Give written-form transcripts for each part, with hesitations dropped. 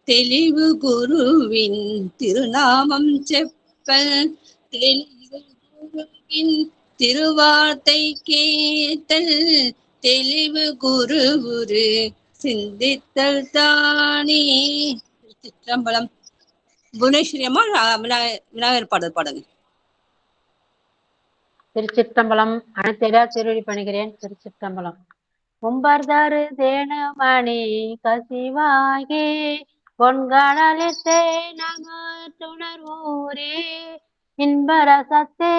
தெளிவு குருவின் திருநாமம் செப்பல், தெளிவு குருவின் திருவார்த்தை கேட்டல், தெளிவு குருவுரு சிந்தித்தல் தானே. சிற்றம்பலம். புவனேஸ்வரி அம்மா விநாயகர் பாடல் பாடுங்க. திருச்சிற்றம்பலம். அனைத்தையா திருவடி பணிகிறேன். திருச்சிற்றம்பலம். கும்பர்தரு தேனமணி கசிவாகே பொன்கடலித்தே நம துணர்வூரே, இன்பரசத்தே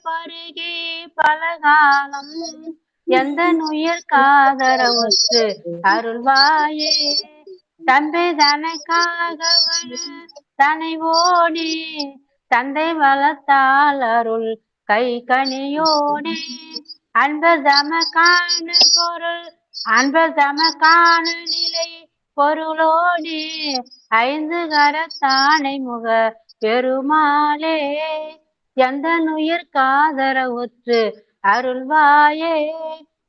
பருகி பலகாலம் எந்த நுயிர் காதரவுற்று அருள்வாயே, தம்பி தனக்காகவன தனைவோனே, தந்தை வளத்தால் அருள் கை கனியோனே, அன்பர் தமக்கான பொருள் அன்பர் தமக்கான நிலை பொருளோனே, ஐந்து கரத்தானை முக பெருமாளே, எந்த நுயிர் காதரவுற்று அருள்வாயே,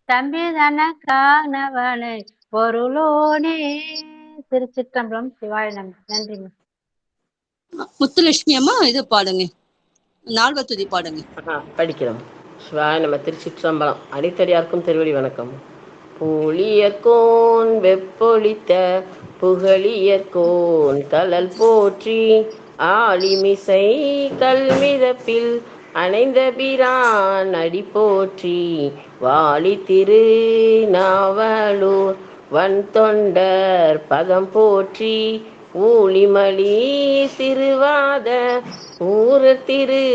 தம்பி தனக்கானவனை பொருளோனே. திருச்சிற்றம்பலம். சிவாய நம. நன்றி. முத்துலட்சுமி அம்மா இது பாடுங்க, நால்வத்துதி பாடுங்க. படிக்கிறோம். சிவாய நம. திருச்சிற்றம்பலம். அடித்தடியார்க்கும் திருவடி வணக்கம். பூழியர்கோன் வெப்பொழித்த புகழியர்கோன் கலல் போற்றி, ஆழிமிசை கல்மிதப்பில் அணைந்த பிரான் அடி போற்றி, வாழி திரு நாவலூர் வன் தொண்டர் பதம் போற்றி, ஊழிமலி சிறுவாத ஊர திரு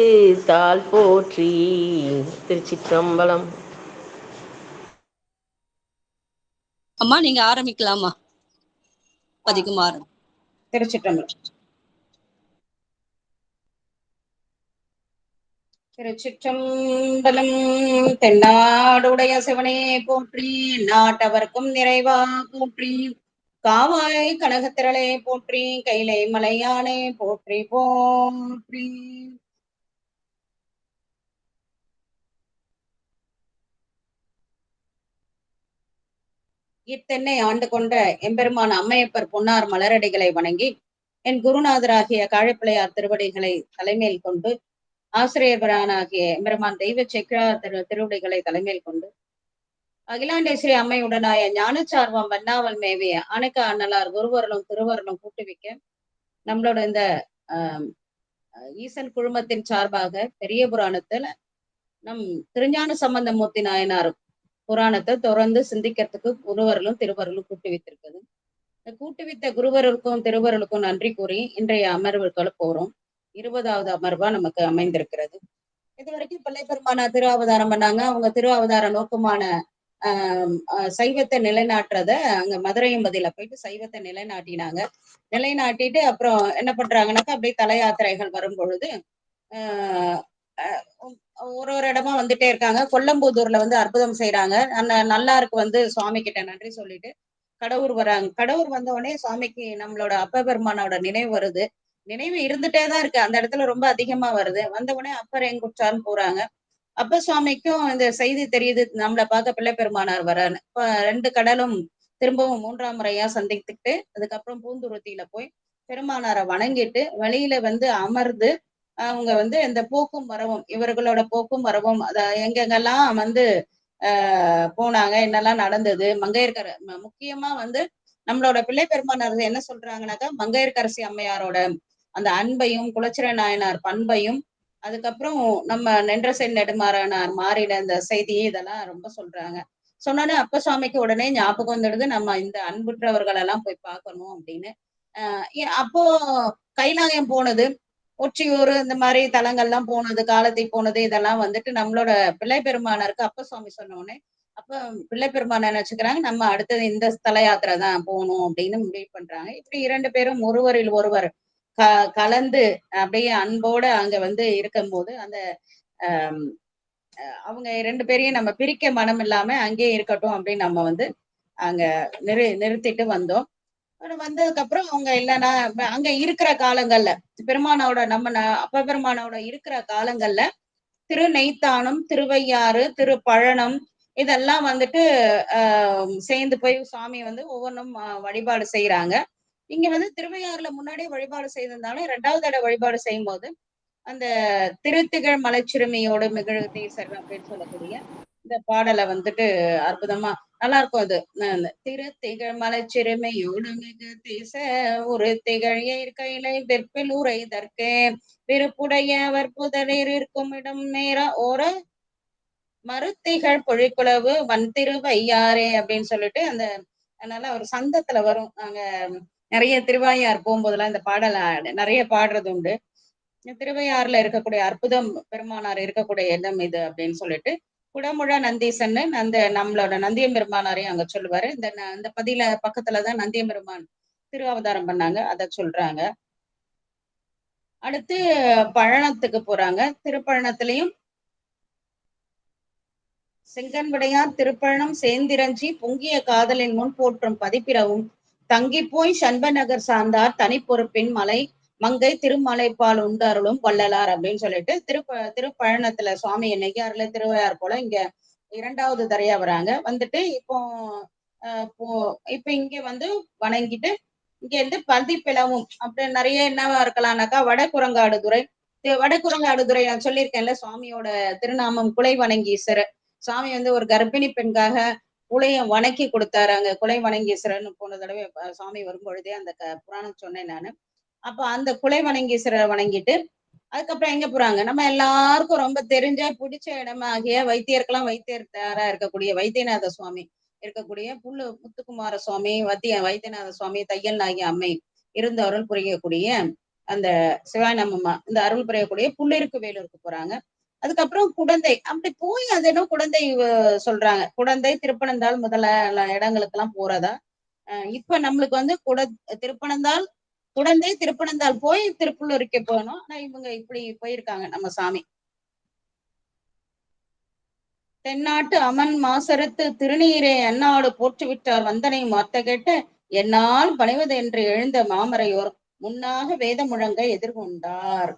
தாள் போற்றி. திருச்சிற்றம்பலம். அம்மா நீங்க ஆரம்பிக்கலாமா? பதிக்குமாறு. திருச்சிற்றம்பலம். திருச்சிற்றம்பலம். தென்னாடுடைய சிவனே போற்றி, நாட்டவர்க்கும் நிறைவா போற்றி, காவாய் கனகத்திரளே போற்றி, கைலை மலையானே போற்றி போற்றி. இத்தென்னை ஆண்டு கொண்ட எம்பெருமான் அம்மையப்பர் பொன்னார் மலரடிகளை வணங்கி, என் குருநாதராகிய காழிப்பிள்ளையார் திருவடிகளை தலைமையில் கொண்டு, ஆசிரியர்களாகிய எம்பெருமான் தெய்வ செக்கிழார் திருவடிகளை தலைமையில் கொண்டு, அகிலாண்டேஸ்வரி அம்மையுடனாய ஞானச்சார்வம் வண்ணாவல் மேவிய அணைக்க அண்ணலார் குருவர்களும் திருவர்களும் கூட்டுவிக்க, நம்மளோட இந்த ஈசன் குழுமத்தின் சார்பாக பெரிய புராணத்துல நம் திருஞான சம்பந்தமூர்த்தி நாயனார் புராணத்தை தொடர்ந்து சிந்திக்கிறதுக்கு குருவர்களும் திருவர்களும் கூட்டுவித்திருக்குது. இந்த கூட்டுவித்த குருவர்களுக்கும் திருவர்களுக்கும் நன்றி கூறி இன்றைய அமர்வுகள் போறோம். 20வது அமர்வா நமக்கு அமைந்திருக்கிறது. இது வரைக்கும் பிள்ளை பெருமானா திரு அவதாரம் பண்ணாங்க. அவங்க திரு அவதார நோக்கமான சைவத்தை நிலைநாட்டுறத அங்க மதுரையம்பதியில போயிட்டு சைவத்தை நிலைநாட்டினாங்க. நிலைநாட்டிட்டு அப்புறம் என்ன பண்றாங்கன்னாக்கா அப்படியே தல யாத்திரைகள் வரும் பொழுது ஒரு இடமா வந்துட்டே இருக்காங்க. கொல்லம்பூதூர்ல அற்புதம் செய்யறாங்க. அந்த நல்லாருக்கு சுவாமி கிட்ட நன்றி சொல்லிட்டு கடவுர் வராங்க. கடவுர் வந்த உடனே சுவாமிக்கு நம்மளோட அப்ப பெருமானோட நினைவு வருது. நினைவு இருந்துட்டேதான் இருக்கு, அந்த இடத்துல ரொம்ப அதிகமா வருது. வந்த உடனே அப்பர் எங்குற்றான்னு போறாங்க. அப்ப சுவாமிக்கும் இந்த செய்தி தெரியுது, நம்மளை பார்க்க பிள்ளை பெருமானார் வரான்னு. இப்ப 2 கடலும் திரும்பவும் 3ஆம் முறையா சந்தித்துக்கிட்டு அதுக்கப்புறம் பூந்துருத்தியில போய் பெருமானாரை வணங்கிட்டு வெளியில அமர்ந்து அவங்க இந்த போக்கும் வரவும், இவர்களோட போக்கும் வரவும், எங்கெங்கெல்லாம் போனாங்க, என்னெல்லாம் நடந்தது, மங்கையர்கர முக்கியமா நம்மளோட பிள்ளை பெருமானார் என்ன சொல்றாங்கன்னாக்கா, மங்கையர்கரசி அம்மையாரோட அந்த அன்பையும், குலச்சிர நாயனார் பண்பையும், அதுக்கப்புறம் நம்ம நென்றசென் நெடுமாறனார் மாறின இந்த செய்தியை இதெல்லாம் ரொம்ப சொல்றாங்க. சொன்னோன்னே அப்ப சுவாமிக்கு உடனே ஞாபகம் வந்துடுது, நம்ம இந்த அன்புற்றவர்கள் எல்லாம் போய் பார்க்கணும் அப்படின்னு. அப்போ கைலாயம் போனது, ஒற்றியூர் இந்த மாதிரி தலங்கள்லாம் போனது, காலத்தை போனது, இதெல்லாம் நம்மளோட பிள்ளை பெருமானருக்கு அப்ப சுவாமி சொன்ன உடனே அப்ப பிள்ளை பெருமான நினைச்சுக்கிறாங்க, நம்ம அடுத்தது இந்த ஸ்தல யாத்திரை தான் போகணும் அப்படின்னு முடிவு பண்றாங்க. இப்படி 2 பேரும் ஒருவரில் ஒருவர் கலந்து அப்படியே அன்போட அங்க இருக்கும் போது அந்த அவங்க 2 பேரையும் நம்ம பிரிக்க மனம் இல்லாம அங்கேயே இருக்கட்டும் அப்படின்னு நம்ம அங்க நிறுத்திட்டு வந்தோம். வந்ததுக்கு அப்புறம் அவங்க இல்லைன்னா அங்க இருக்கிற காலங்கள்ல பெருமானோட நம்ம அப்ப பெருமானோட இருக்கிற காலங்கள்ல திரு நெய்த்தானம், திருவையாறு, திரு பழனம் இதெல்லாம் சேர்ந்து போய் சாமி ஒவ்வொன்றும் வழிபாடு செய்யறாங்க. இங்க வந்து திருவையாறுல முன்னாடியே வழிபாடு செய்திருந்தாலும் 2வது தடவை வழிபாடு செய்யும் போது அந்த திருத்திகழ் மலைச்சிறுமியோடு மிகழ் தேசர் அப்படின்னு சொல்லக்கூடிய இந்த பாடலை வந்துட்டு அற்புதமா நல்லா இருக்கும். அது அந்த திருத்திகழ் மலைச்சிறுமியோடு மிகு தேச ஒரு திகழ் கையிலை வெற்பில் உரைதற்கே விருப்புடையவர் புதரில் இருக்கும் இடம் நேர ஓர மறுத்திகழ் பொழிக்குளவு வன்திரு வையாரே அப்படின்னு சொல்லிட்டு அந்த அதனால ஒரு சந்தத்துல வரும். நாங்க நிறைய திருவாயார் போகும்போதெல்லாம் இந்த பாடல நிறைய பாடுறது உண்டு. திருவையாறுல இருக்கக்கூடிய அற்புதம் பெருமானார் இருக்கக்கூடிய இடம் இது அப்படின்னு சொல்லிட்டு குடமுழ நந்தீசன்னு அந்த நம்மளோட நந்தியம் பெருமானாரையும் அங்க சொல்லுவாரு. இந்த பதில பக்கத்துலதான் நந்தியம் பெருமான் திரு அவதாரம் பண்ணாங்க, அத சொல்றாங்க. அடுத்து பழனத்துக்கு போறாங்க. திருப்பழனத்திலையும் செங்கன்விடையார் திருப்பழனம் சேந்திரஞ்சி பொங்கிய காதலின் முன் போற்றும் பதிப்பிரவும் தங்கிப்போய் சண்ப நகர் சார்ந்தார் தனி பொறுப்பின் மலை மங்கை திருமலைப்பால் உண்டாருளும் வள்ளலார் அப்படின்னு சொல்லிட்டு திருப்பழனத்துல சுவாமி நெய்யாறுல திருவையார் போல இங்க 2வது தரையா வராங்க. வந்துட்டு இப்போ இப்ப இங்க வந்து வணங்கிட்டு இங்க இருந்து பதிப்பிளவும் அப்படி நிறைய என்னவா இருக்கலாம்னாக்கா வடகுரங்காடுதுறை. வடகுரங்காடுதுறை நான் சொல்லியிருக்கேன்ல, சுவாமியோட திருநாமம் குலை வணங்கீஸ்வரர். சுவாமி வந்து ஒரு கர்ப்பிணி பெண்காக குலைய வணக்கி கொடுத்தாரு. அங்க குலை வணங்கீஸ்வரர்னு போன தடவை சுவாமி வரும்பொழுதே அந்த புராணம் சொன்னேன் நானு. அப்ப அந்த குலை வணங்கீஸ்வரரை வணங்கிட்டு அதுக்கப்புறம் எங்க போறாங்க, நம்ம எல்லாருக்கும் ரொம்ப தெரிஞ்ச பிடிச்ச இடமாகிய வைத்தியருக்கெல்லாம் வைத்தியரா இருக்கக்கூடிய வைத்தியநாத சுவாமி இருக்கக்கூடிய புல்லு முத்துக்குமார சுவாமி வைத்தியநாத சுவாமி தையல் நாயகி அம்மை இருந்து அருள் புரியக்கூடிய அந்த சிவானம்மம்மா இந்த அருள் புரியக்கூடிய புள்ளிருக்கு வேலூருக்கு போறாங்க. அதுக்கப்புறம் குடந்தை அப்படி போய் அது என்ன குடந்தை சொல்றாங்க. குடந்தை திருப்பனந்தாள் முதல்ல இடங்களுக்கு எல்லாம் போறதா. இப்ப நம்மளுக்கு வந்து திருப்பனந்தாள் குடந்தை திருப்பனந்தாள் போய் திருப்புள்ளூருக்கு போகணும். ஆனா இவங்க இப்படி போயிருக்காங்க நம்ம சாமி. தென்னாட்டு அமன் மாசறுத்து திருநீரே அன்னாடு போற்றுவிட்டார் வந்தனை மாத்த கேட்டு என்னால் பணிவது என்று எழுந்த மாமரையோர் முன்னாக வேத முழங்க எதிர்கொண்டார்.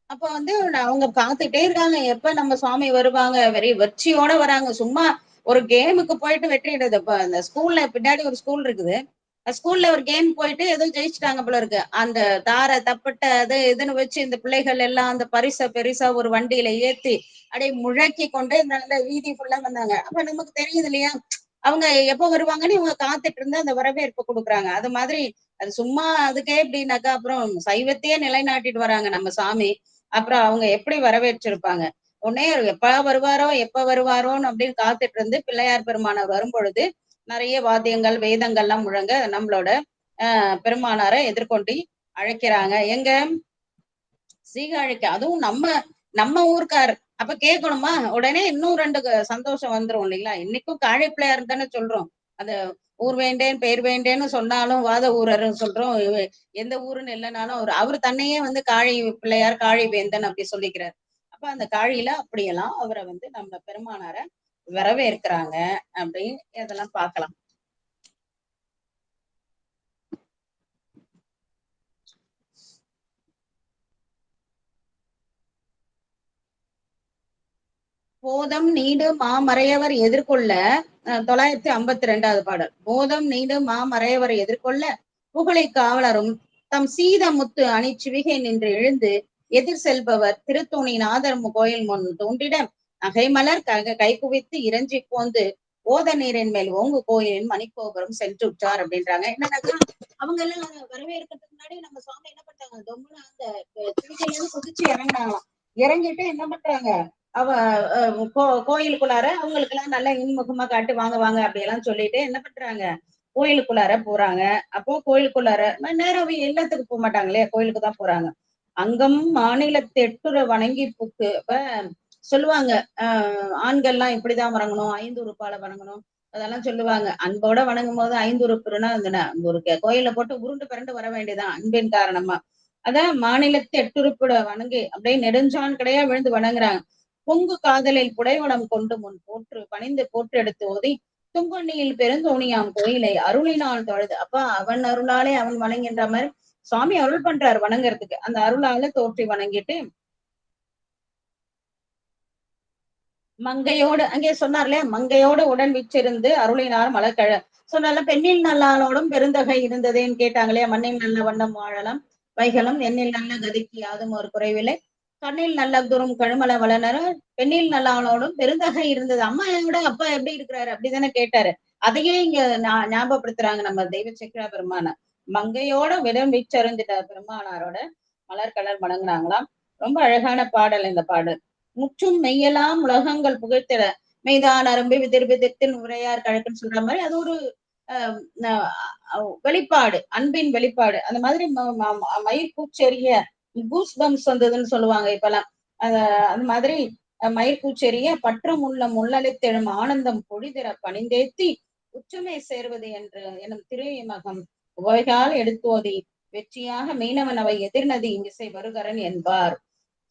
அப்ப வந்து அவங்க பார்த்துட்டே இருக்காங்க, எப்ப நம்ம சுவாமி வருவாங்க. வெற்றியோட வராங்க. சும்மா ஒரு கேமுக்கு போயிட்டு வெற்றிடுது. இப்ப அந்த ஸ்கூல்ல பின்னாடி ஒரு ஸ்கூல் இருக்குது, ஸ்கூல்ல ஒரு கேம் போயிட்டு ஏதோ ஜெயிச்சுட்டாங்க போல இருக்கு. அந்த தார தப்பட்ட அது இதுன்னு வச்சு இந்த பிள்ளைகள் எல்லாம் அந்த பரிசா பெருசா ஒரு வண்டியில ஏத்தி அப்படியே முழக்கி கொண்டு நல்ல வீதி ஃபுல்லா வந்தாங்க. அப்ப நமக்கு தெரியுது இல்லையா, அவங்க எப்ப வருவாங்கன்னு இவங்க காத்துட்டு இருந்து அந்த வரவேற்பு கொடுக்குறாங்க. அது மாதிரி அது சும்மா அதுக்கே எப்படின்னாக்கா அப்புறம் சைவத்தையே நிலைநாட்டிட்டு வராங்க நம்ம சாமி. அப்புறம் அவங்க எப்படி வரவேற்றிருப்பாங்க. உடனே எப்ப வருவாரோன்னு அப்படின்னு காத்துட்டு இருந்து பிள்ளையார் பெருமானார் வரும் பொழுது நிறைய வாத்தியங்கள் வேதங்கள்லாம் முழங்க நம்மளோட பெருமானாரை எதிர்கொண்டு அழைக்கிறாங்க. எங்க சீகாழிக்கு, அதுவும் நம்ம ஊருக்கார். அப்ப கேட்கணுமா, உடனே இன்னும் 2 சந்தோஷம் வந்துரும் இல்லைங்களா. இன்னைக்கும் காழி பிள்ளையார் தானே சொல்றோம். அந்த ஊர் வேண்டேன் பேர் வேண்டேன்னு சொன்னாலும் வாத ஊரர்னு சொல்றோம். எந்த ஊருன்னு இல்லைனாலும் அவரு தன்னையே வந்து காழி பிள்ளையார் காழி வேந்தன் அப்படி சொல்லிக்கிறார். அப்ப அந்த காழியில அப்படியெல்லாம் அவரை வந்து நம்ம பெருமானார வரவேற்கிறாங்க அப்படின்னு இதெல்லாம் பார்க்கலாம். போதம் நீடு மாமறையவர் எதிர்கொள்ள 952வது பாடல். போதம் நீடு மாமறையவர் எதிர்கொள்ள புகழை காவலரும் தம் சீத முத்து அணிச்சிவிகை நின்று எழுந்து எதிர் செல்பவர் திருத்தூணி நாதர் கோயில் முன் தோன்றிட நகைமலர் கைகுவித்து இறைஞ்சி போந்து ஓத நீரின் மேல் ஓங்கு கோயிலின் மணிக்கோபுரம் சென்று விட்டார் அப்படின்றாங்க. என்னன்னாக்கா அவங்க எல்லாம் வரவேற்கிறதுக்கு முன்னாடி நம்ம சுவாமி என்ன பண்றாங்க, தொம்முன்னு அந்த திருச்சியில குதிச்சு இறங்கினாங்களாம். இறங்கிட்டு என்ன பண்றாங்க, கோயிலுக்குள்ளார அவங்களுக்கு எல்லாம் நல்லா இன்முகமா காட்டு வாங்க வாங்க அப்படியெல்லாம் சொல்லிட்டு என்ன பண்றாங்க, கோயிலுக்குள்ளார போறாங்க. அப்போ கோயிலுக்குள்ளார நேரம் எல்லாத்துக்கு போக மாட்டாங்க இல்லையா, கோயிலுக்கு தான் போறாங்க. அங்கம் மாநிலத்து எட்டுற வணங்கி புக்கு சொல்லுவாங்க. ஆண்கள்லாம் இப்படிதான் வணங்கணும், 5 உறுப்பால வணங்கணும் அதெல்லாம் சொல்லுவாங்க. அன்போட வணங்கும் போது 5 உறுப்புனா ஒரு கோயில போட்டு உருண்டு பிறண்டு வர வேண்டியதான் அன்பின் காரணமா. அதான் மாநிலத்து 8 உறுப்புட வணங்கி அப்படியே நெடுஞ்சான் கிடையா விழுந்து வணங்குறாங்க. பொங்கு காதலில் புடைவளம் கொண்டு முன் போற்று பணிந்து போற்று எடுத்து ஓதி துங்குண்ணியில் பெருந்தோணியாம் கோயிலை அருளினால் தொழுது. அப்ப அவன் அருளாலே அவன் வணங்கின்ற மாதிரி சுவாமி அருள் பண்றாரு வணங்குறதுக்கு. அந்த அருளால தோற்றி வணங்கிட்டு மங்கையோடு அங்கே சொன்னார் இல்லையா, மங்கையோடு உடன் விச்சிருந்து அருளினார் மலர்கழ சொன்னால பெண்ணில் நல்லாளோடும் பெருந்தகை இருந்ததேன்னு கேட்டாங்களே. மண்ணில் நல்ல வண்ணம் வாழலாம் வைகளும் எண்ணில் நல்ல கதிக்கு யாதும் ஒரு குறைவில்லை கண்ணில் நல்ல துரும் கழுமல வளனர் பெண்ணில் நல்லாளோடும் பெருந்தகை இருந்தது. அம்மாவோட அப்பா எப்படி இருக்கிறாரு அப்படிதானே கேட்டாரு. அதையே இங்க ஞாபகப்படுத்துறாங்க நம்ம தெய்வ செக்கிழா பெருமான. மங்கையோட விடம் வீச்சறிஞ்சிட்ட பெருமானாரோட மலர்கடல் வணங்குனாங்களாம். ரொம்ப அழகான பாடல் இந்த பாடல். முற்றும் மெய்யெல்லாம் உலகங்கள் புகழ்த்திட மெய்தான் அரும்பி விதிர் விதிர்த்தின் உரையார் கழக்குன்னு சொல்ற மாதிரி அது ஒரு வெளிப்பாடு, அன்பின் வெளிப்பாடு. அந்த மாதிரி மயிர் பூச்செறிய கூஸ் பம்ஸ் வந்ததுன்னு சொல்லுவாங்க இப்பெல்லாம். அந்த மாதிரி மயிர் பூச்செறிய பற்றும் உள்ளம் உள்ளழைத்தெழும் ஆனந்தம் பொழிதிற பணிந்தேத்தி உற்றுமை சேர்வது என்று எனும் திருமகம் உவைகால் எடுத்தோதி வெற்றியாக மீனவன் அவை எதிர்நதி இசை வருகரன் என்பார்.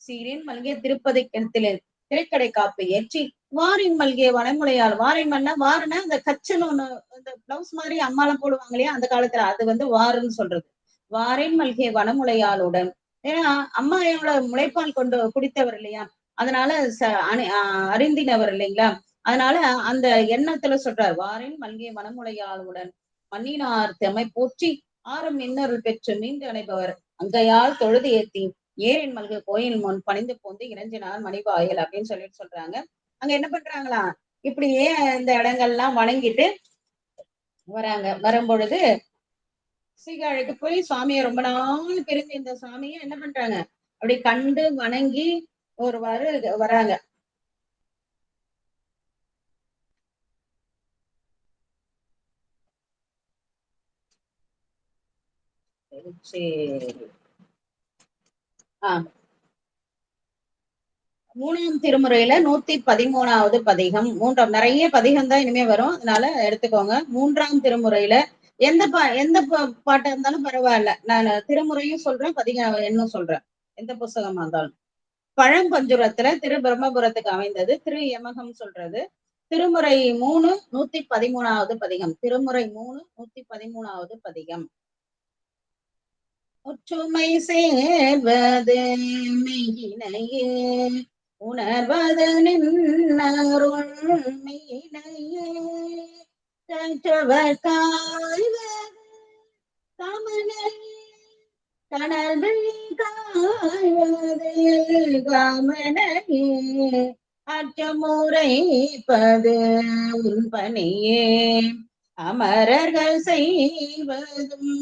சீரின் மல்கிய திருப்பதி கிணத்திலே திரைக்கடை காப்பு ஏற்றி வாரின் மல்கிய வனமுலையால் வாரின் மண்ணா வாருன்னா அந்த கச்சல் ஒண்ணு இந்த பிளவுஸ் மாதிரி அம்மாலாம் போடுவாங்க இல்லையா அந்த காலத்துல, அது வந்து வாருன்னு சொல்றது. வாரின் மல்கிய வனமுலையாளுடன், ஏன்னா அம்மாவோட முளைப்பால் கொண்டு குடித்தவர் இல்லையா, அதனால அறிந்தினவர் இல்லைங்களா, அதனால அந்த எண்ணத்துல சொல்றார். வாரின் மல்கிய வனமுலையாளுடன் மண்ணினார் தெமை போற்றி ஆறும் இன்னொருள் பெற்று மீண்டு அணைப்பவர் அங்கையால் தொழுது ஏத்தி ஏரின் மல்க கோயில் முன் பணிந்து போந்து இறைஞ்சினார் மணிவாயல் அப்படின்னு சொல்றாங்க. அங்க என்ன பண்றாங்களா, இப்படியே இந்த இடங்கள்லாம் வணங்கிட்டு வராங்க. வரும்பொழுது சீகாழிக்கு போய் சுவாமியை ரொம்ப நாள் பிரிஞ்சு இந்த சுவாமியை என்ன பண்றாங்க அப்படி கண்டு வணங்கி ஒரு வராங்க. சரி. மூணாம் திருமுறையில 113வது பதிகம். நிறைய பதிகம் தான் இனிமே வரும், அதனால எடுத்துக்கோங்க. மூன்றாம் திருமுறையில எந்த பாட்டா இருந்தாலும் பரவாயில்ல, நான் திருமுறையும் சொல்றேன் பதிகம் என்னும் சொல்றேன், எந்த புஸ்தகமா இருந்தாலும். பழம்பஞ்சுரத்துல திரு பிரம்மபுரத்துக்கு அமைந்தது திரு யமகம் சொல்றது. திருமுறை 3 113வது பதிகம். திருமுறை 3 113வது பதிகம். ஒற்றுமை சேர்வது மெய்யினையே உணர்வது நின்னருள்மையினையே கற்றவர் காய்வது காமனையே கணல் காய்வது காமனையே அற்றமுறைப்பது உன்பணியே அமரர்கள் செய்வதும்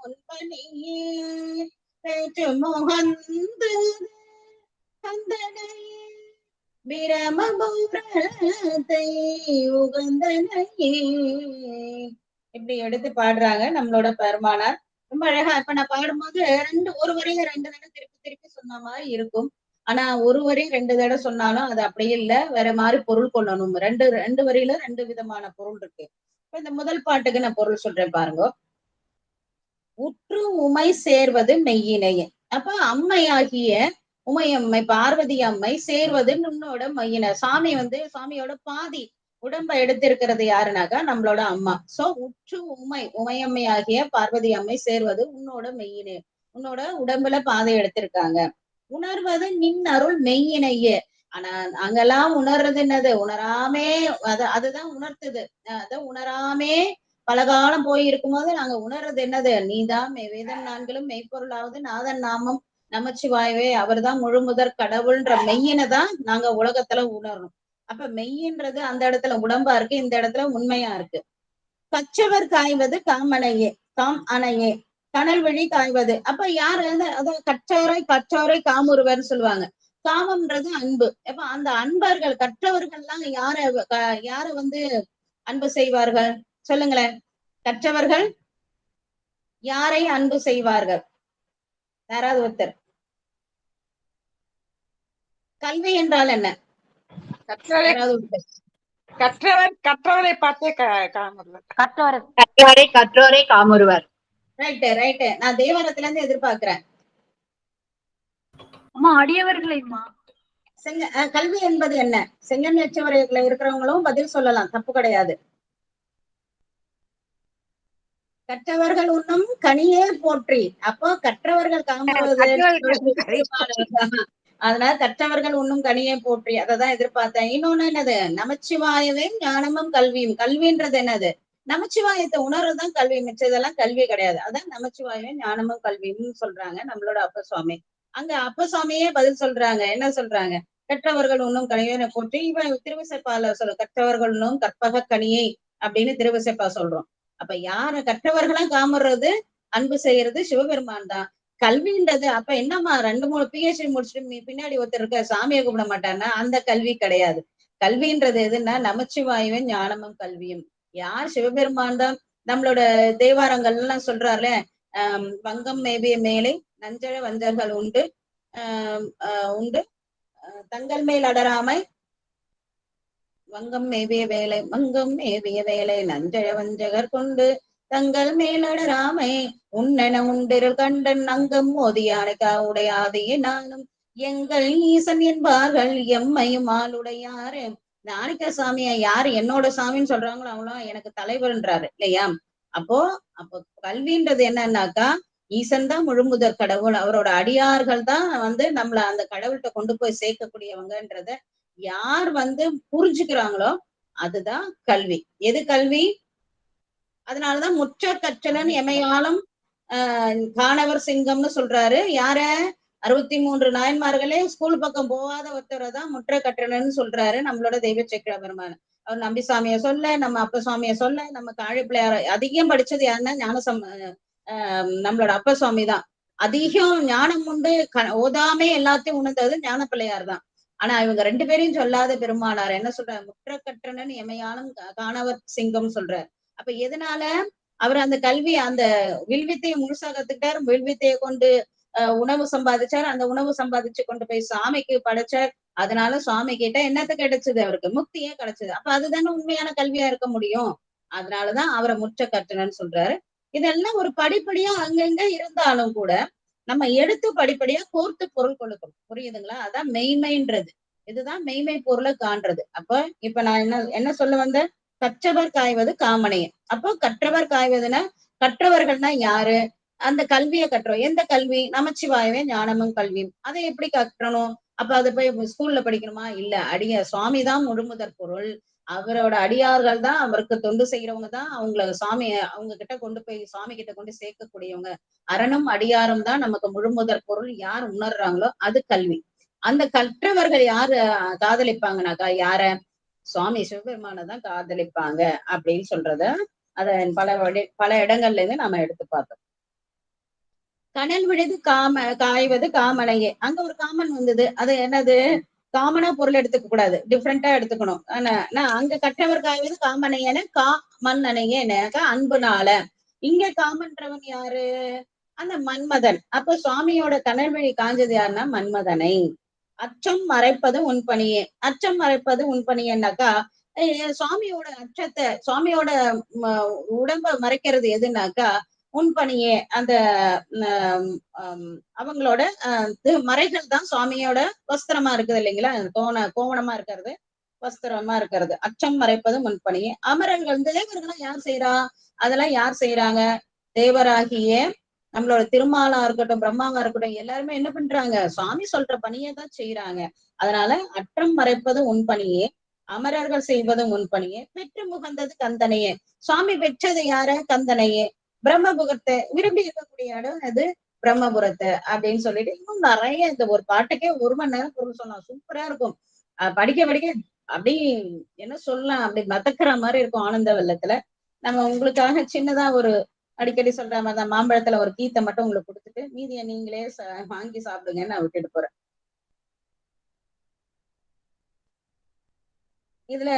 உன்பணியே பேற்று முகந்து கந்தனையே பிரமபுரத்தை உகந்தனையே. இப்படி எடுத்து பாடுறாங்க நம்மளோட பெருமானார். ரொம்ப அழகா. இப்ப நான் பாடும்போது ஒரு வரையில 2 தடவை திருப்பி திருப்பி சொன்ன மாதிரி இருக்கும். ஆனா ஒரு வரி 2 தடவை சொன்னாலும் அது அப்படியே இல்ல, வேற மாதிரி பொருள் கொள்ளணும். ரெண்டு வரியில 2 விதமான பொருள் இருக்கு. இப்ப இந்த முதல் பாட்டுக்கு நான் பொருள் சொல்றேன் பாருங்க. உற்று உமை சேர்வது மெய்யினையே. அப்ப அம்மையாகிய உமையம்மை பார்வதி அம்மை சேர்வது உன்னோட மையின. சாமி வந்து சாமியோட பாதி உடம்ப எடுத்திருக்கிறது யாருனாக்கா நம்மளோட அம்மா. சோ உற்று உமையம்மை ஆகிய பார்வதி அம்மை சேர்வது உன்னோட மெய்யினே, உன்னோட உடம்புல பாதை எடுத்திருக்காங்க. உணர்வது நின் அருள் மெய்யினையே. ஆனா அங்கெல்லாம் உணர்றது என்னது, உணராமே அதுதான் உணர்த்துது. அதை உணராமே பல காலம் போய் இருக்கும்போது நாங்க உணர்றது என்னது, நீதான் வேதம் 4லும் மெய்ப்பொருளாவது நாதன் நாமம் நமச்சிவாயவே அவர்தான் முழுமுதற் கடவுள்ன்ற மெய்யினை தான் நாங்க உலகத்துல உணரணும். அப்ப மெய்யின்றது அந்த இடத்துல உடம்பா இருக்கு, இந்த இடத்துல உண்மையா இருக்கு. கச்சவர் காய்வது காமனையே அணையே கனல் வழி காய்வது. அப்ப யாரு அதாவது கற்றோரை காமுறுவர் சொல்லுவாங்க. காமம்ன்றது அன்பு. அப்ப அந்த அன்பர்கள் கற்றவர்கள்லாம் யார வந்து அன்பு செய்வார்கள் சொல்லுங்களேன். கற்றவர்கள் யாரை அன்பு செய்வார்கள்? யாராவது ஒருத்தர். கல்வி என்றால் என்ன? கற்றவரை பார்த்தே கற்றோரை காமுறுவர். ரைட்டு. நான் தேவாரத்துல இருந்து எதிர்பார்க்கிறேன். அம்மா அடியவர்களைம்மா. கல்வி என்பது என்ன? செங்கன் நெச்சவரைகளை இருக்கிறவங்களும் பதில் சொல்லலாம், தப்பு கிடையாது. கற்றவர்கள் உண்ணும் கனியே போற்றி. அப்போ கற்றவர்கள் காமுறுவது அதனால கற்றவர்கள் உண்ணும் கனியை போற்றி அததான் எதிர்பார்த்தேன். இன்னொன்னு என்னது, நமச்சிவாயவே ஞானமும் கல்வியும். கல்வின்றது என்னது, நமச்சிவாயத்தை உணர்றதுதான் கல்வி, மிச்சதெல்லாம் கல்வி கிடையாது. அதான் நமச்சிவாயவே ஞானமும் கல்வியும் சொல்றாங்க நம்மளோட அப்ப சுவாமி. அங்க அப்ப சுவாமியே பதில் சொல்றாங்க. என்ன சொல்றாங்க, கற்றவர்கள் உண்ணும் கனியை போற்றி. இவன் திருவிசைப்பால சொல்ல கற்றவர்கள் உண்ணும் கற்பக கனியை அப்படின்னு திருவிசைப்பா சொல்றோம். அப்ப யார கற்றவர்களா காமுறது, அன்பு செய்யறது சிவபெருமான் தான். கல்வின்றது அப்ப என்னம்மா 2 3 PhD முடிச்சுட்டு பின்னாடி ஒருத்தர் இருக்க சாமியை கும்பிட மாட்டான்னா அந்த கல்வி கிடையாது. கல்வின்றது எதுன்னா நமச்சிவாயுவே ஞானமும் கல்வியும். யார் சிவபெருமான் தான் நம்மளோட தேவாரங்கள் எல்லாம் சொல்றாருல, வங்கம் மேவிய மேலை நஞ்சழ வஞ்சர்கள் உண்டு, உண்டு தங்கள் மேல் அடராமை வங்கம் மேவிய வேலை மங்கம் மேவிய வேலை நஞ்சழ வஞ்சகர் கொண்டு தங்கள் மேலடராமை உன்னென உண்டிரல் கண்டன் அங்கம் மோதியானை காவுடையாதையே நானும் எங்கள் ஈசன் என்பார்கள் எம்மையும் ஆளுடையாரு. நானிக்க சாமிய யாரு என்னோட சாமின்னு சொல்றாங்களோ அவங்களும் எனக்கு தலைவர்ன்றாரு இல்லையா. அப்போ அப்போ கல்வின்றது என்னன்னாக்கா, ஈசன் தான் முழுமுதற் கடவுள், அவரோட அடியார்கள் தான் நம்மள அந்த கடவுள்கிட்ட கொண்டு போய் சேர்க்கக்கூடியவங்கன்றத யார் புரிஞ்சுக்கிறாங்களோ அதுதான் கல்வி. எது கல்வி? அதனாலதான் முற்ற கற்றலன் எமையாலும் காணவர் சிங்கம்னு சொல்றாரு. யார 63 நாயன்மார்களே ஸ்கூல் பக்கம் போகாத ஒருத்தரை தான் முற்ற கற்றலன்னு சொல்றாரு நம்மளோட தெய்வ சேக்கிழ பெருமான். அவர் நம்பிசாமிய சொல்ல, நம்ம அப்ப சுவாமிய சொல்ல, நம்ம காழி பிள்ளையார அதிகம் படிச்சது யாருன்னா நம்மளோட அப்ப சுவாமி தான். அதிகம் ஞானம் உண்டு ஓதாமே எல்லாத்தையும் உணர்ந்தது ஞான பிள்ளையார் தான். ஆனா இவங்க 2 பேரையும் சொல்லாத பெருமானார் என்ன சொல்றாரு, முற்ற கற்றனன் எமையாலும் காணவர் சிங்கம் சொல்றாரு. அப்ப எதனால அவர் அந்த கல்வி அந்த வில்வித்தையை முழுசா கத்துக்கிட்டார். வில்வித்தையை கொண்டு உணவு சம்பாதிச்சார். அந்த உணவு சம்பாதிச்சு கொண்டு போய் சாமிக்கு படைச்சார். அதனால சுவாமி கிட்ட என்னத்த கிடைச்சது, அவருக்கு முக்தியே கிடைச்சது. அப்ப அதுதானே உண்மையான கல்வியா இருக்க முடியும். அதனாலதான் அவரை முற்ற கற்றனன்னு சொல்றாரு. இதெல்லாம் ஒரு படிப்படியா அங்கங்க இருந்தாலும் கூட நம்ம எடுத்து படிப்படியா கோர்த்து பொருள் கொடுக்கணும். புரியுதுங்களா? அதான் மெய்மைன்றது. இதுதான் மெய்மை பொருளை காண்றது. அப்ப இப்ப நான் என்ன சொல்ல வந்தேன், கற்றவர் காய்வது காமனையே. அப்போ கற்றவர் காய்வதுன்னா கற்றவர்கள்னா யாரு, அந்த கல்வியை கற்றோம். எந்த கல்வி? நமச்சிவாயவே ஞானமும் கல்வியும். அதை எப்படி கற்றணும்? அப்ப அதை போய் ஸ்கூல்ல படிக்கணுமா? இல்ல, சுவாமிதான் முழுமுதற் பொருள். அவரோட அடியார்கள் தான், அவருக்கு தொண்டு செய்யறவங்க தான் அவங்கள அவங்க கிட்ட கொண்டு போய் சுவாமி கிட்ட கொண்டு சேர்க்கக்கூடியவங்க. அரணும் அடியாரும் தான் நமக்கு முழுமுதற் பொருள். யார் உணர்றாங்களோ அது கல்வி. அந்த கற்றவர்கள் யாரு காதலிப்பாங்கனாக்கா யார? சுவாமி சிவபெருமான தான் காதலிப்பாங்க அப்படின்னு சொல்றத அத பல இடங்கள்ல இருந்து நாம எடுத்து பார்த்தோம். கனல் விழுது காய்வது காமனையே. அங்க ஒரு காமன் வந்தது. அது என்னது, காமனா பொருள் எடுத்துக்க கூடாது, டிஃப்ரெண்டா எடுத்துக்கணும். ஆனா அங்க கற்றவர் காய்வது காமனையன மண்ணனையேனாக்கா அன்புனால. இங்க காமன்றவன் யாரு? அந்த மன்மதன். அப்ப சுவாமியோட கனல் விழி காஞ்சது யாருன்னா மன்மதனை. அச்சம் மறைப்பது உன் பணியே. அச்சம் மறைப்பது உன் பணியேனாக்கா சுவாமியோட அச்சத்தை, சுவாமியோட உடம்ப மறைக்கிறது எதுனாக்கா உன் பணியே. அந்த அவங்களோட மறைகள் தான் சுவாமியோட வஸ்திரமா இருக்குது இல்லைங்களா. கோவணமா இருக்கிறது, வஸ்திரமா இருக்கிறது. அச்சம் மறைப்பது முன் பணியே. அமரர்கள் தேவர்கள்லாம் யார் செய்யறா? அதெல்லாம் யார் செய்யறாங்க? தேவராகிய நம்மளோட திருமாலா இருக்கட்டும், பிரம்மாவா இருக்கட்டும், எல்லாருமே என்ன பண்றாங்க? சுவாமி சொல்ற பணியை தான் செய்யறாங்க. அதனால அற்றம் மறைப்பது உன் பணியே, அமரர்கள் செய்வது உன் பணியே, பெற்று முகந்தது கந்தனையே. சுவாமி பெற்றது யார? கந்தனையே. பிரம்மபுரத்தை விரும்பி இருக்கக்கூடிய இடம் அது பிரம்மபுரத்தை அப்படின்னு சொல்லிட்டு இன்னும் நிறைய, இந்த ஒரு பாட்டுக்கே 1 மணி நேரம் பொருள் சொல்லலாம். சூப்பரா இருக்கும். படிக்க படிக்க அப்படி என்ன சொல்லலாம், அப்படி மதக்கிற மாதிரி இருக்கும் ஆனந்த வெள்ளத்துல. நம்ம உங்களுக்காக சின்னதா ஒரு அடிக்கடி சொல்ற மாதிரிதான் மாம்பழத்துல ஒரு கீத்தை மட்டும் உங்களுக்கு கொடுத்துட்டு மீதியை நீங்களே வாங்கி சாப்பிடுங்கன்னு நான் விட்டுட்டு போறேன். இதுல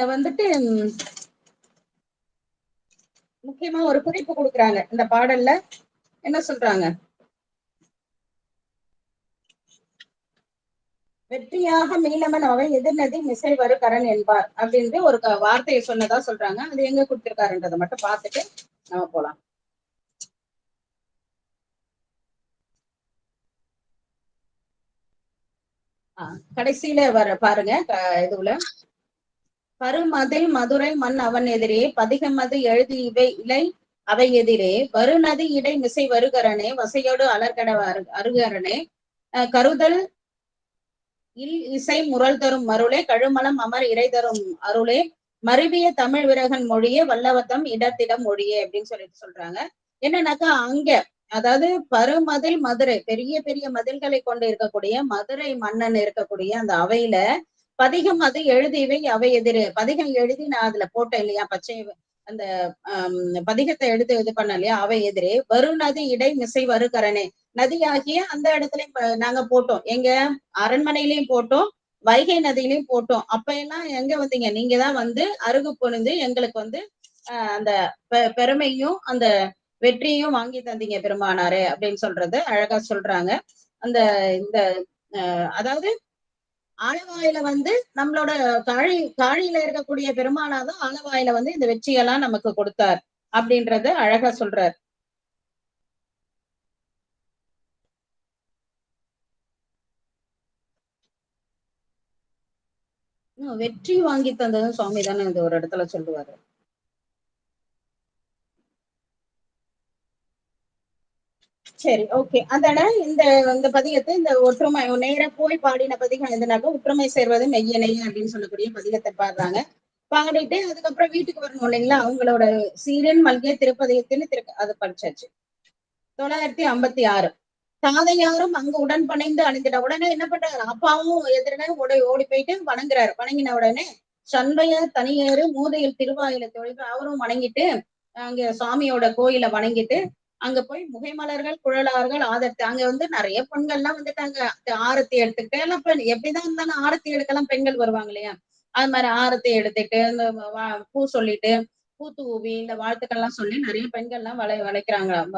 முக்கியமா ஒரு குறிப்பு கொடுக்குறாங்க இந்த பாடல்ல. என்ன சொல்றாங்க? வெற்றியாக மீனவன் அவை எதிர்நதி மிசை வரு கரண் என்பார் அப்படின்னு ஒரு வார்த்தையை சொன்னதா சொல்றாங்க. அது எங்க கொடுத்திருக்காருன்றதை மட்டும் பார்த்துட்டு நம்ம போலாம். கடைசியில பாருங்க இதுல பருமதில் மதுரை மண் அவன் எதிரே பதிகமது எழுதி இவை இலை அவை எதிரே வருநதி இடை மிசை வருகரனே வசையோடு அலர்கட அருகரனே கருதல் இசை முரல் தரும் மருளே கழுமலம் அமர் இறை தரும் அருளே மருவிய தமிழ் விரகன் மொழியே வல்லவத்தம் இடத்திடம் மொழியே அப்படின்னு சொல்லிட்டு சொல்றாங்க. என்னன்னாக்கா அங்க அதாவது பருமதில் மதுரை பெரிய பெரிய மதில்களை கொண்டு இருக்கக்கூடிய மதுரை மன்னன் இருக்கக்கூடிய அந்த அவையில பதிகம் அது எழுதியவை அவை எதிரு பதிகம் எழுதி நான் அதுல போட்டேன் இல்லையா, பச்சை அந்த பதிகத்தை எடுத்து இது பண்ண இல்லையா, அவை எதிரே வரு நதி இடை மிசை வருகரணே நதியாகிய அந்த இடத்துல நாங்க போட்டோம். எங்க அரண்மனையிலயும் போட்டோம், வைகை நதியிலையும் போட்டோம். அப்ப எல்லாம் எங்க வந்தீங்க, நீங்க தான் வந்து அருகு புரிந்து எங்களுக்கு வந்து அந்த பெருமையும் அந்த வெற்றியும் வாங்கி தந்தீங்க பெருமானாரே அப்படின்னு சொல்றது அழகா சொல்றாங்க. அந்த இந்த அதாவது ஆலவாயில வந்து நம்மளோட காழியில இருக்கக்கூடிய பெருமானாதான் ஆலவாயில வந்து இந்த வெற்றியெல்லாம் நமக்கு கொடுத்தார் அப்படின்றத அழகா சொல்றார். வெற்றி வாங்கி தந்ததும் சுவாமி தானே இந்த ஒரு இடத்துல சொல்லுவாரு. சரி, ஓகே. அதனால இந்த பதிகத்தை இந்த ஒற்றுமை நேர போய் பாடின பதிகம் எதுனாக்க ஒற்றுமை சேர்வது மெய்யனை அப்படின்னு சொல்லக்கூடிய பதிகத்தை பாடுறாங்க. பாடிட்டு அதுக்கப்புறம் வீட்டுக்கு வரணும் இல்லைங்களா, அவங்களோட சீரன் மல்கிய திருப்பதிகத்தின்னு அது படிச்சாச்சு. 956 தாதையாரும் அங்கு உடன் பணிந்து அணிந்திட உடனே என்ன பண்றாரு, அப்பாவும் எதிரனே ஓடி போயிட்டு வணங்குறாரு. வணங்கின உடனே சண்பைய தனியேறு மூதையில் திருவாயில தொழில் அவரும் வணங்கிட்டு அங்க சுவாமியோட கோயில வணங்கிட்டு அங்க போய் முகைமலர்கள் குழலார்கள் ஆதரத்து அங்க வந்து நிறைய பெண்கள்லாம் வந்துட்டாங்க. ஆரத்தி எடுத்துக்கிட்டு எல்லாம் பெண் எப்படிதான் இருந்தாலும் ஆரத்தி எடுக்கலாம் பெண்கள் வருவாங்க இல்லையா, அது மாதிரி ஆரத்தி எடுத்துட்டு இந்த பூ சொல்லிட்டு பூ தூவி இந்த வாழ்த்துக்கள் எல்லாம் சொல்லி நிறைய பெண்கள்லாம் வளைக்கிறாங்களாம்,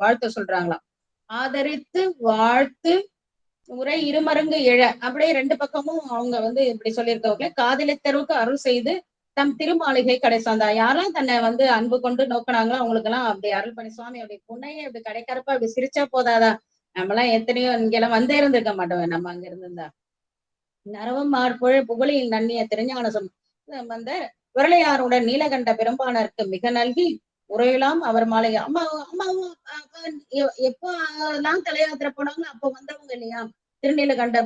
வாழ்த்து சொல்றாங்களாம். ஆதரித்து வாழ்த்து உரை இருமருங்கு இழ அப்படியே ரெண்டு பக்கமும் அவங்க வந்து இப்படி சொல்லியிருக்கவங்க காதலித்தருவுக்கு அருள் செய்து தம் திருமாளிகை கடை சார்ந்தா யாரெல்லாம் தன்னை வந்து அன்பு கொண்டு நோக்கினாங்களோ அவங்களுக்கு எல்லாம் அப்படி அருள் பண்ணி சுவாமி அப்படி புன்னையே அப்படி கடைக்கறப்ப அப்படி சிரிச்சா போதாதா, நம்மளாம் எத்தனையோ இங்கெல்லாம் வந்தே இருந்திருக்க மாட்டோம் நம்ம அங்க இருந்திருந்தா. நரவம் மார்புழ புகழில் நன்னிய திருஞானசம் வந்த விரலையாருடன் நீலகண்ட பெரும்பானருக்கு மிக நல்கி உரையெல்லாம் அவர் மாலை அம்மா அம்மாவும் எப்போ எல்லாம் தலையாத்திர போனாங்களோ அப்ப வந்தவங்க இல்லையா, திருநீலகண்ட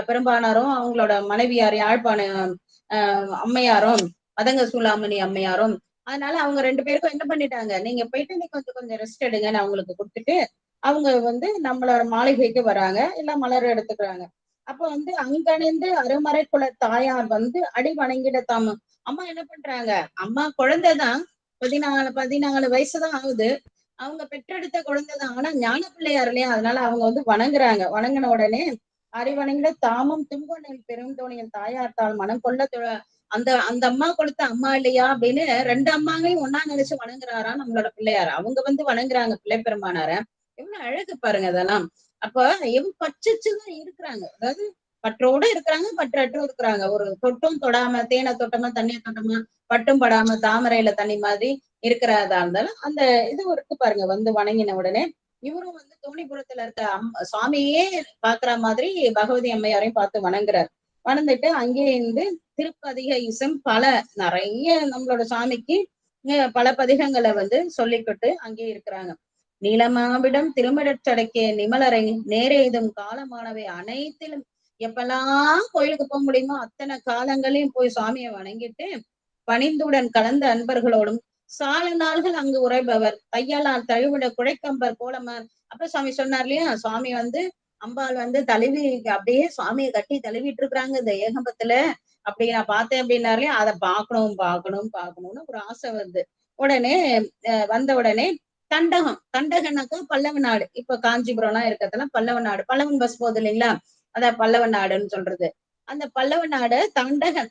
பெரும்பானாரும் அவங்களோட மனைவியார் யாழ்ப்பாண அம்மையாரும் மதங்க சூளாமணி அம்மையாரும். அதனால அவங்க ரெண்டு பேருக்கும் என்ன பண்ணிட்டாங்க, நீங்க போயிட்டு நீ கொஞ்சம் கொஞ்சம் ரெஸ்ட் எடுங்கன்னு அவங்களுக்கு கொடுத்துட்டு அவங்க வந்து நம்மளோட மாளிகைக்கு வராங்க, எல்லாம் மலர் எடுத்துக்கிறாங்க. அப்ப வந்து அங்கணிந்து அருமறை குல தாயார் வந்து அடி வணங்கிட தாம அம்மா என்ன பண்றாங்க, அம்மா குழந்தைதான் 14 வயசுதான் ஆகுது, அவங்க பெற்றெடுத்த குழந்தைதான், ஆனா ஞான பிள்ளையார் இல்லையா, அதனால அவங்க வந்து வணங்குறாங்க. வணங்கின உடனே அறிவணங்கிட தாமும் துன்பனில் பெருந்தோணியில் தாயார்த்தால் மனம் கொள்ள அந்த அந்த அம்மா கொடுத்த அம்மா இல்லையா அப்படின்னு ரெண்டு அம்மாவையும் ஒன்னா நினைச்சு வணங்குறாரா நம்மளோட பிள்ளையார். அவங்க வந்து வணங்குறாங்க பிள்ளை பெருமானார. எவ்வளவு அழகு பாருங்க அதெல்லாம். அப்ப எவ்வளவு பச்சச்சுதான் இருக்கிறாங்க, அதாவது பற்றோட இருக்கிறாங்க பற்றற்றும் இருக்கிறாங்க. ஒரு தொட்டும் தொடாம தேனை தொட்டமா தண்ணிய தொட்டமா பட்டும் படாம தாமரையில தண்ணி மாதிரி இருக்கிறதா இருந்தாலும் அந்த இது இருக்கு பாருங்க. வந்து வணங்கின உடனே இவரும் வந்து தோணிபுரத்துல இருக்க சுவாமியே பாக்குற மாதிரி பகவதி அம்மையாரையும் பார்த்து வணங்குறார். வணங்கிட்டு அங்கே இருந்து திருப்பதிக இசம் பல நிறைய நம்மளோட சாமிக்கு பல பதிகங்களை வந்து சொல்லிக்கிட்டு அங்கே இருக்கிறாங்க. நீலமாவிடம் திருமிடச்சடைக்கே நிமலரை நேரெய்தும் காலமானவை அனைத்திலும் எப்பெல்லாம் கோயிலுக்கு போக முடியுமோ அத்தனை காலங்களையும் போய் சுவாமியை வணங்கிட்டு பணிந்துடன் கலந்த அன்பர்களோடும் சால நாள்கள் அங்கு உரைபவர் தையலால் தழுவிட குழைக்கம்பர் கோலமார். அப்ப சுவாமி சொன்னார் இல்லையா, சுவாமி வந்து அம்பாள் வந்து தழுவி அப்படியே சுவாமியை கட்டி தழுவிட்டு இருக்கிறாங்க இந்த ஏகம்பத்துல அப்படி நான் பார்த்தேன் அப்படின்னாலே அதை பார்க்கணும்னு ஒரு ஆசை வருது. உடனே வந்த உடனே தண்டகனாக்கா பல்லவ நாடு, இப்ப காஞ்சிபுரம் எல்லாம் இருக்கிறதெல்லாம் பல்லவ நாடு, பல்லவன் பஸ் போகுது இல்லைங்களா, அதான் பல்லவ நாடுன்னு சொல்றது. அந்த பல்லவ நாடு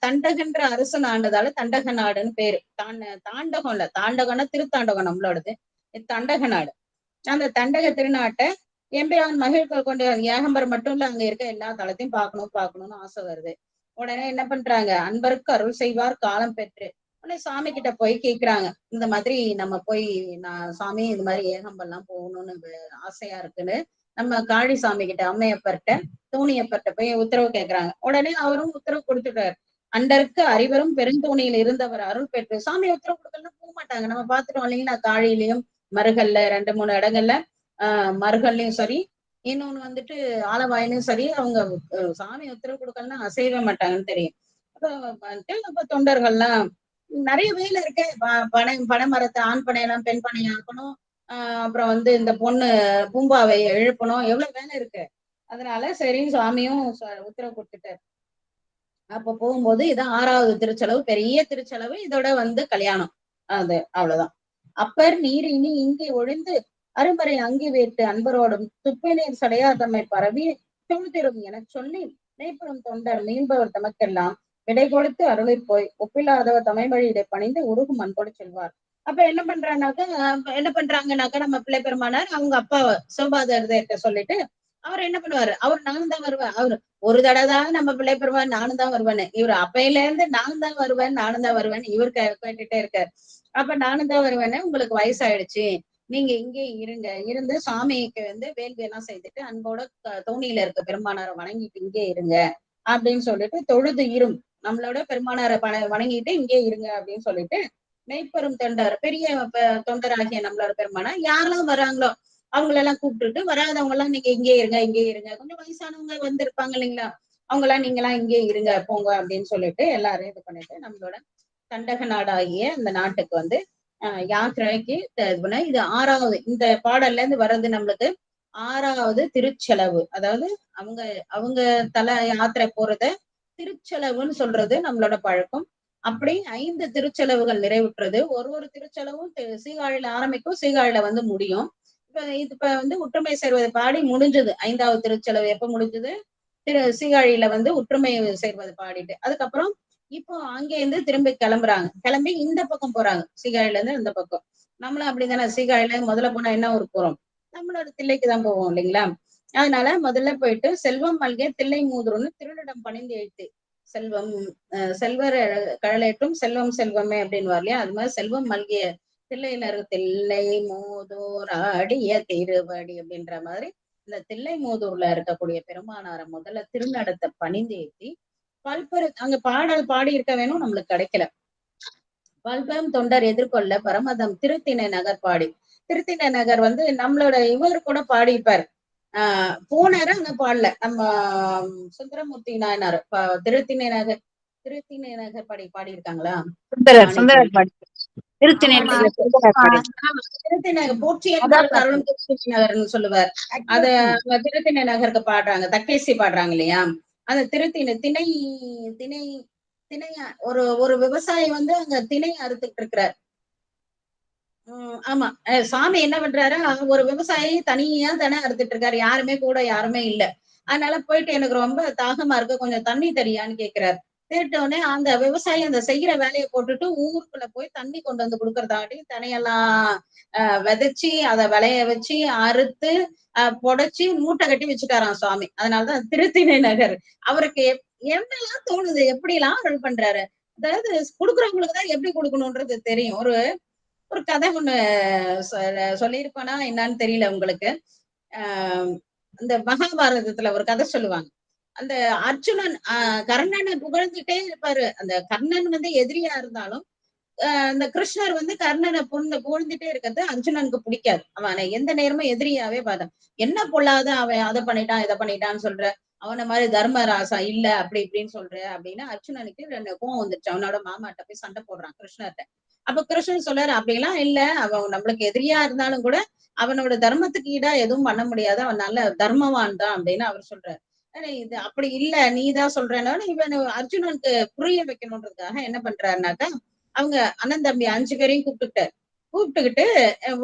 தண்டகன்ற அரசன் ஆண்டதால தண்டக நாடுன்னு பேரு. தாண்டகம் இல்ல, தாண்டகம்னா திருத்தாண்டகம் நம்மளோடது, தண்டக நாடு. அந்த தண்டக திருநாட்டை எம்பிரான் மகிழ்கள் கொண்டு ஏகம்பரம் மட்டும் இல்ல அங்க இருக்க எல்லா தளத்தையும் பார்க்கணும்னு ஆசை வருது. உடனே என்ன பண்றாங்க, அன்பருக்கு அருள் செய்வார் காலம் பெற்று உடனே சாமி கிட்ட போய் கேக்குறாங்க, இந்த மாதிரி நம்ம போய் நான் சாமி இது மாதிரி ஏகம்பெல்லாம் போகணும்னு ஆசையா இருக்குன்னு நம்ம காளி சாமி கிட்ட அம்மையப்பர்கிட்ட தூணியப்பர்கிட்ட போய் உத்தரவு கேட்கிறாங்க. உடனே அவரும் உத்தரவு கொடுத்துட்டாரு. அண்டருக்கு அறிவரும் பெருந்தோணியில் இருந்தவர் அருள் பெற்று சாமி உத்தரவு கொடுக்கலன்னா போக மாட்டாங்க. நம்ம பார்த்துட்டோம் இல்லைங்களா, காழியிலையும் மருகல்ல 2-3 இடங்கள்ல மருகல்லையும் சரி இன்னொன்னு வந்துட்டு ஆலவாயினும் சரி, அவங்க சாமி உத்தரவு கொடுக்கலன்னா அசையவே மாட்டாங்கன்னு தெரியும். அப்ப தொண்டர்கள்லாம் நிறைய வேலை இருக்கு. பனை மரத்தை ஆண் பனையெல்லாம் பெண் பனையை ஆக்கணும். அப்புறம் வந்து இந்த பொண்ணு பூம்பாவை எழுப்பணும், எவ்வளவு வேலை இருக்கு. அதனால சரின்னு சாமியும் உத்தரவு கொடுத்துட்டாரு. அப்ப போகும்போது இதான் 6வது திருச்செலவு, பெரிய திருச்செலவு. இதோட வந்து கல்யாணம், அது அவ்வளவுதான். அப்பர் நீர் இனி இங்கே ஒழிந்து அரும்பரை அங்கி வைத்து அன்பரோடும் துப்பை நீர் சடையார் தம்மை பரவி தொழுதிரும் என சொல்லி நெய்ப்பெரும் தொண்டர் மீள்பவர் தமக்கெல்லாம் விடை கொடுத்து அருளை போய் ஒப்பில்லாதவர் தமிழ் வழியிட பணிந்து உருகும் அன்போடு செல்வார். அப்ப என்ன பண்றாங்கன்னாக்கா நம்ம பிள்ளை பெருமானார் அவங்க அப்பா சோபாதர்கிட்ட சொல்லிட்டு அவர் என்ன பண்ணுவாரு, அவர் நானும் தான் வருவேன். அவரு ஒரு தடவை தான் நம்ம பிள்ளை பெருமான் நானும் தான் வருவேன்னு, இவர் அப்பையில இருந்து நானும் தான் வருவேன் இவர் கேட்டுட்டே இருக்காரு. அப்ப நானும் தான் வருவேன்னு, உங்களுக்கு வயசாயிடுச்சு, நீங்க இங்கே இருங்க, இருந்து சாமிக்கு வந்து வேள்வி எல்லாம் செய்துட்டு அன்போட தோணியில இருக்க பெருமானாரை வணங்கிட்டு இங்கே இருங்க அப்படின்னு சொல்லிட்டு தொழுது இரும், நம்மளோட பெருமானாரை வணங்கிட்டு இங்கே இருங்க அப்படின்னு சொல்லிட்டு மெய்ப்பெரும் தொண்டர் பெரிய தொண்டராகிய நம்மளோட பெருமானார் யாரெல்லாம் வராங்களோ அவங்களெல்லாம் கூப்பிட்டுட்டு, வராதவங்க எல்லாம் நீங்க இங்கே இருங்க, கொஞ்சம் வயசானவங்க வந்திருப்பாங்க இல்லைங்களா, அவங்க எல்லாம் நீங்க எல்லாம் இங்கே இருங்க போங்க அப்படின்னு சொல்லிட்டு எல்லாரும் இது பண்ணிட்டு நம்மளோட கண்டக நாடாகிய அந்த நாட்டுக்கு வந்து யாத்திரைக்கு இது 6வது, இந்த பாடல்ல இருந்து வர்றது நம்மளுக்கு 6வது திருச்செலவு. அதாவது அவங்க தல யாத்திரை போறத திருச்செலவுன்னு சொல்றது நம்மளோட பழக்கம். அப்படி 5 திருச்செலவுகள் நிறைவுற்றது. ஒரு திருச்செலவும் சீர்காழியில ஆரம்பிக்கும், சீர்காழியில வந்து முடியும். இப்ப வந்து ஒற்றுமை சேர்வது பாடி முடிஞ்சது. 5வது திருச்செலவு எப்ப முடிஞ்சது, சீர்காழியில வந்து ஒற்றுமை சேர்வது பாடிட்டு அதுக்கப்புறம் இப்போ அங்க இருந்து திரும்பி கிளம்பி இந்த பக்கம் போறாங்க, சீர்காழியில இருந்து இந்த பக்கம். நம்மளும் அப்படிதானே, சீர்காழியில முதல்ல போனா என்ன ஊருக்கு போறோம், நம்மளோட தில்லைக்கு தான் போவோம் இல்லைங்களா. அதனால முதல்ல போயிட்டு செல்வம் மல்கிய தில்லை மூதுருன்னு திருநிடம் பணிந்து எழுத்து செல்வம் செல்வர் கழலேற்றும் செல்வம் செல்வமே அப்படின்னு இல்லையா, அது மாதிரி செல்வம் மல்கிய தில்லையில இருக்க தில்லை மூதூர் ஆடிய திருவடி அப்படின்ற மாதிரி இந்த தில்லை மூதூர்ல இருக்கக்கூடிய பெருமானார முதல்ல திருநடத்தை பணிந்து ஏற்றி அங்க பாடல் பாடி இருக்க வேணும், நம்மளுக்கு கிடைக்கல. பல்பெரும் தொண்டர் எதிர்கொள்ள பரமதம் திருத்திணை நகர் பாடி, திருத்திணை நகர் வந்து நம்மளோட இவர் கூட பாடிப்பார். போனாரு, அங்க பாடல. நம்ம சுந்தரமூர்த்தி நாயனார் திருத்திணை நகர் பாடி இருக்காங்களா, திருத்திணை நகர் போற்றி அருளும் திருத்திணை நகர்னு சொல்லுவார். அத திருத்திணை நகருக்கு பாடுறாங்க, தக்கேசி பாடுறாங்க இல்லையா. அந்த திணை ஒரு விவசாயி வந்து அங்க திணை அறுத்துட்டு இருக்கிறார். ஆமா, சாமி என்ன பண்றாரு, ஒரு விவசாயி தனியா தானே அறுத்துட்டு இருக்காரு, யாருமே இல்ல. அதனால போயிட்டு எனக்கு ரொம்ப தாகமா இருக்கு, கொஞ்சம் தண்ணி தரியான்னு கேக்குறாரு. கேட்டோடனே அந்த விவசாயி அந்த செய்யற வேலையை போட்டுட்டு ஊருக்குள்ள போய் தண்ணி கொண்டு வந்து கொடுக்கறதாட்டி தனையெல்லாம் விதைச்சி அதை விளைய வச்சு அறுத்து புடைச்சி மூட்டை கட்டி வச்சுட்டாராம் சுவாமி. அதனாலதான் திருத்திணை நகர். அவருக்கு என்னெல்லாம் தோணுது, எப்படி எல்லாம் அருள் பண்றாரு. அதாவது கொடுக்குறவங்களுக்கு தான் எப்படி கொடுக்கணும்ன்றது தெரியும். ஒரு கதை ஒண்ணு சொல்லியிருப்பானா என்னன்னு தெரியல உங்களுக்கு. இந்த மகாபாரதத்துல ஒரு கதை சொல்லுவாங்க. அந்த அர்ஜுனன் கர்ணனை புகழ்ந்துட்டே இருப்பாரு. அந்த கர்ணன் வந்து எதிரியா இருந்தாலும் அந்த கிருஷ்ணர் வந்து கர்ணனை புகழ்ந்துட்டே இருக்கிறது அர்ஜுனனுக்கு பிடிக்காது. அவனை எந்த நேரமும் எதிரியாவே பார்த்தான். என்ன பொல்லாத அவன் அதை பண்ணிட்டான் இதை பண்ணிட்டான்னு சொல்ற, அவனை மாதிரி தர்மராசா இல்ல அப்படி இப்படின்னு சொல்ற அப்படின்னு அர்ஜுனனுக்கு 2 கோவம் வந்துருச்சு. அவனோட மாமாட்ட போய் சண்டை போடுறான் கிருஷ்ணர்கிட்ட. அப்ப கிருஷ்ணன் சொல்றாரு, அப்படிலாம் இல்ல, அவன் நம்மளுக்கு எதிரியா இருந்தாலும் கூட அவனோட தர்மத்துக்கு ஈடா எதுவும் பண்ண முடியாது, அவன் நல்ல தர்மவான் தான் அப்படின்னு அவர் சொல்றாரு. இது அப்படி இல்ல, நீதான் சொல்றேன்னா இவன் அர்ஜுனனுக்கு புரிய வைக்கணும்ன்றதுக்காக என்ன பண்றாருனாக்கா, அவங்க அண்ணன் தம்பி 5 பேரையும் கூப்பிட்டுக்கிட்டு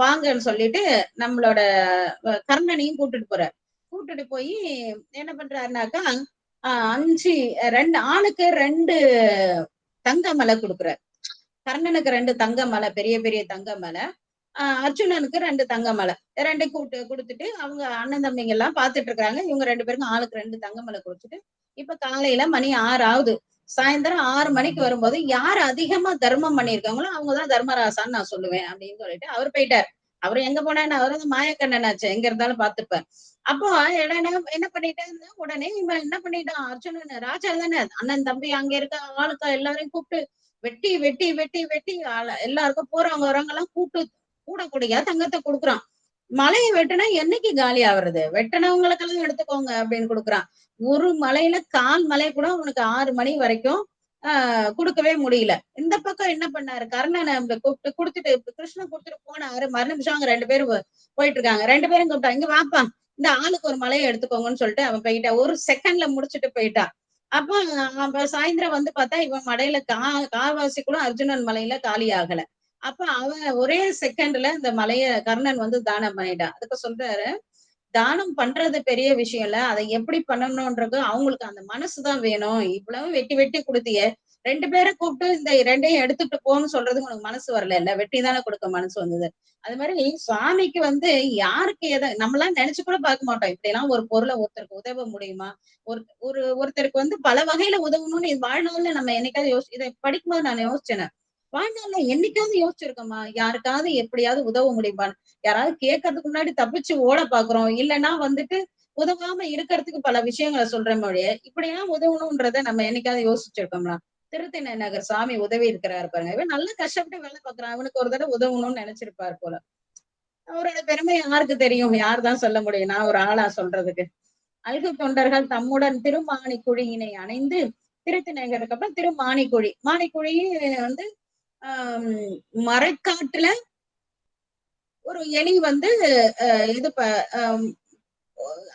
வாங்கன்னு சொல்லிட்டு நம்மளோட கர்ணனையும் கூப்பிட்டுட்டு போய் என்ன பண்றாருனாக்கா 2 ஆளுக்கு 2 தங்க மலை கொடுக்குறாரு. கர்ணனுக்கு 2 தங்க மலை, பெரிய பெரிய தங்க மலை, அர்ஜுனனுக்கு 2 தங்க மலை, 2 கொடுத்துட்டு அவங்க அண்ணன் தம்பிங்க எல்லாம் பாத்துட்டு இருக்காங்க. இவங்க 2 பேருக்கும் ஆளுக்கு 2 தங்க மலை கொடுத்துட்டு இப்ப காலையில மணி 6 ஆகுது. சாயந்தரம் 6 மணிக்கு வரும்போது யார் அதிகமா தர்மம் பண்ணிருக்காங்களோ அவங்கதான் தர்மராசான்னு நான் சொல்லுவேன் அப்படின்னு சொல்லிட்டு அவர் போயிட்டார். அவரு எங்க போனான்னு அவரு வந்து மாயக்கண்ணனாச்சு, எங்க இருந்தாலும் பாத்துப்பேன். அப்போ என்ன பண்ணிட்டேன், உடனே இவன் என்ன பண்ணிட்டான், அர்ஜுனன் ராஜா தானே, அண்ணன் தம்பி அங்க இருக்க ஆளுக்கா எல்லாரையும் கூப்பிட்டு வெட்டி வெட்டி வெட்டி வெட்டி எல்லாருக்கும் போறவங்க வரவங்க எல்லாம் கூடக்கூடியா தங்கத்தை கொடுக்குறான். மலையை வெட்டினா என்னைக்கு காலி ஆகுறது? வெட்டினவங்களுக்கெல்லாம் எடுத்துக்கோங்க அப்படின்னு கொடுக்குறான். ஒரு மலையில கால் மலை கூட உனக்கு 6 மணி வரைக்கும் குடுக்கவே முடியல. இந்த பக்கம் என்ன பண்ணாரு? கர்ணனை கூப்பிட்டு குடுத்துட்டு கிருஷ்ணன் குடுத்துட்டு போனாரு. மறு நிமிஷம் அங்க 2 பேரும் போயிட்டு இருக்காங்க. 2 பேரும் கூப்பிட்டா, இங்க வாப்பா, இந்த ஆளுக்கு ஒரு மலையை எடுத்துக்கோங்கன்னு சொல்லிட்டு அவன் போயிட்டான். ஒரு செகண்ட்ல முடிச்சுட்டு போயிட்டான். அப்ப சாயந்தரம் வந்து பார்த்தா இவன் மலையில காவாசி கூட அர்ஜுனன் மலையில காலி ஆகல. அப்ப அவன் ஒரே செகண்ட்ல இந்த மலைய கர்ணன் வந்து தானம் பண்ணிட்டான். அதுக்கு சொல்றாரு, தானம் பண்றது பெரிய விஷயம் இல்ல. அதை எப்படி பண்ணணும்ன்றது அவங்களுக்கு அந்த மனசுதான் வேணும். இவ்வளவு வெட்டி வெட்டி குடுத்தியே, 2 பேரை கூப்பிட்டு இந்த 2யும் எடுத்துட்டு போன்னு சொல்றதுக்கு உனக்கு மனசு வரல இல்ல. வெட்டி தானே கொடுக்க மனசு வந்தது. அது மாதிரி சுவாமிக்கு வந்து யாருக்கு எதை நம்மளாம் நினைச்சு கூட பார்க்க மாட்டோம். இப்படி எல்லாம் ஒரு பொருளை ஒருத்தருக்கு உதவ முடியுமா? ஒரு ஒருத்தருக்கு வந்து பல வகையில உதவணும்னு வாழ்நாள்ல நம்ம என்னைக்காவது இதை படிக்கும்போது நான் யோசிச்சேன். வாழ்நாள்ல என்னைக்காவது யோசிச்சிருக்கோமா? யாருக்காவது எப்படியாவது உதவ முடியுமான்னு? யாராவது கேட்கறதுக்கு முன்னாடி தப்பிச்சு ஓட பாக்குறோம். இல்லைன்னா வந்துட்டு உதவாம இருக்கிறதுக்கு பல விஷயங்களை சொல்ற மொழிய இப்படியெல்லாம் உதவணும்ன்றத நம்ம என்னைக்காவது யோசிச்சிருக்கோம்னா? திருத்தணி நகர் சாமி உதவி இருக்கிறாரு பாருங்க. இவன் நல்லா கஷ்டப்பட்டு வேலை பார்க்கறான். அவனுக்கு ஒரு தடவை உதவணும்னு நினைச்சிருப்பாரு போல. அவரோட பெருமை யாருக்கு தெரியும்? யார் தான் சொல்ல முடியும்? நான் ஒரு ஆளா சொல்றதுக்கு. அல்கு தொண்டர்கள் தம்முடன் திருமாணிக்குழியினை அணைந்து திருத்தணிகருக்கு அப்புறம் திருமாணிக்குழி. மாணிக்குழி வந்து மறைக்காட்டுல ஒரு எலி வந்து இது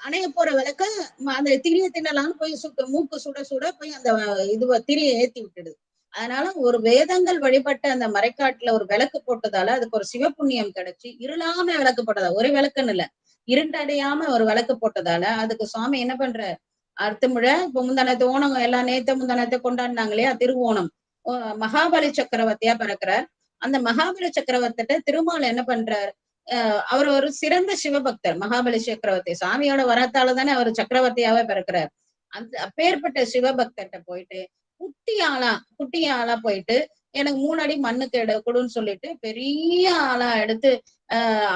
அணைய போற விளக்க அந்த திரிய தின்னலான்னு போய் மூக்கு சுட சுட போய் அந்த திரிய ஏத்தி விட்டுடுது. அதனால ஒரு வேதங்கள் வழிபட்ட அந்த மறைக்காட்டுல ஒரு விளக்கு போட்டதால அதுக்கு ஒரு சிவபுண்ணியம் கிடைச்சு இருளாம விளக்கு போட்டதா ஒரு விளக்குன்னு இல்ல இருண்டடையாம ஒரு விளக்கு போட்டதால அதுக்கு சுவாமி என்ன பண்ற அர்த்தமுழ இப்ப முந்தானத்தை ஓணம் எல்லாம் நேத்த முந்தானத்தை கொண்டாடினாங்க இல்லையா திருவோணம் மகாபலி சக்கரவர்த்தியா பிறக்கிறார். அந்த மகாபலி சக்கரவர்த்திட்ட திருமால் என்ன பண்றார்? அவர் ஒரு சிறந்த சிவபக்தர். மகாபலி சக்கரவர்த்தி சாமியோட வரத்தால தானே அவர் சக்கரவர்த்தியாவே பிறக்கிறார். அந்த அப்பேற்பட்ட சிவபக்தர்கிட்ட போயிட்டு குட்டி ஆளா போயிட்டு எனக்கு 3 அடி மண்ணுக்கு கொடுன்னு சொல்லிட்டு பெரிய ஆளா எடுத்து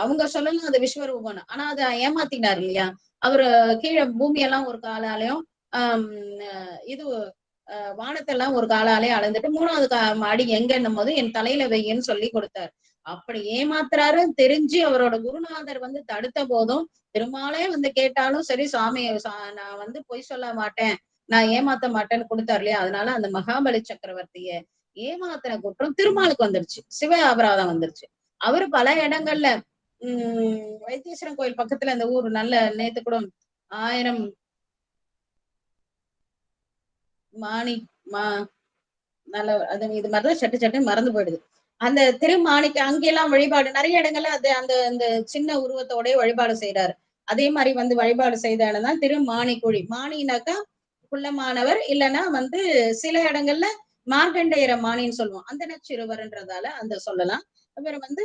அவங்க சொல்லலாம் அது விஸ்வரூபம். ஆனா அதை ஏமாத்தினார் இல்லையா? அவரு கீழே பூமியெல்லாம் ஒரு காலாலையும் இது வானத்தெல்லாம் ஒரு காலாலே அளந்துட்டு 3வது அடி எங்கன்னும் போது என் தலையில வையன்னு சொல்லி கொடுத்தாரு. அப்படி ஏமாத்துறாருன்னு தெரிஞ்சு அவரோட குருநாதர் வந்து தடுத்த போதும் பெருமாளே வந்து கேட்டாலும் சரி சுவாமி நான் வந்து பொய் சொல்ல மாட்டேன், நான் ஏமாத்த மாட்டேன்னு கொடுத்தாரு இல்லையா? அதனால அந்த மகாபலி சக்கரவர்த்திய ஏமாத்தின குற்றம் திருமாலுக்கு வந்துருச்சு. சிவ அபராதம் வந்துருச்சு. அவரு பல இடங்கள்ல வைத்தீஸ்வரன் கோயில் பக்கத்துல அந்த ஊர் நல்ல நேத்து கூட 1000 மாணி மா நல்ல அது இது மாதிரிதான் சட்டு சட்டுன்னு மறந்து போயிடுது. அந்த திருமாணிக்கு அங்கெல்லாம் வழிபாடு நிறைய இடங்கள்ல அது அந்த அந்த சின்ன உருவத்தோட வழிபாடு செய்யறாரு. அதே மாதிரி வந்து வழிபாடு செய்த இடம் தான் திருமாணிக்குழி. மாணினாக்கா குள்ளமானவர், இல்லைன்னா வந்து சில இடங்கள்ல மார்கண்டேயர மாணின்னு சொல்லுவோம். அந்த நச்சிறுவர்ன்றதால அந்த சொல்லலாம். இவர் வந்து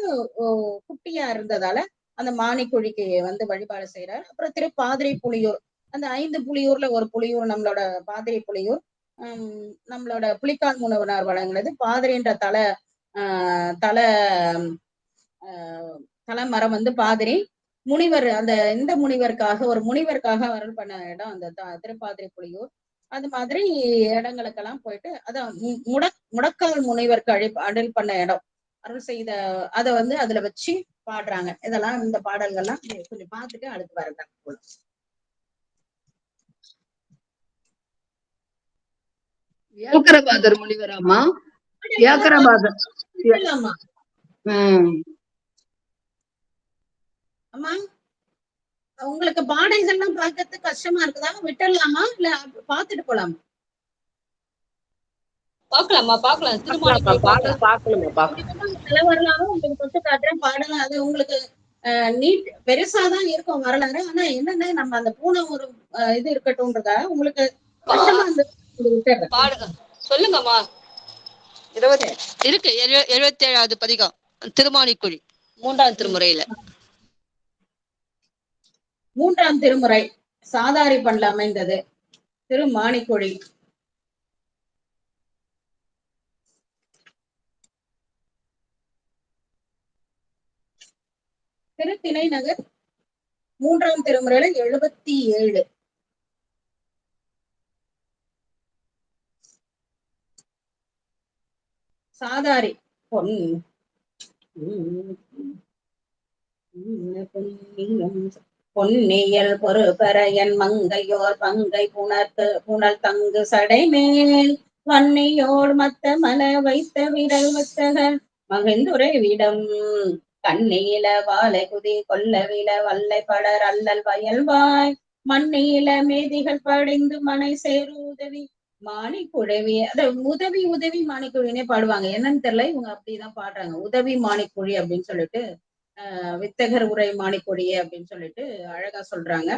குட்டியா இருந்ததால அந்த மாணிக்குழிக்கு வந்து வழிபாடு செய்யறாரு. அப்புறம் திருப்பாதிரி புலியூர், அந்த 5 புலியூர்ல ஒரு புலியூர் நம்மளோட பாதிரி புலியூர். நம்மளோட புலிக்கால் முனவனார் வழங்கினது பாதிரின்ற தலை தலை தலைமரம் வந்து பாதிரி முனிவர். அந்த இந்த முனிவருக்காக ஒரு முனிவருக்காக அருள் பண்ண இடம் அந்த திருப்பாதிரி புலியூர். அது மாதிரி இடங்களுக்கெல்லாம் போயிட்டு அதான் முடக்கால் முனிவருக்கு அருள் பண்ண இடம் அருள் செய்த அதை வந்து அதுல வச்சு பாடுறாங்க. இதெல்லாம் இந்த பாடல்கள்லாம் கொஞ்சம் பார்த்துட்டு அடுத்து வரதான் போல. ஏக்கரபாதர் முனிவராமா? ஏக்கரபாதர். அம்மா உங்களுக்கு பாடல்கள்லாம் பார்க்கறது கஷ்டமா இருக்குதா? விட்டுடலாமா இல்ல பாத்துட்டு போலாமா? பாக்கலாமா? பாக்கலாம். திருமாலிக்குழி பாடல் பாக்கலாம். பார்க்கணுமா? வரலாறும் உங்களுக்கு தொட்டு காட்டுறேன் பாடலாம். அது உங்களுக்கு நீட் பெருசாதான் இருக்கும் வரலாறு. ஆனா என்னன்னா நம்ம அந்த பூனை ஒரு இது இருக்கட்டும்ன்றதா உங்களுக்கு கஷ்டமா இருந்தது. பாடுங்க சொல்லுங்கம்மா. 20 இருக்கு 77வது பதிகம் திருமாலிக்குழி 3ஆம் திருமுறையில. 3ஆம் திருமுறை சாதாரி பண்ணல அமைந்தது திருமாணிக்குழி. திருத்திணை நகர் 3ஆம் திருமுறையில 77. சாதாரி பொன் பொன்னியல் பொறுபெற என் மங்கையோர் பங்கை புனல் தங்கு சடைமேல் வன்னியோர் மத்த மல வைத்த விரல் வத்தக மகிழ்ந்துரை விடம் கண்ணியில வாழை குதி கொல்லவில வல்லை படர் அல்லல் வயல்வாய் மண்ணியில மேதிகள் படிந்து மனை சேரு உதவி மாணி குழவி அத உதவி உதவி மாணிக்குழினே பாடுவாங்க. என்னன்னு தெரியல, இவங்க அப்படிதான் பாடுறாங்க. உதவி மாணிக்குழி அப்படின்னு சொல்லிட்டு வித்தகர் உரை மாணிக்கொடியே அப்படின்னு சொல்லிட்டு அழகா சொல்றாங்க.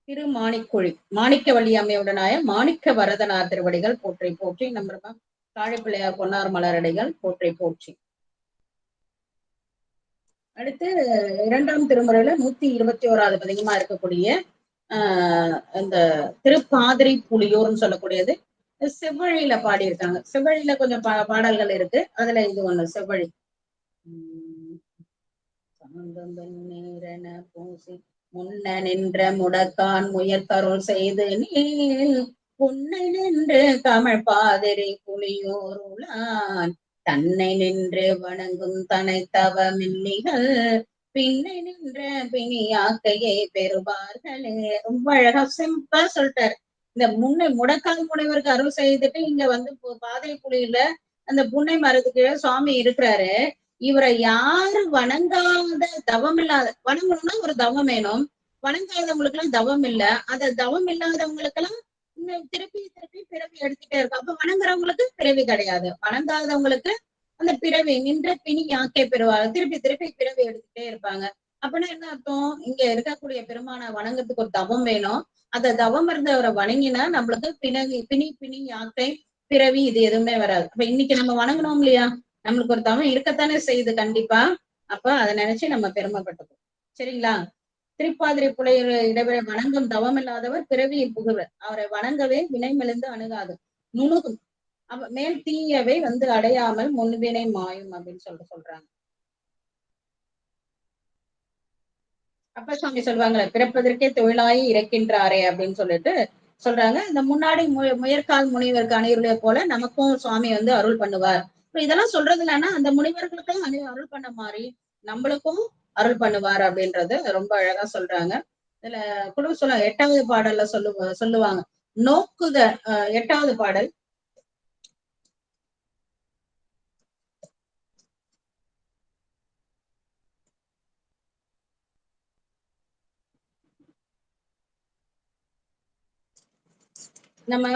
திருமாணிக்குழி மாணிக்கவல்லி அம்மையுடனாய மாணிக்க வரதனார் திருவடிகள் போற்றி போற்றி. நம்ம காழிப்பிள்ளையார் பொன்னார் மலரடிகள் போற்றி போற்றி. அடுத்து 2ஆம் திருமுறையில 121வது பதிகமா இருக்கக்கூடிய இந்த திருப்பாதிரி புலியூர்னு சொல்லக்கூடியது செவ்வழியில பாடியிருக்காங்க. செவ்வழியில கொஞ்சம் பாடல்கள் இருக்கு. அதுல இது ஒண்ணு செவ்வழி. பூசி முன்ன நின்ற முடக்கான் முயற்கருள் செய்து நீள் புன்னை நின்று தமிழ் பாதிரி புலியூர் உளான் தன்னை நின்று வணங்கும் தனைத்தவ மில்லிகள் பின்னை நின்ற பிணியாக்கையை பெறுவார்களே. ரொம்ப அழகா சிம்பிளா சொல்லிட்டாரு. இந்த முடக்கால் முனைவருக்கு அருள் செய்துட்டு இங்க வந்து பாதிரி புலியில அந்த புன்னை மரத்துக்கு சுவாமி இருக்கிறாரு. இவரை யாரு வணங்காத தவம் இல்லாத, வணங்கணும்னா ஒரு தவம் வேணும். வணங்காதவங்களுக்கு எல்லாம் தவம் இல்ல. அந்த தவம் இல்லாதவங்களுக்கு எல்லாம் திருப்பி திருப்பி பிறவி எடுத்துட்டே இருக்கும். அப்ப வணங்குறவங்களுக்கு பிறவி கிடையாது. வணங்காதவங்களுக்கு அந்த பிறவி நின்ற பிணி யாக்கே பெறுவாங்க. திருப்பி திருப்பி பிறவி எடுத்துட்டே இருப்பாங்க. அப்படின்னா என்ன அர்த்தம்? இங்க இருக்கக்கூடிய பெருமான வணங்கத்துக்கு ஒரு தவம் வேணும். அந்த தவம் இருந்தவரை வணங்கினா நம்மளுக்கு பிணி யாக்கை பிறவி இது எதுவுமே வராது. அப்ப இன்னைக்கு நம்ம வணங்கணும் இல்லையா? நம்மளுக்கு ஒரு தவம் இருக்கத்தானே செய்யுது கண்டிப்பா. அப்ப அதை நினைச்சு நம்ம பெருமைப்பட்டுக்கோம். சரிங்களா? திருப்பாதிரி புலையர் இடைவெளி வணங்கும் தவம் இல்லாதவர் பிறவியில் புகுவர். அவரை வணங்கவே வினை மெலிந்து அணுகாது நுணுகும். மேல் தீயவை வந்து அடையாமல் முன்வினை மாயும் அப்படின்னு சொல்றாங்க. அப்ப சுவாமி சொல்லுவாங்களே, பிறப்பதற்கே தொழிலாயி இறக்கின்றாரே அப்படின்னு சொல்லிட்டு சொல்றாங்க. இந்த முன்னாடி முயற்கால் முனிவருக்கு அணியுடைய போல நமக்கும் சுவாமி வந்து அருள் பண்ணுவார். இதெல்லாம் சொல்றது இல்லைன்னா அந்த முனிவர்களுக்கும் அருள் பண்ண மாதிரி நம்மளுக்கும் அருள் பண்ணுவார் அப்படின்றது ரொம்ப அழகா சொல்றாங்க. இதுல குழு சொல்ல 8வது பாடல்ல சொல்லுவாங்க நோக்குத 8வது பாடல். நம்ம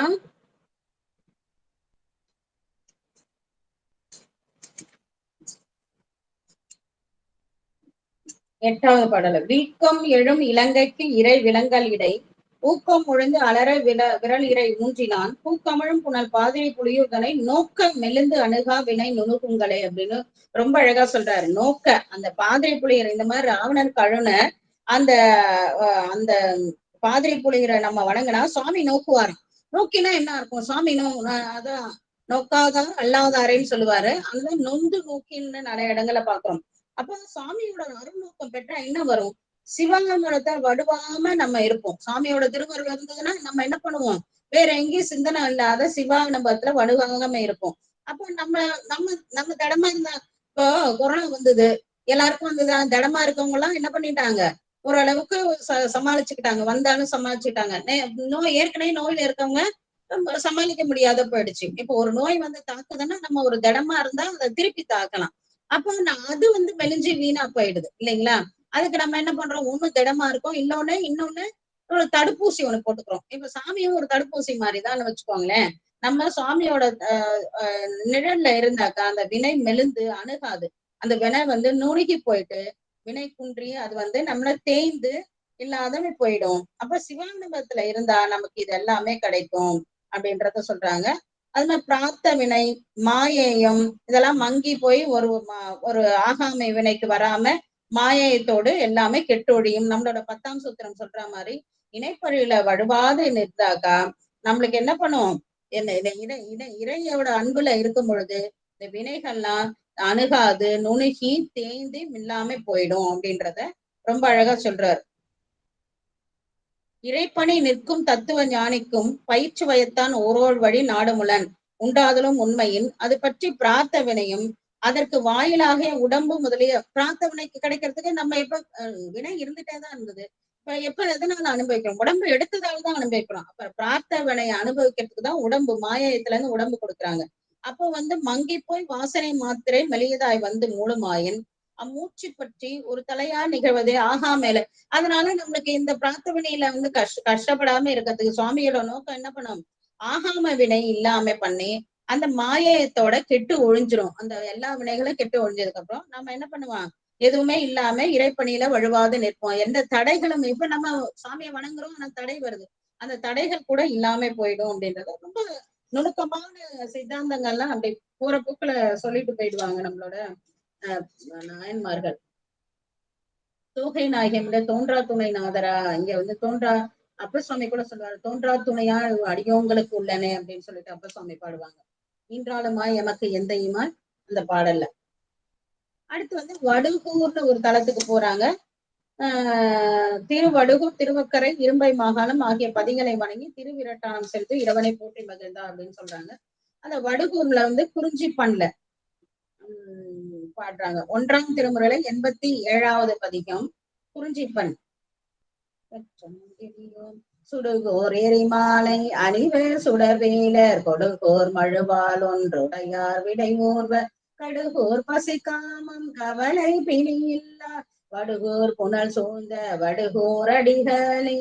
8வது பாடல். வீக்கம் எழும் இலங்கைக்கு இறை விலங்கல் இடை ஊக்கம் ஒழுந்து அலற விரல் இறை ஊன்றினான் பூக்கமிழும் புனல் பாதிரி புலியூர்தனை நோக்க மெலிந்து அணுகா வினை நுணுகுங்களே அப்படின்னு ரொம்ப அழகா சொல்றாரு. நோக்க அந்த பாதிரி புலியர் இந்த மாதிரி ராவணன் கழுன அந்த அந்த பாதிரி புலியரை நம்ம வணங்கினா சுவாமி நோக்குவாராம். நோக்கினா என்ன இருக்கும்? சுவாமி அதான் நோக்காதார் அல்லாதாரேன்னு சொல்லுவாரு. அந்த நொந்து நோக்கின்னு நிறைய இடங்களை பாக்குறோம். அப்ப சுவாமியோட அருள் நோக்கம் பெற்றா என்ன வரும்? சிவங்கமலத்தை வடுவாம நம்ம இருப்போம். சாமியோட திருவருள் இருந்ததுன்னா நம்ம என்ன பண்ணுவோம்? வேற எங்கேயும் சிந்தனை இல்லாத சிவானுபவத்துல வடுவாகாம இருப்போம். அப்போ நம்ம நம்ம நம்ம திடமா இருந்தா, இப்போ கொரோனா வந்தது, எல்லாருக்கும் வந்தது. திடமா இருக்கவங்க எல்லாம் என்ன பண்ணிட்டாங்க? ஓரளவுக்கு சமாளிச்சுக்கிட்டாங்க. வந்தாலும் சமாளிச்சுட்டாங்க. ஏற்கனவே நோயில இருக்கவங்க சமாளிக்க முடியாத போயிடுச்சு. இப்போ ஒரு நோய் வந்து தாக்குதுன்னா நம்ம ஒரு திடமா இருந்தா அதை திருப்பி தாக்கலாம். அப்போ அது வந்து மெலிஞ்சு வீணா போயிடுது இல்லைங்களா? அதுக்கு நம்ம என்ன பண்றோம்? ஒண்ணு திடமா இருக்கும், இன்னொன்னு ஒரு தடுப்பூசி ஒண்ணு போட்டுக்கிறோம். இப்ப சாமியும் ஒரு தடுப்பூசி மாதிரிதான் வச்சுக்கோங்களேன். நம்ம சுவாமியோட நிழல்ல இருந்தாக்கா அந்த வினை மெலிந்து அணுகாது. அந்த வினை வந்து நுணுகி போயிட்டு வினை குன்றி அது வந்து நம்மள தேய்ந்து இல்லாதவே போயிடும். அப்ப சிவானுபவத்துல இருந்தா நமக்கு இது எல்லாமே கிடைக்கும் அப்படின்றத சொல்றாங்க. அது மாதிரி பிரார்த்த வினை மாயேயம் இதெல்லாம் மங்கி போய் ஒரு ஆகாமை வினைக்கு வராம மாயத்தோடு எல்லாமே கெட்டொழியும். நம்மளோட 10ஆம் சூத்திரம் சொல்ற மாதிரி இணைப்பழியில வழுவாது நிறுத்தாக்கா நம்மளுக்கு என்ன பண்ணும்? இறையோட அன்புல இருக்கும் பொழுது இந்த வினைகள்லாம் அணுகாது நுணுகி தேய்ந்து இல்லாம போயிடும் அப்படின்றத ரொம்ப அழகா சொல்றாரு. இறைப்பணி நிற்கும் தத்துவ ஞானிக்கும் பயிற்சி வயத்தான் ஓரோல் வழி நாடுமுலன் உண்டாதலும் உண்மையின் அது பற்றி பிரார்த்த வினையும் அதற்கு வாயிலாக உடம்பு முதலிய பிரார்த்தனைக்கு கிடைக்கிறதுக்கு நம்ம எப்ப வினை இருந்துட்டேதான் இருந்தது. இப்ப எப்ப எதனால அனுபவிக்கிறோம்? உடம்பு எடுத்ததால தான் அனுபவிக்கிறோம். அப்ப பிரார்த்தனையை அனுபவிக்கிறதுக்கு தான் உடம்பு மாயத்துல இருந்து உடம்பு கொடுக்குறாங்க. அப்போ மங்கி போய் வாசனை மாத்திரை மெலியதாய் வந்து மூலமாயின் அம்மூச்சு பற்றி ஒரு தலையா நிகழ்வதே ஆகா மேல. அதனால நம்மளுக்கு இந்த பிரார்த்தனையில கஷ்டப்படாம இருக்கிறதுக்கு சுவாமியோட நோக்கம் என்ன பண்ணும்? ஆகாம வினை இல்லாம பண்ணி அந்த மாயத்தோட கெட்டு ஒழிஞ்சிரும். அந்த எல்லா வினைகளும் கெட்டு ஒழிஞ்சதுக்கு அப்புறம் நம்ம என்ன பண்ணுவோம்? எதுவுமே இல்லாம இறைப்பணியில வழுவாது நிற்போம். எந்த தடைகளும் இப்ப நம்ம சாமியை வணங்குறோம், ஆனா தடை வருது. அந்த தடைகள் கூட இல்லாம போயிடும் அப்படின்றது ரொம்ப நுணுக்கமான சித்தாந்தங்கள்லாம் அப்படி போற போக்குல சொல்லிட்டு போயிடுவாங்க நம்மளோட நாயன்மார்கள். தோகை நாயகம் தோன்றா துணை நாதரா, இங்க தோன்றா அப்ப சுவாமி கூட சொல்லுவாரு, தோன்றா துணையா அடியோங்களுக்கு உள்ளனே அப்படின்னு சொல்லிட்டு அப்ப சுவாமி பாடுவாங்க. ஈன்றாலுமாய் எமக்கு எந்தையுமாய் அந்த பாடல்ல. அடுத்து வடுகூர்னு ஒரு தலத்துக்கு போறாங்க. திருவடுகூர், திருவக்கரை, இரும்பை மாகாணம் ஆகிய பதிகளை வணங்கி திருவிரட்டானம் செலுத்தி இறைவனை போற்றி மகிழ்ந்தா அப்படின்னு சொல்றாங்க. அந்த வடுகூர்ல குறிஞ்சி பண்ணல பாடுறாங்க. 1ஆம் திருமுறையில 87வது பதிகம் குறிஞ்சிப்பண். சுடுகோர் எரிமாலை அணிவர் சுடர்வேலர் கொடுகோர் மழுவால் ஒன்றுடையார் விடை ஊர்வர் கடுகோர் பசிக்காமம் கவலை பிணியில்லா வடுகோர் புனல் சூழ்ந்த வடுகோர் அடிகளே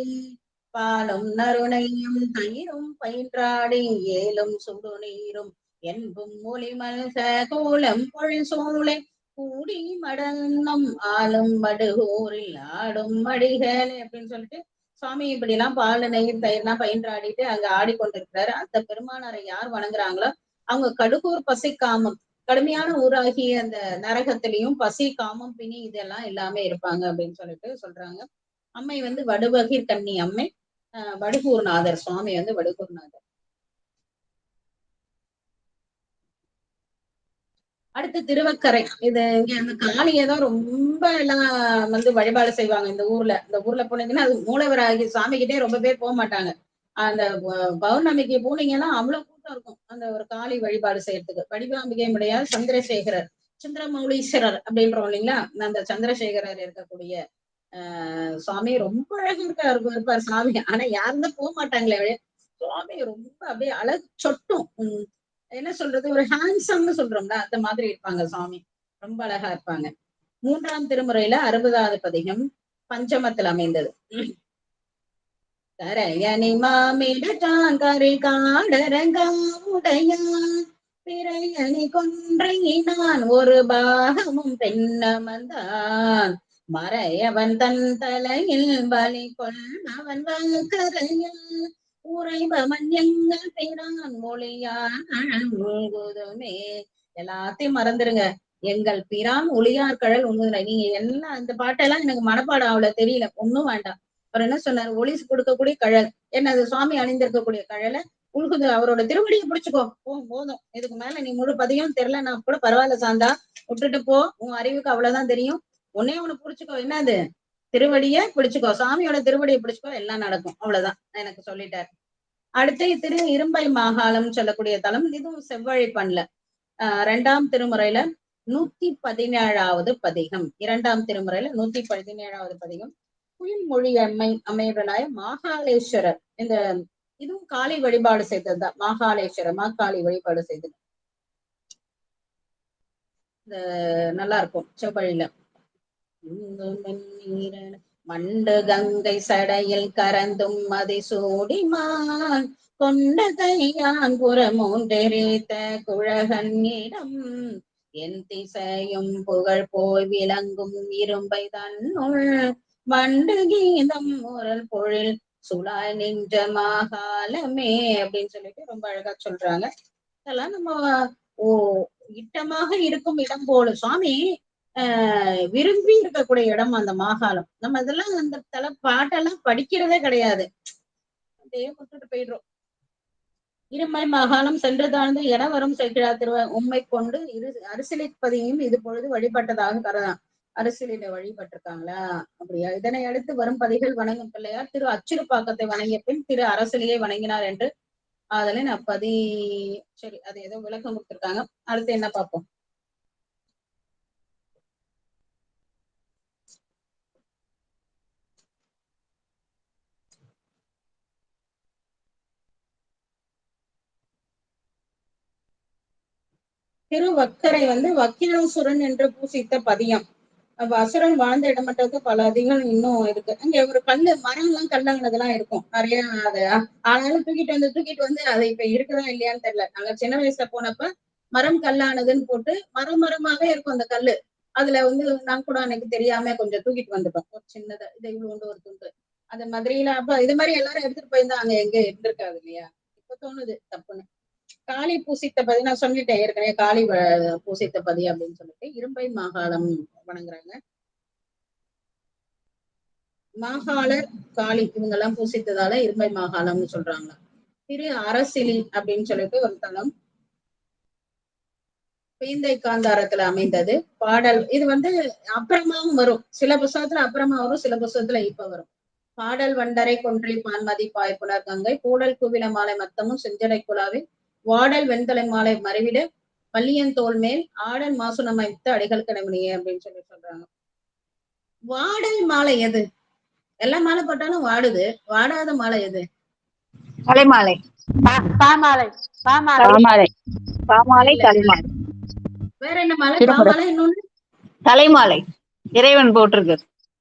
பாலும் நறுணையும் தயிரும் பயின்றாடி ஏலும் சுடுநீரும் என்பும் மொழி மல்க கோலம் பொழில் சூளை கூடி மடன்னம் ஆளும் வடுகோரில் ஆடும் அடிகளே அப்படின்னு சொல்லிட்டு சுவாமி இப்படி எல்லாம் பால் நெய்யும் தயிர்லாம் பயின்றாடிட்டு அங்க ஆடிக்கொண்டிருக்கிறாரு. அந்த பெருமானாரை யார் வணங்குறாங்களோ அவங்க கடுகூர் பசி காமம், கடுமையான ஊராகிய அந்த நரகத்திலையும் பசி காமம் பிணி இதெல்லாம் எல்லாமே இருப்பாங்க அப்படின்னு சொல்லிட்டு சொல்றாங்க. அம்மை வடுவகிர் கன்னி அம்மை, வடுகூர்நாதர் சுவாமி வடுகூர்நாதர். அடுத்து திருவக்கரை. இது இங்க அந்த காளியதான் ரொம்ப எல்லாம் வழிபாடு செய்வாங்க இந்த ஊர்ல போனீங்கன்னா அது மூலவராகி சுவாமி கிட்டே ரொம்ப பேர் போக மாட்டாங்க. அந்த பௌர்ணமிக்கு போனீங்கன்னா அவ்வளவு கூட்டம் இருக்கும் அந்த ஒரு காளி வழிபாடு செய்யறதுக்கு. வடிவாம்பிகை முடியாது சந்திரசேகரர், சந்திரமௌலீஸ்வரர் அப்படின்றோம் இல்லைங்களா, அந்த சந்திரசேகரர் இருக்கக்கூடிய சுவாமி ரொம்ப அழகா இருப்பார் சுவாமி. ஆனா யாருமே போக மாட்டாங்களே. சுவாமி ரொம்ப அப்படியே அழகு சொட்டும். என்ன சொல்றது, ஒரு ஹேண்ட்ஸம்னு சொல்றோம்ல அந்த மாதிரி இருப்பாங்க சுவாமி. ரொம்ப அழகா இருப்பாங்க. 3ஆம் திருமுறையில 60வது பதிகம் பஞ்சமத்தில் அமைந்தது. கரையணி மாமிடான் கரை காடரங்காவுடையான் பிறையணி கொன்றை நான் ஒரு பாகமும் பெண்ணமர்ந்தான் மறையவன் தன் தலையில் பலி கொள்ளவன் கரையில் உறைபவன் எங்கள் பிரான் மொழியாகுதுமே. எல்லாத்தையும் மறந்துருங்க, எங்கள் பிரான் ஒளியார் கழல் உண்ணுதுல. நீங்க எல்லாம் இந்த பாட்டெல்லாம் எனக்கு மனப்பாடம் அவ்வளவு தெரியல, ஒண்ணும் வேண்டாம். அவர் என்ன சொன்னார்? ஒளி கொடுக்கக்கூடிய கழல், என்னது சுவாமி அணிந்திருக்கக்கூடிய கழலை உள்குது, அவரோட திருவடியை பிடிச்சுக்கோ போதும். இதுக்கு மேல நீ முழு பதியம் தெரியலன்னா கூட பரவாயில்ல சாந்தா, விட்டுட்டு போ, உன் அறிவுக்கு அவ்வளவுதான் தெரியும். ஒன்னே ஒண்ணு பிடிச்சுக்கோ, என்னது? திருவடியை பிடிச்சுக்கோ, சாமியோட திருவடியை பிடிச்சுக்கோ, எல்லாம் நடக்கும். அவ்வளவுதான் எனக்கு சொல்லிட்டார். அடுத்து திரு இரும்பை மாகாளம் சொல்லக்கூடிய தலம், இதுவும் செவ்வழி பண்ணல. 2ஆம் திருமுறையில 117வது பதிகம். 2ஆம் திருமுறையில 117வது பதிகம் குயில்மொழி அமைவனாய மாகாளேஸ்வரர். இதுவும் காளி வழிபாடு செய்ததுதான். மாகாளேஸ்வரர் மாகாளி வழிபாடு செய்தது. நல்லா இருக்கும் செவ்வழியில. மண்டு கங்கை சடையில் கரந்தும் மதி சூடிமான் கொண்ட கையான் புறமூன்றெரித்த குழகன்னிடம் என் திசையும் புகழ் போய் விளங்கும் இரும்பை தன்னுள் வண்டு கீதம் முரல் பொழில் சுழாய் நின்ற மாகாலமே அப்படின்னு சொல்லிட்டு ரொம்ப அழகா சொல்றாங்க. இதெல்லாம் நம்ம இட்டமாக இருக்கும் இடம் போல சுவாமி விரும்பி இருக்கக்கூடிய இடம் அந்த மாகாளம். நம்ம இதெல்லாம் அந்த பாட்டெல்லாம் படிக்கிறதே கிடையாது, அப்படியே விட்டுட்டு போயிடுறோம். இரும்பை மாகாணம் சென்று தாழ்ந்து எனவரும் செல்கிறா திருவ உண்மை கொண்டு அரசியலைப்பதியும் இது பொழுது வழிபட்டதாக கருதான். அரசியலில வழிபட்டிருக்காங்களா? அப்படியா? இதனை அடுத்து வரும் பதிகள் வணங்கும் பிள்ளையார் திரு அச்சிறுபாக்கத்தை வணங்கிய பின் திரு அரசியலையை வணங்கினார் என்று அதில் சரி, அது ஏதோ விளக்கம் கொடுத்திருக்காங்க. அடுத்து என்ன பார்ப்போம்? திருவக்கரை வந்து வக்கிராசுரன் என்று பூசித்த பதியம். அப்ப அசுரன் வாழ்ந்த இடமட்டத்துக்கு பல அதிகம் இன்னும் இருக்கு. அங்க ஒரு கல்லு மரம் எல்லாம் கல்லானதெல்லாம் இருக்கும் நிறைய. அது ஆனாலும் தூக்கிட்டு வந்து அது இப்ப இருக்குதா இல்லையான்னு தெரியல. நாங்க சின்ன வயசுல போனப்ப மரம் கல்லானதுன்னு போட்டு மரமாவே இருக்கும் அந்த கல்லு. அதுல வந்து நான் கூட எனக்கு தெரியாம கொஞ்சம் தூக்கிட்டு வந்துட்டோம். ஒரு சின்னதா இதை இவ்வளவு ஒரு துண்டு அந்த மாதிரில. அப்ப இது மாதிரி எல்லாரும் எடுத்துட்டு போயிருந்தா அங்க எங்க இருந்திருக்காது இல்லையா? இப்ப தோணுது தப்புன்னு. காளி பூசித்த பதி நான் சொல்லிட்டேன் ஏற்கனவே. காளி பூசித்த பதி அப்படின்னு சொல்லிட்டு இரும்பை மாகாளம் வணங்குறாங்க. மாகாளர் காளி இவங்க எல்லாம் பூசித்ததால இரும்பை மாகாளம்னு சொல்றாங்க. திரு அரசிலி அப்படின்னு சொல்லிட்டு ஒரு தலம் பீந்தை காந்தாரத்துல அமைந்தது. பாடல் இது வந்து அப்புறமாவும் வரும், சில புஸ்தகத்துல அப்புறமா வரும், சில புஸ்தகத்துல இப்ப வரும். பாடல் வண்டரை கொன்றை பான்மதி பாய்ப்புணர் கங்கை கூடல் குவில மாலை மத்தமும் செஞ்சடை குழாவில் வாடல் வெண்தலை மாலை மறைவிட பள்ளியன் தோல் மேல் ஆடல் மாசுனம் அமைத்த அடிகள் கிடமணியே அப்படின்னு சொல்றாங்க. வாடல் மாலை எது? எல்லா மாலை போட்டாலும் வாடுது. வாடாத மாலை எது? தலைமாலை. பாமாலை. பாமாலை. பாமாலை. பாமாலை தலைமாலை. வேற என்ன மாலை? பாமாலை. இன்னொன்னு தலைமாலை இறைவன் போட்டிருக்கு.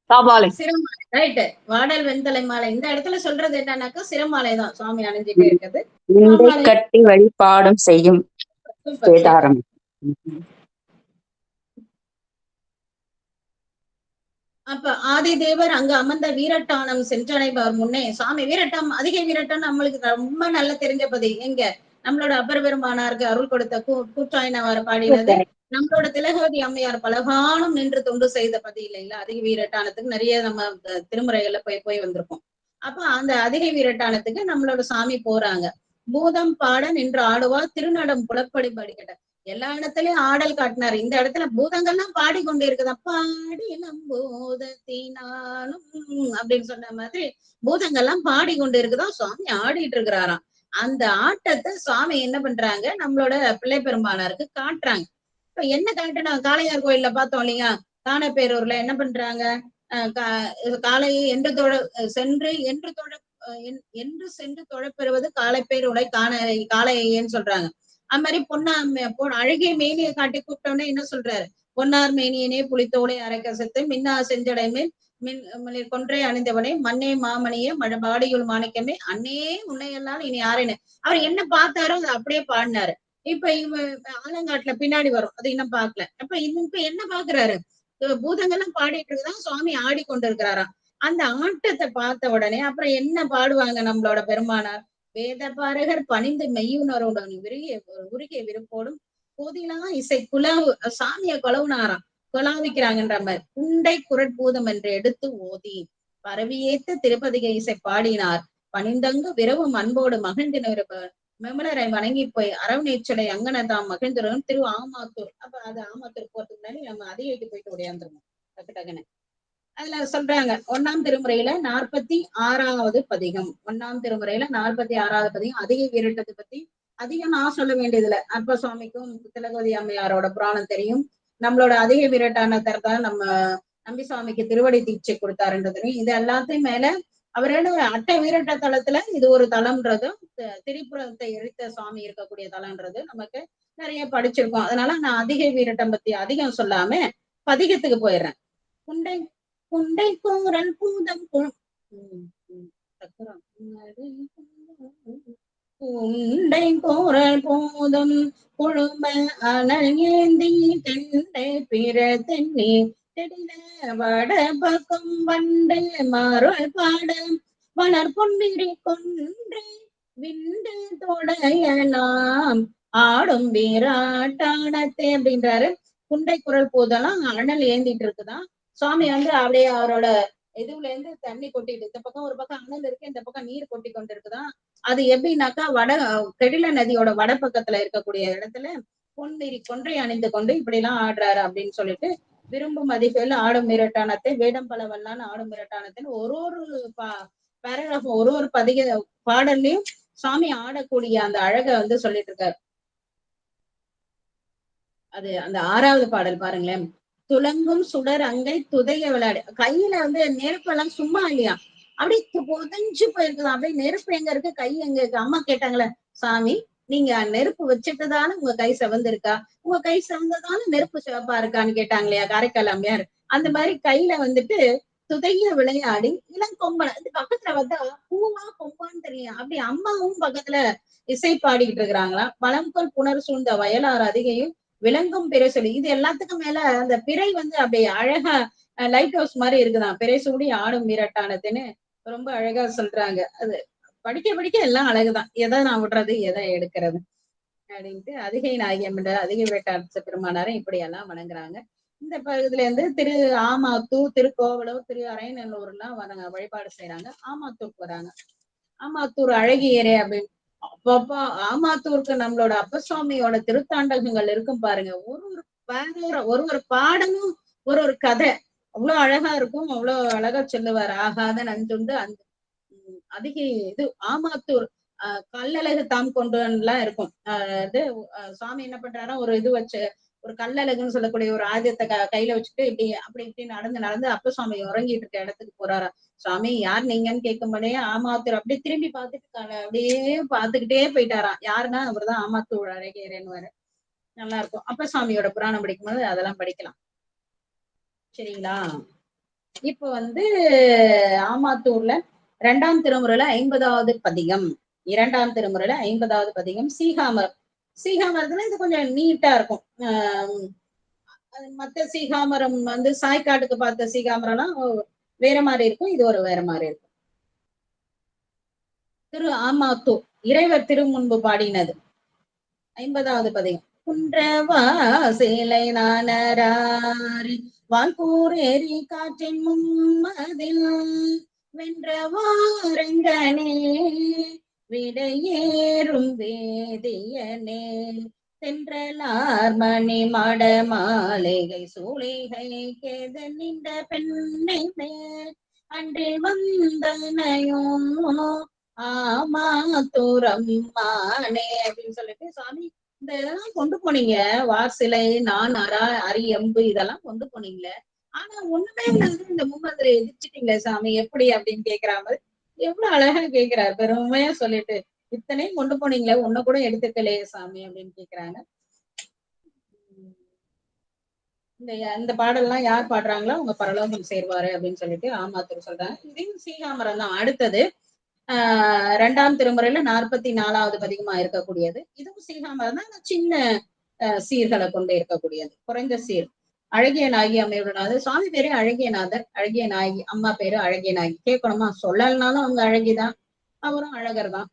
பாபாலை சிரமாலை. ரைட். வாடல் வெண்தலை மாலை இந்த இடத்துல சொல்றது என்னன்னாக்கா சிரமாலை தான் சுவாமி அணிஞ்சிட்டே இருக்குது. கட்டி வழிபாடும் செய்யும் வேதாரம். அப்ப ஆதி தேவர் அங்க அமர்ந்த வீரட்டானம் சென்றடைபவர் முன்னே சுவாமி வீரட்டம் அதிக வீரட்டம் நம்மளுக்கு ரொம்ப நல்ல தெரிஞ்ச பதி. எங்க நம்மளோட அப்பர் பெருமானாருக்கு அருள் கொடுத்த கூற்றாயினவாறு பாடினது. நம்மளோட திலகவதி அம்மையார் பலகாலம் நின்று தொண்டு செய்த பதி இல்லைங்களா? அதிக வீரட்டானத்துக்கு நிறைய நம்ம திருமுறைகள்ல போய் வந்திருக்கோம். அப்ப அந்த அதிக வீரட்டானத்துக்கு நம்மளோட சாமி போறாங்க. பூதம் பாட நின்று ஆடுவா திருநடம் புலப்படி பாடிக்கிட்ட எல்லா இடத்துலயும் ஆடல் காட்டினாரு. இந்த இடத்துல பூதங்கள்லாம் பாடிக்கொண்டு இருக்குதா? பாடி நம்பூதத்தினானும் அப்படின்னு சொன்ன மாதிரி பூதங்கள்லாம் பாடிக்கொண்டு இருக்குதா. சுவாமி ஆடிட்டு இருக்கிறாராம். அந்த ஆட்டத்தை சுவாமி என்ன பண்றாங்க, நம்மளோட பிள்ளை பெருமானாருக்கு காட்டுறாங்க. இப்ப என்ன காட்டுனாங்க? காளையார் கோயில்ல பார்த்தோம் இல்லையா? காணப்பேரூர்ல என்ன பண்றாங்க? காளையை என்று சென்று தொழப்பெறுவது காளைப்பேர் உடை காளையன்னு சொல்றாங்க. அது மாதிரி அழகிய மேனியை காட்டி கூப்பிட்டோன்னே என்ன சொல்றாரு? பொன்னார் மேனியனே புலித்தோலை அரைக்கசத்து மின்னா செஞ்சடை மேல் கொன்றை அணிந்தவனே மண்ணே மாமணியே பாடியுள் மாணிக்கமே அன்னே உன்னையெல்லாம் இனி யாருன்னு அவர் என்ன பார்த்தாரோ அதை அப்படியே பாடினாரு. இப்ப ஆலங்காட்டுல பின்னாடி வரும், அது இன்னும் பாக்கல. அப்ப இப்ப என்ன பாக்குறாரு? பூதங்கள்லாம் பாடிட்டு இருக்குதான், சுவாமி ஆடிக்கொண்டு இருக்கிறாராம். அந்த ஆட்டத்தை பார்த்த உடனே அப்புறம் என்ன பாடுவாங்க நம்மளோட பெருமானார்? வேத பாரகர் பணிந்து மெய்யுணருடன் உருகிய விருப்போடும் போதிலா இசை குலவு சாமிய கொலவுனாராம், கொலாவிக்கிறாங்கன்ற மாதிரி. குண்டை குரட்பூதம் என்று எடுத்து ஓதி பரவியேத்த திருப்பதிகை இசை பாடினார். பணிந்தங்கு விரவும் அன்போடு மகிழ்ந்தினர் மெமலரை வணங்கி போய் அரவநேச்சடை அங்கனதாம் மகிழ்ந்துரும் திரு ஆமாத்தூர். அப்ப அது ஆமாத்தூர் போறதுக்கு முன்னாடி நம்ம அதிகைக்கு போயிட்டு உடையாந்துருவோம் டக்கு டக்குன்னு. அதுல சொல்றாங்க 1ஆம் திருமுறையில 46வது பதிகம். 1ஆம் திருமுறையில 46வது பதிகம் அதிக வீரட்டத்தை பத்தி அதிகம் நான் சொல்ல வேண்டியதுல. அப்ப சுவாமிக்கும் திலகவதி அம்மையாரோட புராணம் தெரியும். நம்மளோட அதிக வீரட்டான தரத்தான் நம்ம நம்பி சுவாமிக்கு திருவடி தீட்சை கொடுத்தாருன்றதையும் இது எல்லாத்தையும் மேல அவரோட அட்ட வீரட்ட தலத்துல இது ஒரு தலம்ன்றதும் திரிபுரத்தை எரித்த சுவாமி இருக்கக்கூடிய தலம்ன்றது நமக்கு நிறைய படிச்சிருக்கோம். அதனால நான் அதிக வீரட்டம் பத்தி அதிகம் சொல்லாம பதிகத்துக்கு போயிடுறேன். குண்டை குண்டை கோரல் பூதம் குண்டை கோரல் பூதம் குழும அனல் ஏந்தி தெண்டை பிற தென்னி வட பக்கம் வண்டு மருள் பாட வளர் பொன்னிரி கொன்றை விண்டு தொடையலாம் ஆடும் வீராட்டானத்தே அப்படின்றாரு. குண்டை குரல் பூதெல்லாம் அனல் ஏந்திட்டு இருக்குதான். சுவாமி வந்து அப்படியே அவரோட இதுல இருந்து தண்ணி கொட்டிட்டு, இந்த பக்கம் ஒரு பக்கம் அனல் இருக்கு, இந்த பக்கம் நீர் கொட்டி கொண்டு இருக்குதான். அது எப்படின்னாக்கா கெடில நதியோட வட பக்கத்துல இருக்கக்கூடிய இடத்துல பொன்னிரி கொன்றை அணிந்து கொண்டு இப்படி எல்லாம் ஆடுறாரு அப்படின்னு சொல்லிட்டு விரும்பும் அதிகள் ஆடும் மிரட்டானத்தை வேடம் பல வல்லான்னு ஆடும் மிரட்டானத்தின் ஒரு பேராகிராஃப் ஒரு பதிக பாடல்லையும் சுவாமி ஆடக்கூடிய அந்த அழகை வந்து சொல்லிட்டு இருக்காரு. அது அந்த 6வது பாடல் பாருங்களேன். துலங்கும் சுடர் அங்கை துதைய விளையாடு. கையில வந்து நெருப்பெல்லாம் சும்மா இல்லையா, அப்படி புதஞ்சு போயிருக்குதான். அப்படியே நெருப்பு எங்க இருக்கு, கை எங்க இருக்கு. அம்மா கேட்டாங்களே, சாமி நீங்க நெருப்பு வச்சுட்டு தானே உங்க கை செவந்திருக்கா, உங்க கை செவந்ததால நெருப்பு சிவப்பா இருக்கான்னு கேட்டாங்க இல்லையா காரைக்கால் அம்மையார். அந்த மாதிரி கையில வந்துட்டு துதைய விளையாடி இளங்கொம்பன் இது பக்கத்துல பார்த்தா பூவா கொம்பான்னு தெரியும். அப்படி அம்மாவும் பக்கத்துல இசை பாடிக்கிட்டு இருக்கிறாங்களா. பழங்கொள் புணர் சூழ்ந்த வயலார் அதிகையும் விளங்கும் பிறை சொல்லி இது எல்லாத்துக்கும் மேல அந்த பிறை வந்து அப்படியே அழகா லைட் ஹவுஸ் மாதிரி இருக்குதான். பிறை சூடி ஆடும் வீரட்டானதுன்னு ரொம்ப அழகா சொல்றாங்க. அது படிக்க படிக்க எல்லாம் அழகுதான். எதை நான் விடுறது எதை எடுக்கிறது அப்படின்ட்டு அதிகை நாயகம் என்ற அதிகை வேட்டாட்ச பெருமானாரை இப்படி எல்லாம் வணங்குறாங்க. இந்த பகுதியில இருந்து திரு ஆமாத்தூர், திருக்கோவலூர், திரு அரைநல்லூர் எல்லாம் வழிபாடு செய்யறாங்க. ஆமாத்தூருக்கு வராங்க. ஆமாத்தூர் அழகியரே அப்படின்னு அப்பப்பா ஆமாத்தூருக்கு நம்மளோட அப்பசுவாமியோட திருத்தாண்டகங்கள் இருக்கும் பாருங்க. ஒரு ஒரு பாடமும் ஒரு ஒரு கதை அவ்வளவு அழகா இருக்கும். அவ்வளவு அழகா சொல்லுவார். ஆகாத நஞ்சுண்டு அந்த அதிகை இது ஆமாத்தூர் கல்லழகு தாம் கொண்டு எல்லாம் இருக்கும். இது சுவாமி என்ன பண்றாரா ஒரு இது வச்சு ஒரு கல்லழகுன்னு சொல்லக்கூடிய ஒரு ஆயுதத்தை கையில வச்சுட்டு இப்படி அப்படி இப்படி நடந்து நடந்து அப்ப சுவாமி உறங்கிட்டு இருக்க இடத்துக்கு போறாரா. சுவாமி யார் நீங்கன்னு கேட்கும்போதே ஆமாத்தூர் அப்படியே திரும்பி பார்த்துட்டு அப்படியே பார்த்துக்கிட்டே போயிட்டாராம். யாருன்னா அவர்தான் ஆமாத்தூர் அழகியரேன்னு. நல்லா இருக்கும். அப்ப சுவாமியோட புராணம் படிக்கும்போது அதெல்லாம் படிக்கலாம். சரிங்களா. இப்ப வந்து ஆமாத்தூர்ல 2ஆம் திருமுறையில 50வது பதிகம், 2ஆம் திருமுறையில 50வது பதிகம் சீகாமரம். சீகாமரத்துல இது கொஞ்சம் நீட்டா இருக்கும். மத்த சீகாமரம் வந்து சாய்க்காட்டுக்கு பார்த்த சீகாமரம்லாம் வேற மாதிரி இருக்கும். இது ஒரு வேற மாதிரி இருக்கும். திரு ஆமாத்தூர் இறைவர் திரு முன்பு பாடினது 50வது பதிகம். குன்றவா சேலை நானராரி வான்கூரேறி காற்றின் மும்மதில் வென்றவாரங்கனே விடையேறும் வேதியனே தென்றலார் மணி மட மாளிகை சூளிகை கேத நின்ற பெண்ணை மேல் அன்றில் வந்தனையும் ஆமாத்தூரம் மானே அப்படின்னு சொல்லிட்டு சாமி இந்த இதெல்லாம் கொண்டு போனீங்க. வார்சிலை நான் அரியம்பு இதெல்லாம் கொண்டு போனீங்களே. ஆனா ஒண்ணுமே இல்லாத இந்த மும்மந்திரை எதிர்ச்சிட்டீங்களே சாமி எப்படி அப்படின்னு கேக்குற மாதிரி எவ்வளவு அழகா கேக்குறாரு. பெருமையா சொல்லிட்டு இத்தனையும் கொண்டு போனீங்களே ஒண்ணு கூட எடுத்துக்கலையே சாமி அப்படின்னு கேக்குறாங்க. இந்த பாடல்லாம் யார் பாடுறாங்களோ அவங்க பரலோகம் சேர்வாரு அப்படின்னு சொல்லிட்டு ஆமாத்தூர் சொல்றாங்க. இதையும் சீகாமரம் தான். அடுத்தது 2ஆம் திருமுறையில 44வது பதிகமா இருக்கக்கூடியது. இதுவும் சீகாமரம் தான். சின்ன சீர்களை கொண்டு இருக்கக்கூடியது, குறைந்த சீர். அழகிய நாயகி அம்மையுடனாது. சுவாமி பேரு அழகியநாதர், அழகிய நாயகி. அம்மா பேரு அழகிய நாயகி. கேட்கணுமா? சொல்லலனாலும் அவங்க அழகிதான், அவரும் அழகர் தான்.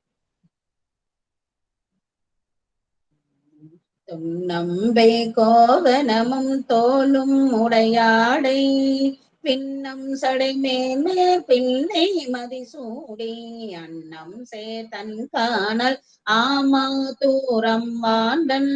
துன்னம்பை கோவனமும் தோலும் உடையாடை பின்னம் சடைமேன்மே பின்னை மதிசூடி அன்னம் சேதன் காணல் ஆமாத்தூரம் வாண்டன்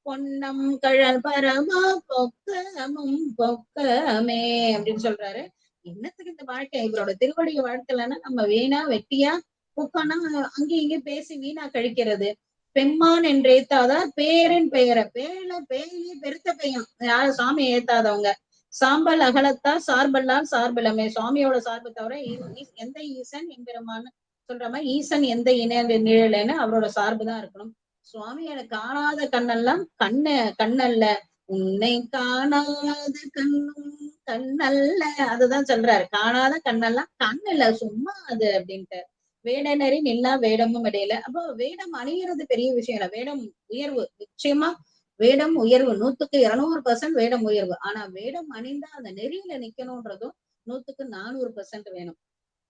பொன்னம் கழல் பரமா பொக்கமும் பொக்கமே அப்படின்னு சொல்றாரு. என்னத்துக்கு இந்த வாழ்க்கை? இவரோட திருவடிய வாழ்க்கைலன்னா நம்ம வீணா வெட்டியா புக்கானா அங்கேயும் இங்கேயும் பேசி வீணா கழிக்கிறது. பெம்மான் என்று ஏத்தாதான் பேரின் பெயரை பேயிலே பெருத்த பெய்யும். யாரு சுவாமி ஏத்தாதவங்க சாம்பல் அகலத்தா சார்பல்லால் சார்பிலமே. சுவாமியோட சார்பு தவிர எந்த ஈசன் எம்பெருமான்னு சொல்ற மாதிரி ஈசன் எந்த இணைய நிழலைன்னு அவரோட சார்பு தான் இருக்கணும். சுவாமியோட காணாத கண்ணெல்லாம் கண்ணல்ல உன்னை காணாத கண்ணும் கண்ணல்ல. அதுதான் சொல்றாரு. காணாத கண்ணெல்லாம் கண்ணல்ல சும்மா அது அப்படின்ட்டு. வேடனரி எல்லா வேடமும் இடையில. அப்போ வேடம் அணிகிறது பெரிய விஷயம் இல்ல. வேடம் உயர்வு, நிச்சயமா வேடம் உயர்வு. 100க்கு 200% வேடம் உயர்வு. ஆனா வேடம் அணிந்தா அந்த நெறியில நிக்கணும்ன்றதும் 100க்கு 400% வேணும்.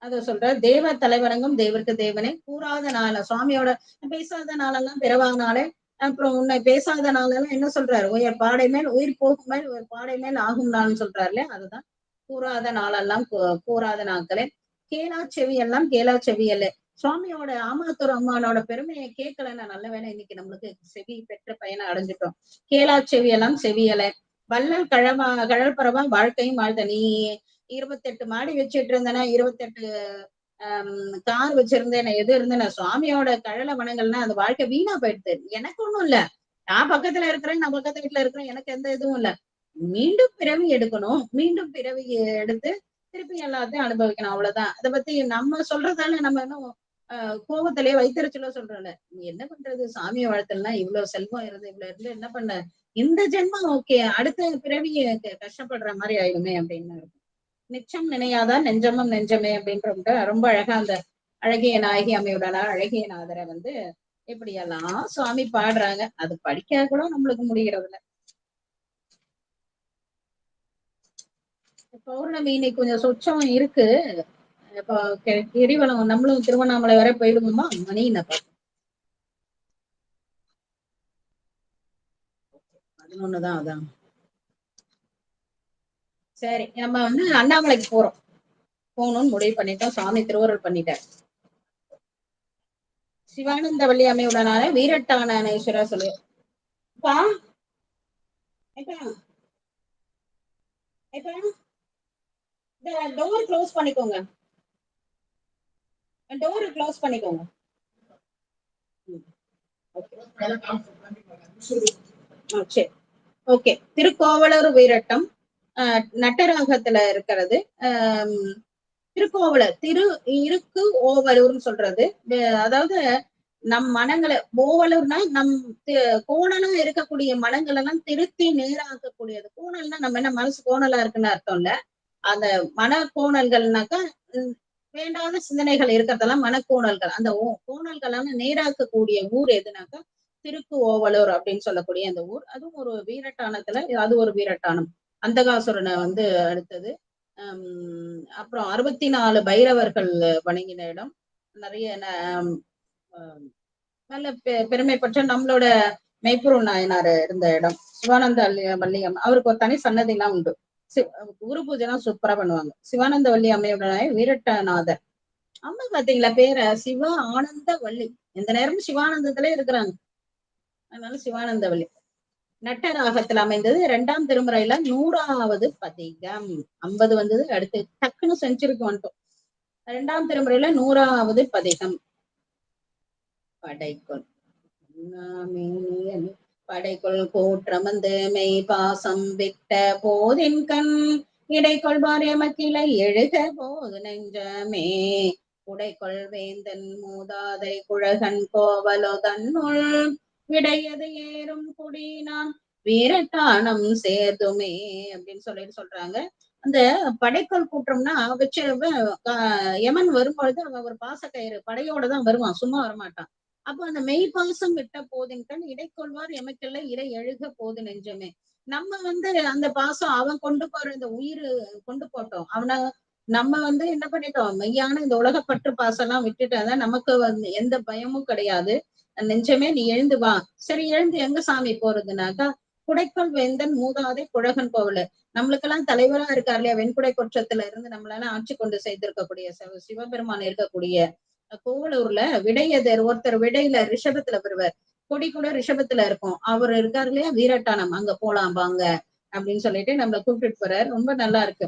அத சொல்ற. தேவ தலைவரங்கும் தேவருக்கு தேவனே கூறாத நாள. சுவாமியோட பேசாத நாளெல்லாம் பிறவா நாளே. அப்புறம் உன்னை பேசாத நாளெல்லாம் என்ன சொல்றாரு? உயர் பாடை மேல் உயிர் போகும் மேல் ஒரு பாடை மேல் ஆகும் நாள்னு சொல்றாருல்ல. அதுதான் கூறாத நாளெல்லாம் கூறாத நாட்களே. கேளா செவி எல்லாம் கேளா செவியல்ல. சுவாமியோட ஆமாத்தூர் அம்மானோட பெருமையை கேட்கலன்னா நல்ல வேலை இன்னைக்கு நம்மளுக்கு செவி பெற்ற பயனை அடைஞ்சிட்டோம். கேளா செவியெல்லாம் செவியலை வள்ளல் கழல் பரவா வாழ்க்கையும் வாழ்த்த. நீ 28 மாடி வச்சுட்டு இருந்தேன்னா 28 கார் வச்சிருந்தேன் எது இருந்தேன்னா சுவாமியோட கழல வனங்கள்னா அந்த வாழ்க்கை வீணா போயிடுது. எனக்கு ஒண்ணும் இல்ல, நான் பக்கத்துல இருக்கிறேன், நான் பக்கத்து வீட்டுல இருக்கிறேன், எனக்கு எந்த இதுவும் இல்ல. மீண்டும் பிறவி எடுக்கணும், மீண்டும் பிறவி எடுத்து திருப்பி எல்லாத்தையும் அனுபவிக்கணும், அவ்வளவுதான். அதை பத்தி நம்ம சொல்றதால நம்ம இன்னும் கோபத்திலேயே வைத்தறிச்சலோ சொல்றல, நீ என்ன பண்றது, சாமியை வாழ்த்தலாம், இவ்வளவு செல்வம் இருந்து இவ்வளவு இருந்து என்ன பண்ண, இந்த ஜென்மம் ஓகே, அடுத்த பிறவி கஷ்டப்படுற மாதிரி ஆயிடுமே அப்படின்னு இருக்கும். நிச்சம் நினையாதான் நெஞ்சமும் நெஞ்சமே அப்படின்ற ரொம்ப அழகா அந்த அழகிய நாயகி அமையுடனா அழகிய நாதரை வந்து இப்படியெல்லாம் சுவாமி பாடுறாங்க. அது படிக்க கூட நம்மளுக்கு முடிகிறதுல. பௌர்ணமி இன்னைக்கு கொஞ்சம் சொச்சம் இருக்கு. இப்போ கிரிவலம் நம்மளும் திருவண்ணாமலை வரை போயிடுவோமா? மணி என்னப்பா 11தான். அதான் சரி, நம்ம வந்து அண்ணாமலைக்கு போகணும்னு முடிவு பண்ணிட்டோம். சாமி திருவருள் பண்ணிட்டார். சிவானந்த வள்ளி அமையுடனான வீரட்டானேஸ்வரர் சொல்லு டோர் க்ளோஸ் பண்ணிக்கோங்க, டோர் க்ளோஸ் பண்ணிக்கோங்க. சரி, ஓகே. திருக்கோவலூர் வீரட்டம் நட்டராகத்துல இருக்கிறது. திருக்கோவலூர் திரு இருக்கு ஓவலூர்னு சொல்றது. அதாவது நம் மனங்களை, ஓவலூர்னா நம் கோணலா இருக்கக்கூடிய மனங்கள் எல்லாம் திருத்தி நேராக்கக்கூடியது. கோணல்னா நம்ம என்ன மனசு கோணலா இருக்குன்னு அர்த்தம் இல்ல. அந்த மன கோணல்கள்னாக்கா வேண்டாத சிந்தனைகள் இருக்கிறதெல்லாம் மனக்கோணல்கள். அந்த கோணல்களான நேராக்கக்கூடிய ஊர் எதுனாக்கா திருக்கு ஓவலூர் அப்படின்னு சொல்லக்கூடிய அந்த ஊர். அதுவும் ஒரு வீரட்டானத்துல அது ஒரு வீரட்டானம். அந்தகாசுரனை வந்து அடுத்தது. அப்புறம் 64 பைரவர்கள் வணங்கின இடம். நிறைய நல்ல பெருமை பெற்ற நம்மளோட மெய்ப்பொருள் நாயனார் இருந்த இடம். சிவானந்த வள்ளியம் அவருக்கு ஒரு தனி சன்னதி எல்லாம் உண்டு. குரு பூஜை எல்லாம் சூப்பரா பண்ணுவாங்க. சிவானந்த வள்ளி அம்மையோட வீரட்டநாதர் அம்மா பாத்தீங்களா பேர சிவ ஆனந்த வள்ளி, எந்த நேரமும் சிவானந்தத்திலே இருக்கிறாங்க. அதனால சிவானந்த வள்ளி. நட்டராகத்தில் அமைந்தது. 2ஆம் திருமுறையில 100வது பதிகம். 50 வந்தது, அடுத்து டக்குன்னு செஞ்சுருக்கு வந்துட்டோம். 2ஆம் திருமுறையில 100வது பதிகம். படைக்குள் படைக்குள் கூற்றமந்து மெய் பாசம் விட்ட போதின் கண் இடைக்கொள்வார் எமக்கிளை எழுக போது நெஞ்சமே உடைக்கொள் வேந்தன் மூதாதை குழகன் கோவலோ தன்னுள் விடையது ஏறும் குடினான் வீரட்டானம் சேர்துமே அப்படின்னு சொல்றாங்க. அந்த படைக்கோள் கூற்றம்னா வச்சு யமன் வரும்பொழுது அவன் ஒரு பாசக்கயிறு படையோட தான் வருவான், சும்மா வரமாட்டான். அப்போ அந்த மெய்பாசம் விட்ட போதின் கண் இடைக்கொள்வார் எமக்கெல்லாம் இறை எழுக போது நெஞ்சமே. நம்ம வந்து அந்த பாசம் அவன் கொண்டு போற இந்த உயிர் கொண்டு போட்டோம். அவனை நம்ம வந்து என்ன பண்ணிட்டோம், மெய்யான இந்த உலகப்பற்று பாசம் எல்லாம் விட்டுட்டாதான் நமக்கு வந்து எந்த பயமும் கிடையாது. நெஞ்சமே நீ எழுந்து வா. சரி, எழுந்து எங்க சாமி போறதுனாக்கா குடைக்கொள் வேந்தன் மூதாதை குழகன் கோவில நம்மளுக்கெல்லாம் தலைவரா இருக்கார் இல்லையா, வெண்குடை கொற்றத்துல இருந்து நம்மளால ஆட்சி கொண்டு செய்திருக்கக்கூடிய சிவபெருமான் இருக்கக்கூடிய கோவலூர்ல விடையதர் ஒருத்தர் விடையில ரிஷபத்துல வருவார். கொடி கூட ரிஷபத்துல இருக்கும். அவர் இருக்காரு இல்லையா வீரட்டானம், அங்க போலாம் வாங்க அப்படின்னு சொல்லிட்டு நம்மள கூப்பிட்டு போறாரு. ரொம்ப நல்லா இருக்கு.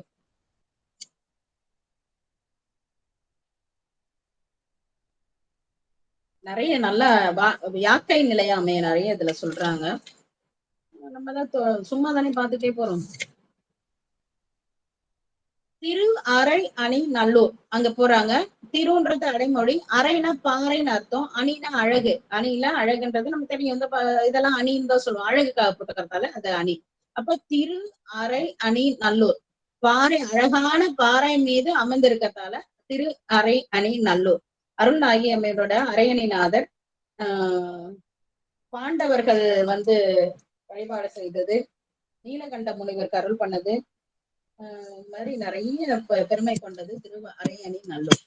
நிறைய நல்ல யாக்கை நிலையாமே நிறைய இதுல சொல்றாங்க. நம்மதான் சும்மா தானே பாத்துட்டே போறோம். திரு அறை அணி நல்லூர் அங்க போறாங்க. திருன்றது அடைமொழி, அறைனா பாறைன்னு அர்த்தம், அணினா அழகு. அணில அழகுன்றது நமக்கு தெரியும். இந்த இதெல்லாம் அணின்னு தான் சொல்லுவோம், அழகுக்காக போட்டுக்கிறதால அது அணி. அப்ப திரு அறை அணி நல்லூர், பாறை அழகான பாறை மீது அமர்ந்திருக்கிறதால திரு அறை அணி நல்லூர். அருள்நாயகி அம்மையோட அரையணிநாதர். பாண்டவர்கள் வந்து வழிபாடு செய்தது, நீலகண்ட முனிவருக்கு அருள் பண்ணது, மாதிரி நிறைய பெருமை கொண்டது திரு அரையணி நல்லூர்.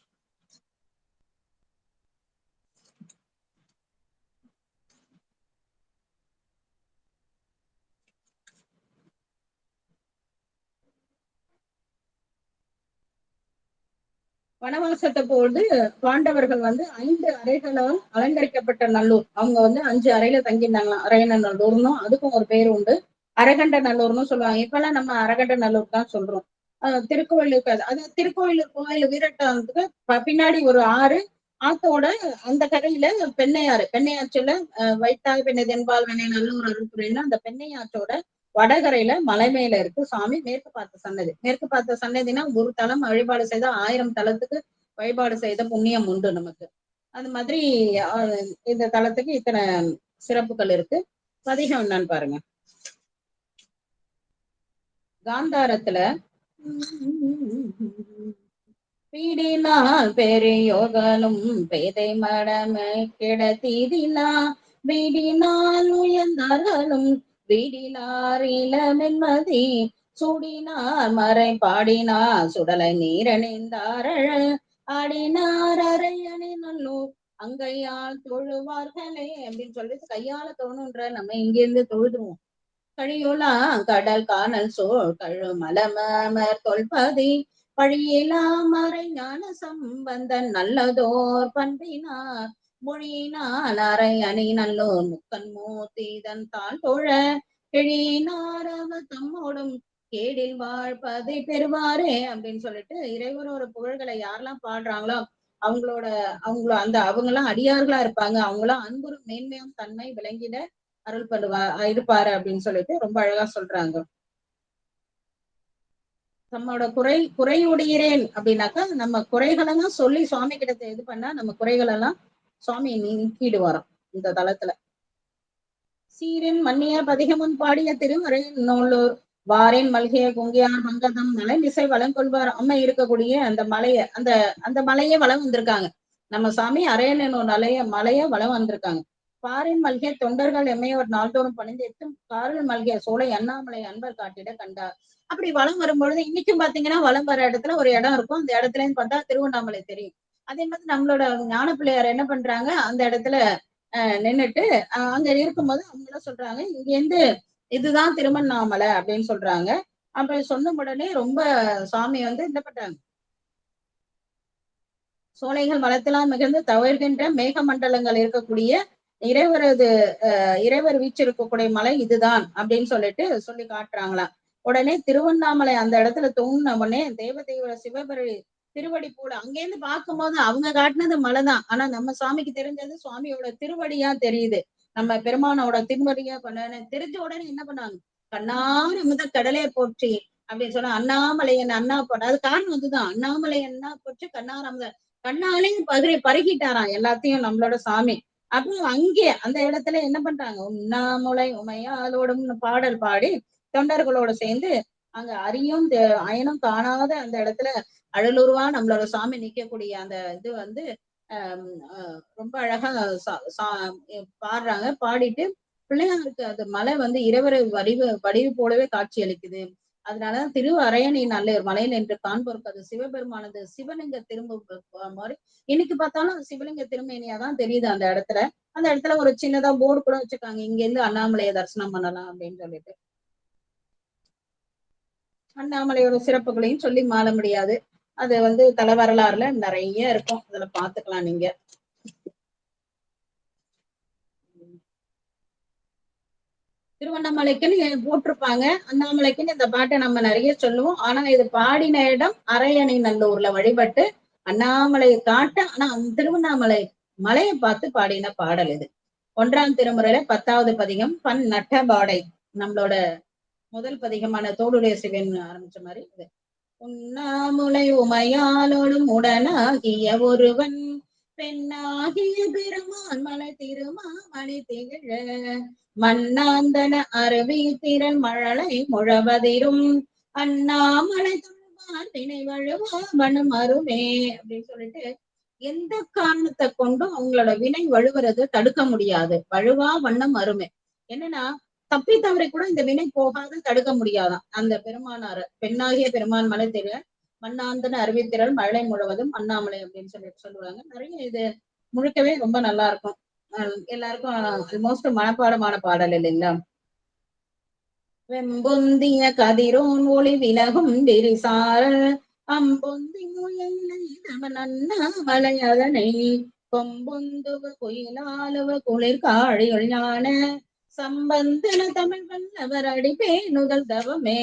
வனவாசத்தை போது பாண்டவர்கள் வந்து 5 அறைகளால் அலங்கரிக்கப்பட்ட நல்லூர். அவங்க வந்து 5 அறையில தங்கியிருந்தாங்களாம். அரையண நல்லூர்னும் அதுக்கும் ஒரு பேர் உண்டு. அரகண்ட நல்லூர்னு சொல்லுவாங்க. இப்பெல்லாம் நம்ம அரகண்ட நல்லூர் தான் சொல்றோம். திருக்கோவிலுக்கு அது திருக்கோவிலூர் கோயில் வீரட்டானத்துக்கு பின்னாடி ஒரு ஆறு, ஆத்தோட அந்த கரையில பெண்ணையாறு, பெண்ணையாற்றுல வைத்தாய் பெண்ணை தென்பால் வெண்ணை நல்லூர் அருள்புரின்னு அந்த பெண்ணையாற்றோட வடகரையில மலை மேல இருக்கு சாமி. மேற்கு பார்த்த சன்னதி. மேற்கு பார்த்த சன்னதினா ஒரு தலம் வழிபாடு செய்த 1000 தலத்துக்கு வழிபாடு செய்த புண்ணியம் உண்டு நமக்கு. அது மாதிரி இந்த தலத்துக்கு இத்தனை சிறப்புகள் இருக்கு. பதிகம் என்னன்னு பாருங்க. காந்தாரத்துல பீடினால் பெரியோகலும் பேதை மடமை கிடத்தீதினா வீடினால் உயர்ந்தார்களும் வீடினார் இளமென்மதி சூடினார் மறை பாடினார் சுடலை நீரணிந்தாரழ ஆடினார் அரையணி நல்லூர் அங்கையால் தொழுவார்களே அப்படின்னு சொல்லிட்டு கையால தொழணுன்ற நம்ம இங்கிருந்து தொழுதுருவோம். கழியுலா கடல் காணல் சோழ் கழு மலமர் தொல்பதி பழியிலா மறை ஞான சம்பந்தன் நல்லதோர் பண்பினார் மொழியினார் அறை அணி நல்லோர் முக்கன் மூர்த்திதன் தாழ் தோழ கிழியினார் அவர் தம்மோடும் கேடில் வாழ்பதை பெறுவாரே அப்படின்னு சொல்லிட்டு இறைவனோட புகழ்களை யாரெல்லாம் பாடுறாங்களோ அவங்களாம் அடியார்களா இருப்பாங்க. அவங்களாம் அன்புறும் மேன்மையும் தன்மை விளங்கிட அருள் இருப்பாரு அப்படின்னு சொல்லிட்டு ரொம்ப அழகா சொல்றாங்க. நம்மளோட குறையுடையிறேன் அப்படின்னாக்கா நம்ம குறைகளெல்லாம் சொல்லி சுவாமி கிட்ட இது பண்ணா நம்ம குறைகளெல்லாம் சுவாமி நீக்கிடுவாராம் இந்த தலத்துல. சீரின் மன்னிய பதிகமுன் பாடிய திருமறையின் நூலூர் வாரின் மல்கிய குங்கியார் மங்கதம் மலை மிசை வளம் கொள்வார் அம்மா இருக்கக்கூடிய அந்த மலைய அந்த மலையே வளம் வந்திருக்காங்க. நம்ம சாமி அரையனூர் மலைய வளம் வந்திருக்காங்க. பாரின் மல்கிய தொண்டர்கள் எம்மையோர் நாள்தோறும் பணிந்தேற்றும் காரில் மல்கிய சோலை அண்ணாமலை அன்பர் காட்டிட கண்டார். அப்படி வளம் வரும்பொழுது இன்னைக்கும் பாத்தீங்கன்னா வளம் வர இடத்துல ஒரு இடம் இருக்கும். அந்த இடத்துல இருந்து பார்த்தா திருவண்ணாமலை தெரியும். அதே மாதிரி நம்மளோட ஞான பிள்ளையார் என்ன பண்றாங்க, அந்த இடத்துல நின்னுட்டு அங்க இருக்கும்போது அவங்க என்ன சொல்றாங்க, இங்க இருந்து இதுதான் திருவண்ணாமலை அப்படின்னு சொல்றாங்க. அப்படி சொன்ன உடனே ரொம்ப சுவாமி என்ன பண்றாங்க, சோலைகள் வளத்திலாம் மிகுந்து தவழ்கின்ற மேக மண்டலங்கள் இருக்கக்கூடிய இறைவர் வீச்சிருக்கக்கூடிய மலை இதுதான் அப்படின்னு சொல்லி காட்டுறாங்களாம். உடனே திருவண்ணாமலை அந்த இடத்துல தோணுன உடனே தேவ சிவபெரு திருவடி போல அங்கேருந்து பார்க்கும்போது அவங்க காட்டினது மலைதான். ஆனா நம்ம சுவாமிக்கு தெரிஞ்சது சுவாமியோட திருவடியா தெரியுது. நம்ம பெருமானோட திருவடியா தெரிஞ்ச உடனே என்ன பண்ணாங்க, கண்ணாறு முத கடலையை போற்றி அப்படின்னு சொன்னா அண்ணாமலையன் அண்ணா போட்ட அது காரணம் அதுதான். அண்ணாமலை அண்ணா போற்றி கண்ணாறு கண்ணாலையும் பருகிட்டாராம் எல்லாத்தையும் நம்மளோட சாமி. அப்புறம் அங்கே அந்த இடத்துல என்ன பண்றாங்க, உண்ணாமுலை உமையாலோடும் பாடல் பாடி தொண்டர்களோட சேர்ந்து அங்க அயனும் காணாத அந்த இடத்துல அழலுருவா நம்மளோட சாமி நிக்கக்கூடிய அந்த இது ரொம்ப அழகா பாடுறாங்க. பாடிட்டு பிள்ளையாருக்கு அந்த மலை இரவரை வடிவு போலவே காட்சி அளிக்குது. அதனாலதான் திரு அரையணி நல்ல மலையில் என்று காண்போருக்கு அது சிவபெருமானது சிவலிங்க திரும்ப மாதிரி இன்னைக்கு பார்த்தாலும் அது சிவலிங்க திருமேனியாதான் தெரியுது. அந்த இடத்துல ஒரு சின்னதா போர்டு கூட வச்சிருக்காங்க, இங்க இருந்து அண்ணாமலையை தரிசனம் பண்ணலாம் அப்படின்னு சொல்லிட்டு. அண்ணாமலையோட சிறப்புகளையும் சொல்லி மாற முடியாது. அது தல வரலாறுல நிறைய இருக்கும், அதுல பாத்துக்கலாம் நீங்க. திருவண்ணாமலைக்குன்னு போட்டிருப்பாங்க, அண்ணாமலைக்குன்னு இந்த பாட்டை நம்ம நிறைய சொல்லுவோம். ஆனா இது பாடின இடம் அரையணை நல்லூர்ல வழிபட்டு அண்ணாமலையை காட்ட, ஆனா திருவண்ணாமலை மலையை பார்த்து பாடின பாடல் இது. 1ஆம் திருமுறையில 10வது பதிகம் பன் நட்டபாடை, நம்மளோட முதல் பதிகமான தோடுடைய சிவன் ஆரம்பிச்ச மாதிரி இது. உண்ணாமுலை உமையாலோடும் உடனாகிய ஒருவன் பெண்ணாகிய பெருமான் மலை திருமாமணி திகழ மண்ணாந்தன அருவி திறன் மழலை முழவதிரும் அண்ணாமலை தொழுவார் வினை வழுவா மனம் அருமே அப்படின்னு சொல்லிட்டு எந்த காரணத்தை கொண்டும் அவங்களோட வினை வழுவுறது தடுக்க முடியாது. வழுவா வண்ணம் அருமை என்னன்னா தப்பி தவறி கூட இந்த வினை போகாத தடுக்க முடியாதான். அந்த பெருமானார பெண்ணாகிய பெருமான் மலை திரு மண்ணாந்தன அருவித்திரள் மழை முழுவதும் அண்ணாமலை அப்படின்னு சொல்லுவாங்க. நிறைய இது முழுக்கவே ரொம்ப நல்லா இருக்கும். எல்லாருக்கும் ஆல்மோஸ்ட் மனப்பாடமான பாடல் இல்லைங்களா. வெம்பொந்திய கதிரோன் ஒளி விலகும் விரிசாரல் அம்பொந்தி அண்ணாமலை அதனை கொம்பொந்துவ குயிலாலுவ குளிர் காழியுள் ஞான சம்பந்தன தமிழ் வல்லவர் அடிப்பேனுதல் தவமே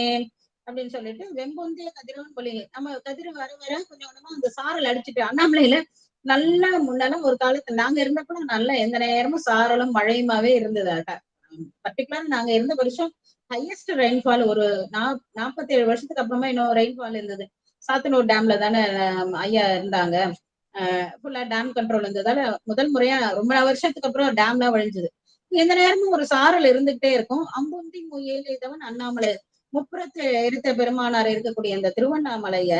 அப்படின்னு சொல்லிட்டு வெம்பொந்திய கதிரோன் ஒளி நம்ம கதிர வர கொஞ்சம் கொஞ்சமா அந்த சாரல் அடிச்சுட்டு அண்ணாமலையில நல்லா முன்னெல்லாம் ஒரு காலத்துல நாங்க இருந்தப்ப நல்லா எந்த நேரமும் சாரலும் மழையுமாவே இருந்ததாட்ட. பர்டிகுலர் நாங்க இருந்த வருஷம் ஹையஸ்ட் ரெயின்ஃபால் ஒரு 47 வருஷத்துக்கு அப்புறமா இன்னும் ரெயின்ஃபால் இருந்தது. சாத்தனூர் டேம்ல தானே ஐயா இருந்தாங்க. ஃபுல்லா டேம் கண்ட்ரோல் இருந்ததால முதல் முறையா ரொம்ப வருஷத்துக்கு அப்புறம் டேம்லாம் வழிஞ்சது. எந்த நேரமும் ஒரு சாரல் இருந்துகிட்டே இருக்கும். அம்புந்தி முயல் இதவன் அண்ணாமலை முப்புறத்து எரித்த பெருமானார் இருக்கக்கூடிய இந்த திருவண்ணாமலைய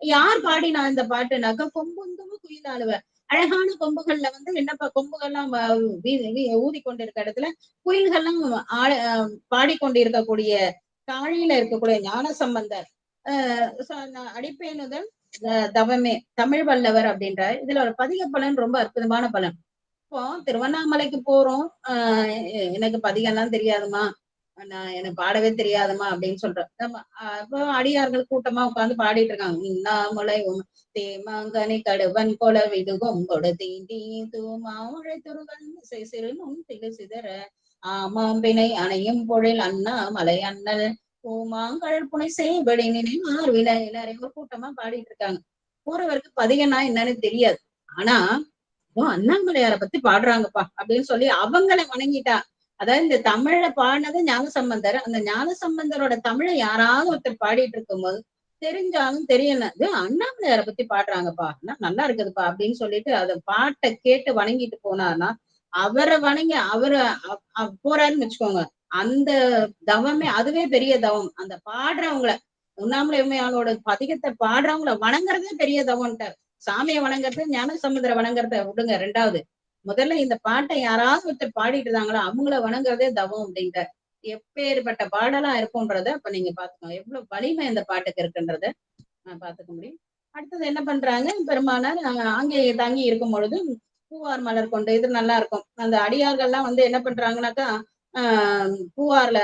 யார் பாடினா இந்த பாட்டுனாக்க கொம்புந்தும் குயிலாளுவ அழகான கொம்புகள்ல வந்து என்னப்பா கொம்புகள்லாம் ஊதி கொண்டிருக்க இடத்துல குயில்கள்லாம் பாடிக்கொண்டிருக்கக்கூடிய காழியில இருக்கக்கூடிய ஞான சம்பந்தர் அடிப்பேனுதல் தவமே தமிழ் வல்லவர் அப்படின்ற இதுல ஒரு பதிக பலன் ரொம்ப அற்புதமான பலன். இப்போ திருவண்ணாமலைக்கு போறோம், எனக்கு பதிகம்லாம் தெரியாதுமா, எனக்கு பாடவே தெரியாதுமா அப்படின்னு சொல்றோம். இப்போ அடியார்கள் கூட்டமா உட்காந்து பாடிட்டு இருக்காங்க. இன்னாமலை தேமாங்கனி கடுவன் கொல விடுகும் கொடு தீண்டி தூமாமழை துருவன் சிறுநும் திடு சிதற ஆமாம்பினை அணையும் பொழில் அண்ணாமலை அண்ணல் பூமாங்கழல் புனை செய்படி நினைவார் விழா எல்லாரையும் கூட்டமா பாடிட்டு இருக்காங்க. போறவருக்கு பதிகன்னா என்னன்னு தெரியாது. ஆனா அண்ணாமலையார பத்தி பாடுறாங்கப்பா அப்படின்னு சொல்லி அவங்களை வணங்கிட்டா. அதாவது இந்த தமிழ பாடினது ஞானசம்பந்தர். அந்த ஞானசம்பந்தரோட தமிழை யாராவது ஒருத்தர் பாடிட்டு இருக்கும்போது தெரிஞ்சாலும் தெரியலது அண்ணாமலையார பத்தி பாடுறாங்கப்பா, நல்லா இருக்குதுப்பா அப்படின்னு சொல்லிட்டு அத பாட்டை கேட்டு வணங்கிட்டு போனார்னா அவரை வணங்கி அவரு போறாருன்னு வச்சுக்கோங்க. அந்த தவமே அதுவே பெரிய தவம். அந்த பாடுறவங்கள உண்ணாமலை உண்மையாளோட பதிகத்தை பாடுறவங்கள வணங்குறதே பெரிய தவம்ட்டார். சாமியை வணங்குறது ஞானசமுத்திர வணங்குறத விடுங்க, ரெண்டாவது முதல்ல இந்த பாட்டை யாராவது ஒருத்தர் பாடிட்டு இருந்தாங்களோ அவங்கள வணங்குறதே தவம் அப்படின்ட்டார். எப்பேற்பட்ட பாடலா இருக்கும்ன்றத அப்ப நீங்க பாத்துக்கோங்க, எவ்வளவு வலிமை இந்த பாட்டுக்கு இருக்குன்றத பாத்துக்க முடியும். அடுத்தது என்ன பண்றாங்க, பெருமானார் அங்கே தங்கி இருக்கும் பொழுது பூவார் மலர் கொண்டு இது நல்லா இருக்கும். அந்த அடியார்கள்லாம் வந்து என்ன பண்றாங்கன்னாக்கா பூவார்ல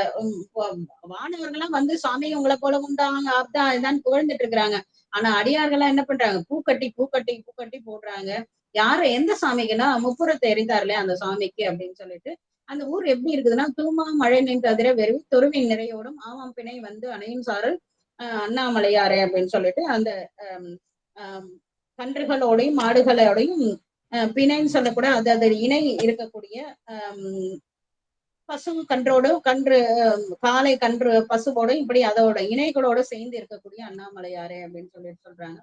வானவர்கள்லாம் வந்து சாமி உங்களை போல உண்டாங்க அப்பதான் இதான் புகழ்ந்துட்டு இருக்கிறாங்க. ஆனா அடியார்கள்லாம் என்ன பண்றாங்க, பூக்கட்டி பூக்கட்டி பூக்கட்டி போடுறாங்க. யாரு எந்த சாமிக்குன்னா முப்புறத்தை எரிந்தார்லையே அந்த சாமிக்கு அப்படின்னு சொல்லிட்டு. அந்த ஊர் எப்படி இருக்குதுன்னா தூமா மழை நின்றதிர வெறுவி தொருவின் நிறையோடும் ஆமாம் பிணை வந்து அணையும் சாரல் அண்ணாமலையாரே அப்படின்னு சொல்லிட்டு அந்த கன்றுகளோடையும் மாடுகளோடையும் பிணைன்னு சொல்லக்கூட அது இணை இருக்கக்கூடிய பசு கன்றோடு கன்று காலை கன்று பசுவோட இப்படி அதோட இணைகளோட சேர்ந்து இருக்கக்கூடிய அண்ணாமலையாரே அப்படின்னு சொல்லிட்டு சொல்றாங்க.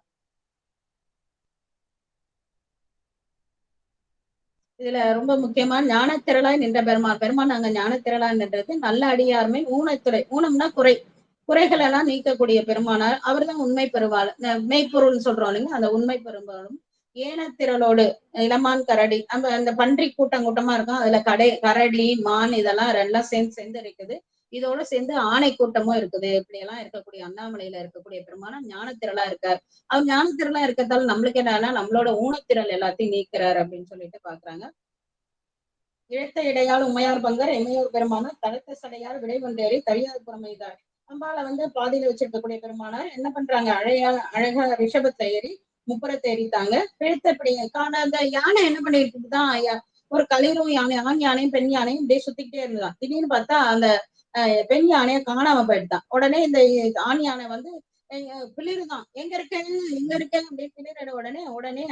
இதுல ரொம்ப முக்கியமா ஞானத்திரளாய் நின்ற பெருமான் அங்க ஞானத்திரளாய் நின்றது நல்ல அடியார்மை ஊனத்துறை, ஊனம்னா குறைகள் எல்லாம் நீக்கக்கூடிய பெருமானார். அவர் தான் உண்மை பெருமாள், மெய்ப்பொருள்னு சொல்றோம் இல்லைங்க, அந்த உண்மை பெரும்பாலும் ஏனத்திரளோடு இளமான் கரடி அந்த பன்றி கூட்டமா இருக்கும். அதுல கரடி மான் இதெல்லாம் எல்லாம் சேர்ந்து இருக்குது. இதோட சேர்ந்து ஆணை கூட்டமும் இருக்குது. இப்படி எல்லாம் இருக்கக்கூடிய அண்ணாமலையில இருக்கக்கூடிய பெருமானா ஞானத்திரளா இருக்கார். அவர் ஞானத்திரளா இருக்கிறதால நம்மளுக்கு என்னன்னா நம்மளோட ஊனத்திரள் எல்லாத்தையும் நீக்கிறார் அப்படின்னு சொல்லிட்டு பாக்குறாங்க. இழைத்த இடையால் உமையார் பங்கர் எம்மையோர் பெருமானார் தடுத்த சடையால் விடைவந்தேறி தழியார் புறமைதார். அம்பால வந்து பாதியில வச்சிருக்கக்கூடிய பெருமானார் என்ன பண்றாங்க, அழகா ரிஷபத்தை ஏறி முப்புறத்தை எரித்தாங்க. பிழைத்தபடி காணாத யானை என்ன பண்ணிருக்குதுதான் ஒரு களிரும் யானை, ஆண் யானையும் பெண் யானையும் இப்படியே சுத்திக்கிட்டே இருந்ததான். திடீர்னு பார்த்தா அந்த பெண் யானையை காணாம போயிட்டுதான். உடனே இந்த ஆண் யானை வந்து பிளிருதான், எங்க இருக்கேன் அப்படின்னு பிளிர உடனே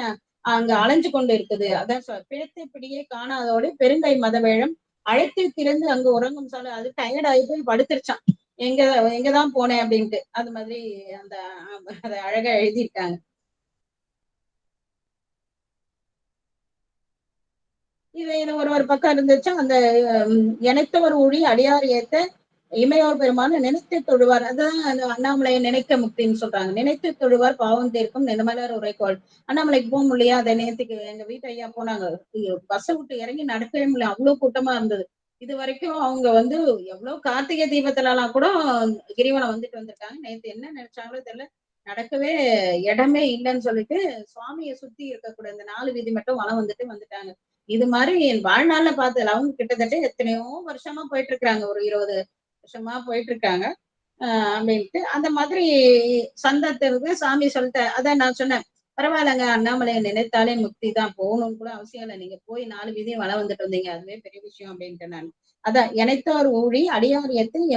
அங்க அலைஞ்சு கொண்டு இருக்குது. அதான் பிழைத்த பிடியே காணாதோடு பெருங்கை மதவேழம் அழைத்து திறந்து அங்க உறங்கும் சாலை. அது டயர்ட் ஆகி போய் படுத்துருச்சான், எங்கதான் போனேன் அப்படின்ட்டு. அது மாதிரி அந்த அதை அழகா எழுதியிருக்காங்க. இது ஒரு பக்கம் இருந்துச்சு. அந்த இணைத்த ஒரு ஒளி அடியார் ஏத்த இமையோர் பெருமான நினைத்து தொழுவார். அதான் அந்த அண்ணாமலையை நினைக்க முக்தின்னு சொல்றாங்க. நினைத்து தொழுவார் பாவம் தீர்க்கும் நிலமலர் உரைக்கோள். அண்ணாமலைக்கு போக முடியா, அதை நேரத்துக்கு எங்க வீட்டு ஐயா போனாங்க, பஸ்ஸை விட்டு இறங்கி நடக்கவே முடியல, அவ்வளவு கூட்டமா இருந்தது. இது வரைக்கும் அவங்க வந்து எவ்வளவு கார்த்திகை தீபத்துல எல்லாம் கூட கிரிவலம் வந்துட்டு வந்திருக்காங்க. நேற்று என்ன நினைச்சாங்களோ தெரியல, நடக்கவே இடமே இல்லைன்னு சொல்லிட்டு சுவாமியை சுத்தி இருக்கக்கூடிய இந்த 4 வீதி மட்டும் வளம் வந்துட்டாங்க. இது மாதிரி என் வாழ்நாள்ல பார்த்ததுல அவங்க கிட்டத்தட்ட எத்தனையோ வருஷமா போயிட்டு இருக்காங்க, ஒரு 20 வருஷமா போயிட்டு இருக்காங்க அப்படின்ட்டு. அந்த மாதிரி சந்தத்திற்கு சாமி சொல்லிட்ட. அதான் நான் சொன்னேன், பரவாயில்லங்க, அண்ணாமலையை நினைத்தாலே முக்தி தான், போகணும்னு கூட அவசியம் இல்லை, நீங்க போய் 4 வீதியும் வளம் வந்துட்டு வந்தீங்க, அதுவே பெரிய விஷயம் அப்படின்ட்டு. நான் அதான் இணைத்தோர் ஊழி அடியாரியத்தில்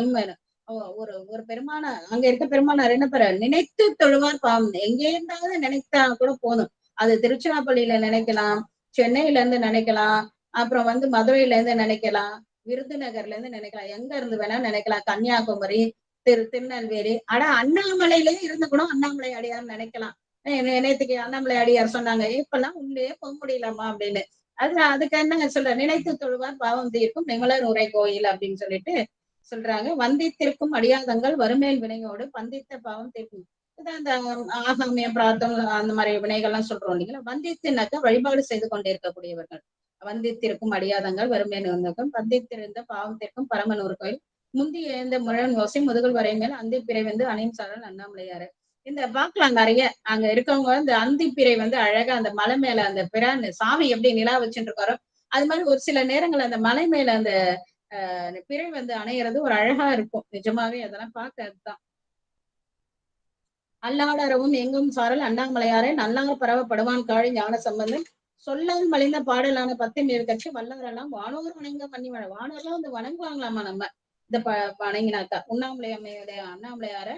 ஒரு பெருமான அங்க இருக்க பெருமானார் என்ன பெற நினைத்து தொழுவார் பாவம். எங்கே இருந்தாவது நினைத்தா கூட போதும். அது திருச்சிராப்பள்ளியில நினைக்கலாம், சென்னையில இருந்து நினைக்கலாம், அப்புறம் வந்து மதுரையில இருந்து நினைக்கலாம், விருதுநகர்ல இருந்து நினைக்கலாம், எங்க இருந்து வேணா நினைக்கலாம், கன்னியாகுமரி, திருநெல்வேலி, அண்ணாமலையிலேயே இருந்து கூட அண்ணாமலை அடியார் நினைக்கலாம். நேத்துக்கு அண்ணாமலை அடியார் சொன்னாங்க, இப்பெல்லாம் உள்ளே போக முடியலம்மா அப்படின்னு. அதுக்கு என்ன சொல்ற, நினைத்து தொழுவார் பாவம் தீர்க்கும் நிமலர் உரை கோயில் அப்படின்னு சொல்லிட்டு சொல்றாங்க. வந்தித்திருக்கும் அடியாதங்கள் வறுமையில் வினையோடு பந்தித்த பாவம் தீர்க்கும். அந்த ஆகாமிய பிரார்த்தம் அந்த மாதிரி வினைகள்லாம் சொல்றோம் இல்லைங்களா. வந்தித்தினாக்க வழிபாடு செய்து கொண்டிருக்கக்கூடியவர்கள். வந்தித்திருக்கும் அடியாதங்கள் வறுமையில் வந்தக்கும் பந்தித்திருந்த பாவம் தீர்க்கும் பரமனூர் கோயில் முந்தி எழுந்த முழன் யோசை முதுகல் வரை மேல் அந்தி பிறை வந்து அணியும் சாரல் அண்ணாமலையாரு. இந்த பார்க்கலாம் நிறைய அங்க இருக்கவங்க இந்த அந்தி பிறை வந்து அழகா அந்த மலை மேல அந்த பிரான் சாமி எப்படி நிலா வச்சுட்டு இருக்காரோ அது மாதிரி ஒரு சில நேரங்கள் அந்த மலை மேல அந்த பிறை வந்து அணையிறது ஒரு அழகா இருக்கும். நிஜமாவே அதெல்லாம் பார்க்க அதுதான். அல்லாடரவும் எங்கும் சாரல் அண்ணாமலையாரே நல்லாக பரவப்படுவான் காழி ஞான சம்பந்தம் சொல்லால் மலிந்த பாடலான 10 மேல் கட்சி வல்லவரெல்லாம் வானோர் வணங்க பண்ணி வானோர்லாம் வந்து வணங்குவாங்களாமா. நம்ம இந்த வணங்கினாக்கா உண்ணாமலை அம்மையுடைய அண்ணாமலையார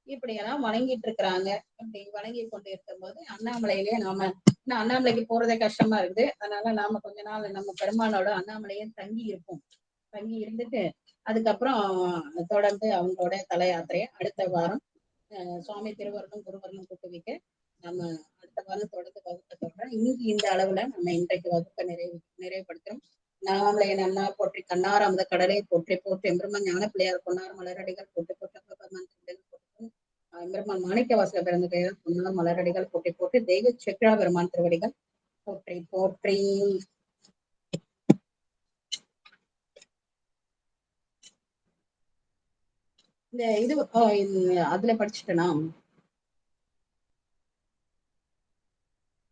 இப்படியெல்லாம் வணங்கிட்டு இருக்கிறாங்க. அப்படி வணங்கி கொண்டு இருக்கும் போது அண்ணாமலையிலேயே நாம அண்ணாமலைக்கு போறதே கஷ்டமா இருக்குது. அதனால நாம கொஞ்ச நாள் நம்ம பெருமானோட அண்ணாமலையே தங்கி இருப்போம். தங்கி இருந்துட்டு அதுக்கப்புறம் தொடர்ந்து அவங்களோட தல யாத்திரையை அடுத்த வாரம் சுவாமி திருவருளும் குருவருளும் கூட்டுவிக்க நம்ம அடுத்த வாரம் தொடர்ந்து வகுப்பை தொடர்றோம். இன்னைக்கு இந்த அளவுல நம்ம இன்றைக்கு வகுப்பை நிறைவுபடுத்துறோம். நாமளைய நன்னா போற்றி கண்ணார் அமுத கடலை போற்றி போற்றி எம்பெருமான் ஞான பிள்ளையார் பொன்னார் மலரடிகள் போற்றி போற்றி எம்பெருமான் மாணிக்க வாசல பிறந்த பெயர் பொன்னார் மலரடிகள் போற்றி போற்றி தெய்வ செக்ரா பெருமான் திருவடிகள் போற்றி போற்றி. இந்த இது அதுல படிச்சுட்டேனா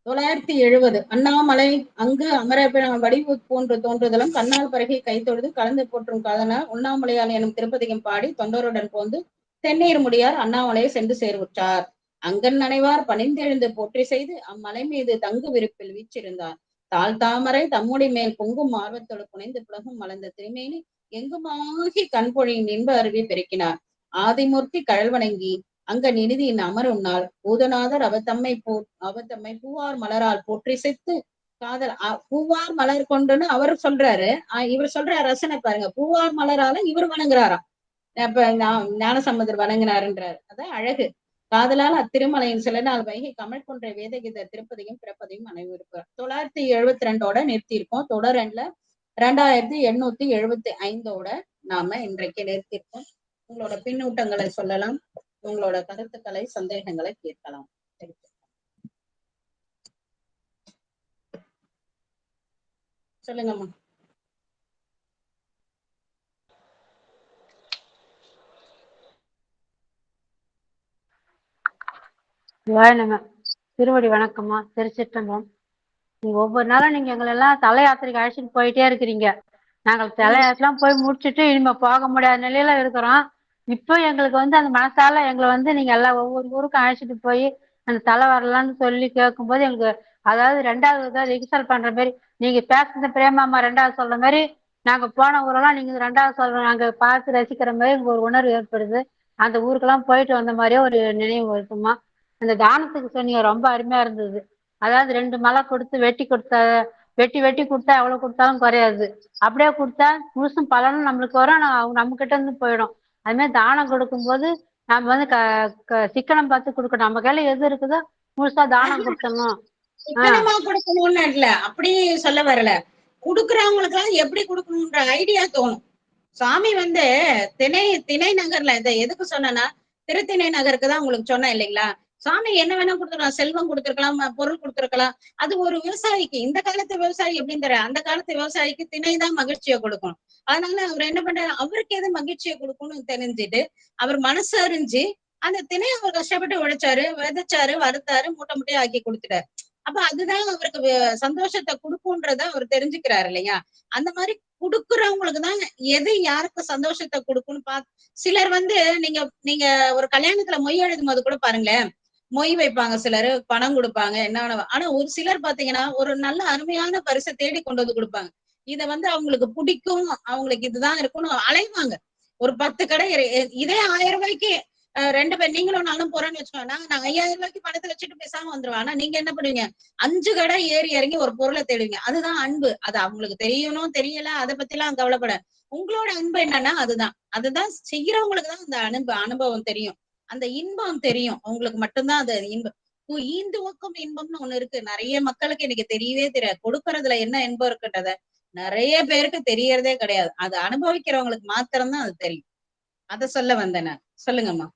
970 அண்ணாமலை அங்கு அமர வடிவு போன்று தோன்றுதலும் கண்ணால் பருகி கை தொழுது கலந்து போற்றும் காதனால் உண்ணாமலையால் எனும் திருப்பதிகம் பாடி தொண்டருடன் போந்து தென்னீர் முடியார் அண்ணாமலையை சென்று சேர்வுற்றார். அங்கன் நனைவார் பணிந்தெழுந்து போற்றி செய்து அம்மலை மீது தங்கு விருப்பில் வீச்சிருந்தார். தாழ் தாமரை தம்முடி மேல் பொங்கும் ஆர்வத்தோடு புனைந்து புலகும் மலர்ந்த திருமேனி எங்குமாகி கண்பொழியின் இன்ப அருவி பெருக்கினார். ஆதிமூர்த்தி கழல் வணங்கி அங்க நினிதியின் அமருன்னாள் பூதநாதர் அவத்தம்மை பூவார் மலரால் போற்றி செத்து காதல் பூவார் மலர் கொண்டுன்னு அவர் சொல்றாரு. இவர் சொல்ற ரசனை பாருங்க, பூவார் மலரால இவர் வணங்குறாராம். அப்ப ஞானசம்பந்தர் வணங்கினாருன்றாரு. அதான் அழகு. காதலால் அத்திருமலையின் சில நாள் வைகை கமல் கொன்ற வேதகீத திருப்பதியும் பிறப்பதையும் அனைவருப்பார். 972 நிறுத்தி இருக்கோம். தொடர் 2875 நாம இன்றைக்கு நிறுத்திருக்கோம். உங்களோட பின்னூட்டங்களை சொல்லலாம், உங்களோட கருத்துக்களை சந்தேகங்களை கேட்கலாம். சொல்லுங்கம்மா. திருவடி வணக்கம்மா. திருச்சிற்றம்பலம். நீங்க ஒவ்வொரு நாளும் நீங்க எங்களை எல்லாம் தல யாத்திரைக்கு அழைச்சிட்டு போயிட்டே இருக்கிறீங்க. நாங்கள் தல யாத்திரைலாம் போய் முடிச்சுட்டு இனிமே போக முடியாத நிலையில இருக்கிறோம். இப்போ எங்களுக்கு வந்து அந்த மனசால எங்களை வந்து நீங்க எல்லாம் ஒவ்வொரு ஊருக்கும் அழைச்சிட்டு போய் அந்த தலை வரலான்னு சொல்லி கேட்கும்போது எங்களுக்கு அதாவது 2வது ரிகர்சல் பண்ற மாதிரி நீங்க பேசுறது பிரேமாமா 2வது சொல்ற மாதிரி நாங்க போன ஊரெல்லாம் நீங்க 2வது சொல்ற நாங்க பார்த்து ரசிக்கிற மாதிரி எங்களுக்கு ஒரு உணர்வு ஏற்படுது. அந்த ஊருக்கெல்லாம் போயிட்டு வந்த மாதிரியே ஒரு நினைவு வருதுமா. அந்த தானத்துக்கு சொன்னீங்க, ரொம்ப அருமையா இருந்தது. அதாவது 2 மலை கொடுத்து வெட்டி கொடுத்தா எவ்வளவு கொடுத்தாலும் குறையாது. அப்படியே கொடுத்தா முழுசும் பலனும் நம்மளுக்கு வரும். நம்ம கிட்ட இருந்து போயிடும். அது மாதிரி தானம் கொடுக்கும்போது நம்ம வந்து சிக்கனம் பார்த்து கொடுக்கணும். நம்ம கையில எது இருக்குதோ முழுசா தானம் கொடுத்தணும். சிக்கனமா கொடுக்கணும்னு இல்ல, அப்படி சொல்ல வரல. குடுக்கறவங்களுக்கு எல்லாம் எப்படி கொடுக்கணும்ன்ற ஐடியா தோணும். சாமி வந்து திணை நகர்ல இதை எதுக்கு சொன்னா திருத்திணை நகருக்கு தான் உங்களுக்கு சொன்னேன் இல்லைங்களா. சாமி என்ன வேணா கொடுத்துருக்கலாம், செல்வம் கொடுத்துருக்கலாம், பொருள் கொடுத்துருக்கலாம். அது ஒரு விவசாயிக்கு, இந்த காலத்து விவசாயி எப்படின்னு தர, அந்த காலத்து விவசாயிக்கு திணைதான் மகிழ்ச்சியை கொடுக்கணும். அதனால அவர் என்ன பண்றாரு, அவருக்கு எது மகிழ்ச்சியை கொடுக்கணும்னு தெரிஞ்சுட்டு அவர் மனசு அறிஞ்சு அந்த திணையை அவர் கஷ்டப்பட்டு உழைச்சாரு, விதைச்சாரு, வறுத்தாரு, மூட்டை மூட்டையா ஆக்கி கொடுத்துட்டாரு. அப்ப அதுதான் அவருக்கு சந்தோஷத்தை கொடுக்கும்ன்றத அவர் தெரிஞ்சுக்கிறாரு இல்லையா. அந்த மாதிரி கொடுக்குறவங்களுக்கு தான் எது யாருக்கு சந்தோஷத்தை கொடுக்கும்னு சிலர் வந்து நீங்க ஒரு கல்யாணத்துல மொய் எழுதும் போது கூட பாருங்களேன், மொய் வைப்பாங்க, சிலர் பணம் கொடுப்பாங்க, என்ன. ஆனா ஒரு சிலர் பாத்தீங்கன்னா ஒரு நல்ல அருமையான பரிசை தேடி கொண்டு வந்து கொடுப்பாங்க. இத வந்து அவங்களுக்கு பிடிக்கும், அவங்களுக்கு இதுதான் இருக்கும்னு அலைவாங்க. ஒரு 10 கடை இதே 1000 ரூபாய்க்கு 2 பேர் நீங்களும் நானும் போறேன்னு வச்சுக்கோங்க, நான் 5000 ரூபாய்க்கு பணத்தை வச்சுட்டு பேசாம வந்துருவேன். ஆனா நீங்க என்ன பண்ணுவீங்க, 5 கடை ஏறி இறங்கி ஒரு பொருளை தேடுவீங்க. அதுதான் அன்பு. அது அவங்களுக்கு தெரியணும் தெரியல அதை பத்தி எல்லாம் கவலைப்பட. உங்களோட அன்பு என்னன்னா அதுதான் செய்யறவங்களுக்கு தான் அந்த அனுபவம் தெரியும், அந்த இன்பம் தெரியும். அவங்களுக்கு மட்டும்தான் அது இன்பம். ஈந்துவக்கும் இன்பம்னு ஒண்ணு இருக்கு. நிறைய மக்களுக்கு இன்னைக்கு தெரியவே தெரியாது. கொடுக்கறதுல என்ன இன்பம் இருக்குன்றத நிறைய பேருக்கு தெரியறதே கிடையாது. அது அனுபவிக்கிறவங்களுக்கு மாத்திரம்தான் அது தெரியும். அத சொல்ல வந்தேன் நான். சொல்லுங்கம்மா.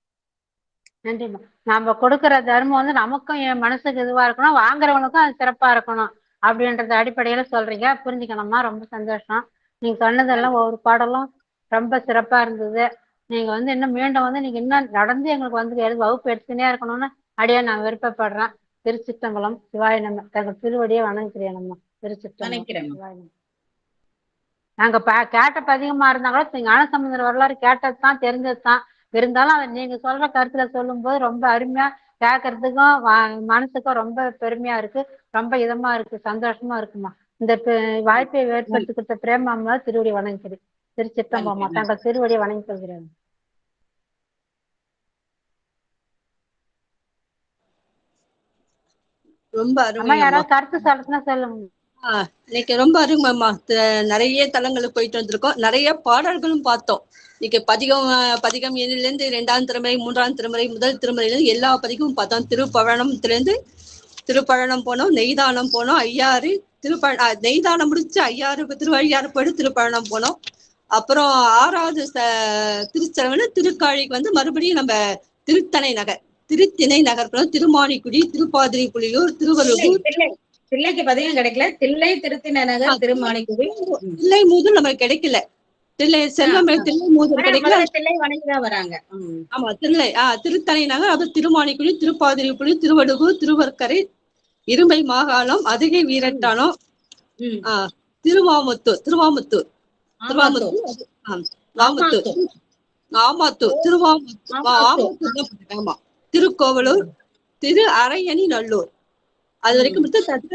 நன்றிம்மா. நம்ம கொடுக்குற தர்மம் வந்து நமக்கும் என் மனசுக்கு இதுவா இருக்கணும், வாங்குறவனுக்கும் அது சிறப்பா இருக்கணும் அப்படின்றத அடிப்படையில சொல்றீங்க. புரிஞ்சுக்கணும்மா, ரொம்ப சந்தோஷம். நீங்க சொன்னதெல்லாம் ஒவ்வொரு பாடலும் ரொம்ப சிறப்பா இருந்தது. நீங்க வந்து இன்னும் மீண்டும் வந்து நீங்க இன்னும் நடந்து எங்களுக்கு வந்து வகுப்பு எடுத்துனே இருக்கணும்னு அடியா நான் விருப்பப்படுறேன். திருச்சிற்றம்பலம். சிவாய நம்ம தங்கள் திருவடியை வணங்குகிறேன் நம்ம. திருச்சிற்றம்பலம். நினைக்கிறேன். சிவாய நம்ம. நாங்க கேட்ட பதிகமா இருந்தா கூட ஞானசம்பந்தர் வரலாறு கேட்டதுதான், தெரிஞ்சதுதான். இருந்தாலும் அதை நீங்க சொல்ற கருத்துல சொல்லும் போது ரொம்ப அருமையா கேட்கறதுக்கும் மனசுக்கும் ரொம்ப பெருமையா இருக்கு, ரொம்ப இதமா இருக்கு, சந்தோஷமா இருக்குமா. இந்த வாய்ப்பை ஏற்படுத்தி கொடுத்த பிரேமாமா திருவடி வணங்குகிறேன். திருச்சிற்றம்பலமா தங்கள் திருவடியை வணங்கி கொள்கிறேன். ரொம்ப அம்மா அருமை. யாராவது கருத்து சொல்லுன்னா சொல்லுங்க. இன்னைக்கு ரொம்ப அருமைம்மா. நிறைய தலங்களுக்கு போயிட்டு வந்திருக்கோம், நிறைய பாடல்களும் பார்த்தோம். இன்னைக்கு பதிகம் எண்ணிலிருந்து 2ஆம் திருமுறை, 3ஆம் திருமுறை, முதல் திருமுறையிலிருந்து எல்லா பதிகமும் பார்த்தோம். திருப்பழனம் போனோம், நெய்தானம் போனோம், ஐயாறு நெய்தானம் முடிச்சு ஐயாறு திருவழியாறு போயிட்டு திருப்பழனம் போனோம். அப்புறம் 6வது திருச்செவன திருக்காழிக்கு வந்து மறுபடியும் நம்ம திருத்திணை நகர் போனோம். திருமானிக்குடி, திருப்பாதிரி புலியூர், திருவள்ளுவர். தில்லைக்கு பதிகம் கிடைக்கல. தில்லை, திருத்திணை நகர், திருமானிக்குடி. தில்லை மூதூர் நமக்கு கிடைக்கல. தில்லை செல்வம் தில்லை மூதூர் கிடைக்கல. தில்லை வணங்கிதான் வராங்க. ஆமா, தில்லை திருத்தணை நகர், அது திருமானிக்குடி, திருப்பாதிரி புலி, திருவடுகூர், திருவர்க்கரை, இரும்பை மாகாணம், அதிகை வீரட்டானம், திருவாமுத்தூர், திருக்கோவலூர், திரு அரையணி நல்லூர். அது வரைக்கும்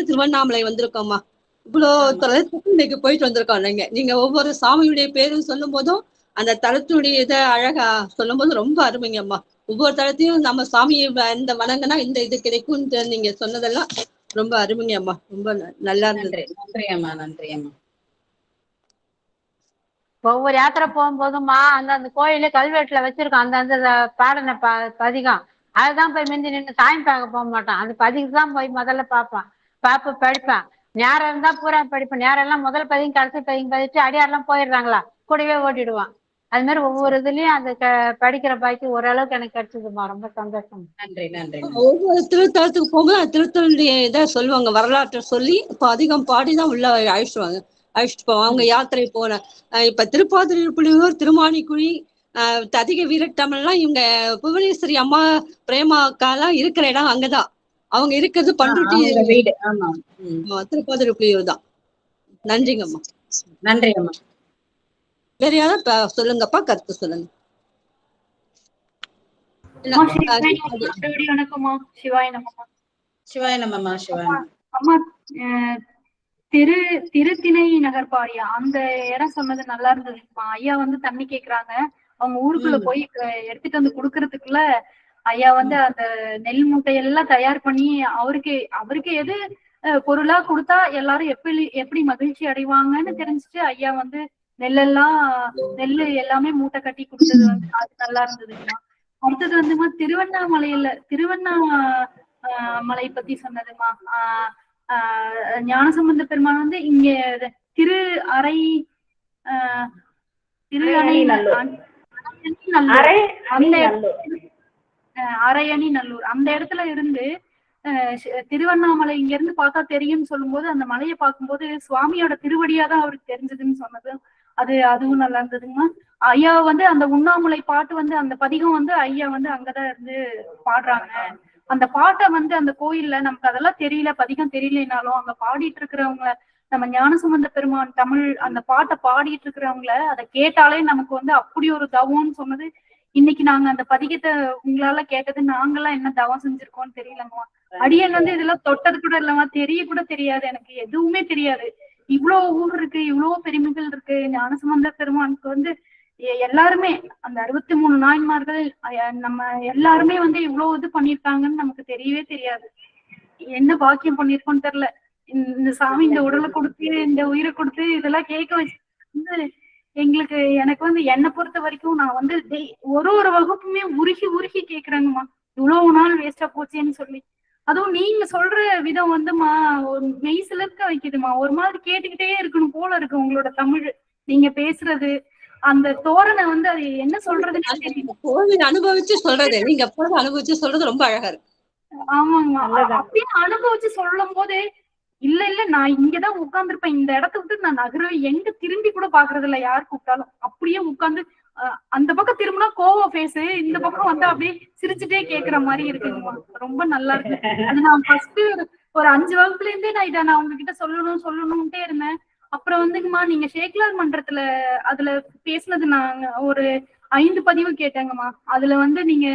திருவண்ணாமலை வந்திருக்கோம்மா. இவ்வளவு தளத்துக்கு இன்னைக்கு போயிட்டு வந்திருக்கோம். நீங்க ஒவ்வொரு சாமியுடைய பேரும் சொல்லும் போதும் அந்த தளத்துடைய இதை அழகா சொல்லும் போது ரொம்ப அருமைங்கம்மா. ஒவ்வொரு தளத்தையும் நம்ம சாமியை இந்த வணங்கினா இந்த இது கிடைக்கும் நீங்க சொன்னதெல்லாம் ரொம்ப அருமைங்கம்மா. ரொம்ப நல்லா இருந்தது. நன்றி அம்மா. நன்றி அம்மா. ஒவ்வொரு யாத்திரை போகும்போதுமா அந்த கோயில கல்வெட்டுல வச்சிருக்கோம் அந்த பாடன பதிகம். அதுதான் போய் மிந்தி நின்று சாமி பார்க்க போக மாட்டான். அந்த பதிகம் தான் போய் முதல்ல படிப்பேன். நேரம் இருந்தா பூரா படிப்பேன். நேரம் எல்லாம் முதல் பதிகம் கடைசி பதிகம் பதிச்சு அடியாரெல்லாம் போயிடுறாங்களா, கூடவே ஓட்டிடுவான். அது மாதிரி ஒவ்வொரு இதுலயும் அந்த படிக்கிற பாக்கி ஓரளவுக்கு எனக்கு கிடைச்சதுமா. ரொம்ப சந்தோஷம். நன்றி. ஒவ்வொரு திருத்தலத்துக்கு போகும்போது திருத்தலுடைய இதை சொல்லுவாங்க, வரலாற்றை சொல்லி இப்ப அதிகம் பாடிதான் உள்ள அழைச்சிட்டு போவோம். அவங்க யாத்திரை போன இப்ப திருப்பாதிரி புலியூர், திருமானிக்குழி, அதிக வீரட்டமெல்லாம் இவங்க புவனேஸ்வரி அம்மா பிரேமா அக்காலாம் இருக்கிற இடம் அங்கதான். அவங்க இருக்கிறது பண்ருட்டி வீடு. திருப்பாதிரி புலியூர் தான். நன்றிங்கம்மா. நன்றி அம்மா. வேற யாராவது சொல்லுங்கப்பா, கருத்து சொல்லுங்க. வணக்கம்மா. சிவாய நமமா. சிவாய நமமா. சிவாய அம்மா. திருத்திணை நகர் பாரியா அந்த இடம் சொன்னது நல்லா இருந்ததுமா. ஐயா வந்து தண்ணி கேக்குறாங்க, அவங்க ஊருக்குள்ள போய் எடுத்துட்டு வந்து குடுக்கறதுக்குள்ள ஐயா வந்து அந்த நெல் மூட்டையெல்லாம் தயார் பண்ணி அவருக்கு எது பொருளா கொடுத்தா எல்லாரும் எப்படி மகிழ்ச்சி அடைவாங்கன்னு தெரிஞ்சுட்டு ஐயா வந்து நெல்லு எல்லாமே மூட்டை கட்டி கொடுத்தது வந்து அது நல்லா இருந்ததுமா. அடுத்தது வந்துமா திருவண்ணாமலை பத்தி சொன்னதுமா. ஞானசம்பந்த பெருமான் வந்து இங்க அரையணி நல்லூர் அந்த இடத்துல இருந்து திருவண்ணாமலை இங்க இருந்து பார்த்தா தெரியும்னு சொல்லும் போது அந்த மலையை பார்க்கும்போது சுவாமியோட திருவடியாதான் அவருக்கு தெரிஞ்சதுன்னு சொன்னது அதுவும் நல்லா இருந்ததுங்க. ஐயா வந்து அந்த உண்ணாமுலை பாட்டு வந்து அந்த பதிகம் வந்து ஐயா வந்து அங்கதான் இருந்து பாடுறாங்க. அந்த பாட்டை வந்து அந்த கோயில்ல நமக்கு அதெல்லாம் தெரியல, பதிகம் தெரியலனாலும் அங்க பாடிட்டு இருக்கிறவங்க நம்ம ஞானசம்பந்த பெருமான் தமிழ் அந்த பாட்டை பாடிட்டு இருக்கிறவங்கள அதை கேட்டாலே நமக்கு வந்து அப்படி ஒரு தவம்னு சொன்னது. இன்னைக்கு நாங்க அந்த பதிகத்தை உங்களால கேட்டது நாங்கெல்லாம் என்ன தவம் செஞ்சிருக்கோம்னு தெரியலங்கம்மா. அடியன் வந்து இதெல்லாம் தொட்டது கூட இல்லம்மா, தெரிய கூட தெரியாது, எனக்கு எதுவுமே தெரியாது. இவ்வளவு ஊர் இருக்கு, இவ்வளவு பெருமைகள் இருக்கு. ஞானசம்பந்த பெருமானுக்கு வந்து எல்லாருமே அந்த 63 நாயன்மார்கள் நம்ம எல்லாருமே வந்து இவ்வளவு இது பண்ணிருக்காங்கன்னு நமக்கு தெரியவே தெரியாது. என்ன பாக்கியம் பண்ணிருக்கோம்னு தெரியல. இந்த சாமி இந்த உடலை கொடுத்து இந்த உயிரை கொடுத்து இதெல்லாம் கேட்க வச்சு எனக்கு வந்து என்னை பொறுத்த வரைக்கும் நான் வந்து ஒரு வகுப்புமே உருகி கேக்குறேங்கம்மா. இவ்வளவு நாள் வேஸ்டா போச்சேன்னு சொல்லி அதுவும் நீங்க சொல்ற விதம் வந்துமா ஒரு மெய் சிலிர்க்க வைக்குதுமா. ஒரு மாதிரி கேட்டுக்கிட்டே இருக்கணும் போல இருக்கு உங்களோட தமிழ். நீங்க பேசுறது அந்த தோரணை வந்து அது என்ன சொல்றதுன்னே தெரியல. கோவில் அனுபவிச்சு சொல்றது, நீங்க எப்பொழுது அனுபவிச்சு சொல்றது ரொம்ப அழகா இருக்கு. ஆமாங்கம்மா. நல்லதா அப்படின்னு அனுபவிச்சு சொல்லும் போதே இல்ல இல்ல நான் இங்கதான் உட்கார்ந்துருப்பேன், இந்த இடத்த விட்டு நான் நகரவே எங்க திரும்பி கூட பாக்குறது இல்ல யார் கூப்பிட்டாலும். அப்படியே உட்கார்ந்து அந்த பக்கம் திரும்பினா கோவம் ஃபேஸ், இந்த பக்கம் வந்து அப்படியே சிரிச்சுட்டே கேக்குற மாதிரி இருக்குங்கம்மா. ரொம்ப நல்லா இருக்கு. அது நான் ஃபர்ஸ்ட் ஒரு 5 வகுப்புல இருந்தே நான் இதை நான் உங்ககிட்ட சொல்லணும்ட்டே இருந்தேன். அப்புறம் வந்துங்கம்மா நீங்க ஷேக்லார் மன்றத்துல அதுல பேசுனது நாங்க ஒரு 5 பதிவு கேட்டேங்கம்மா. அதுல வந்து நீங்க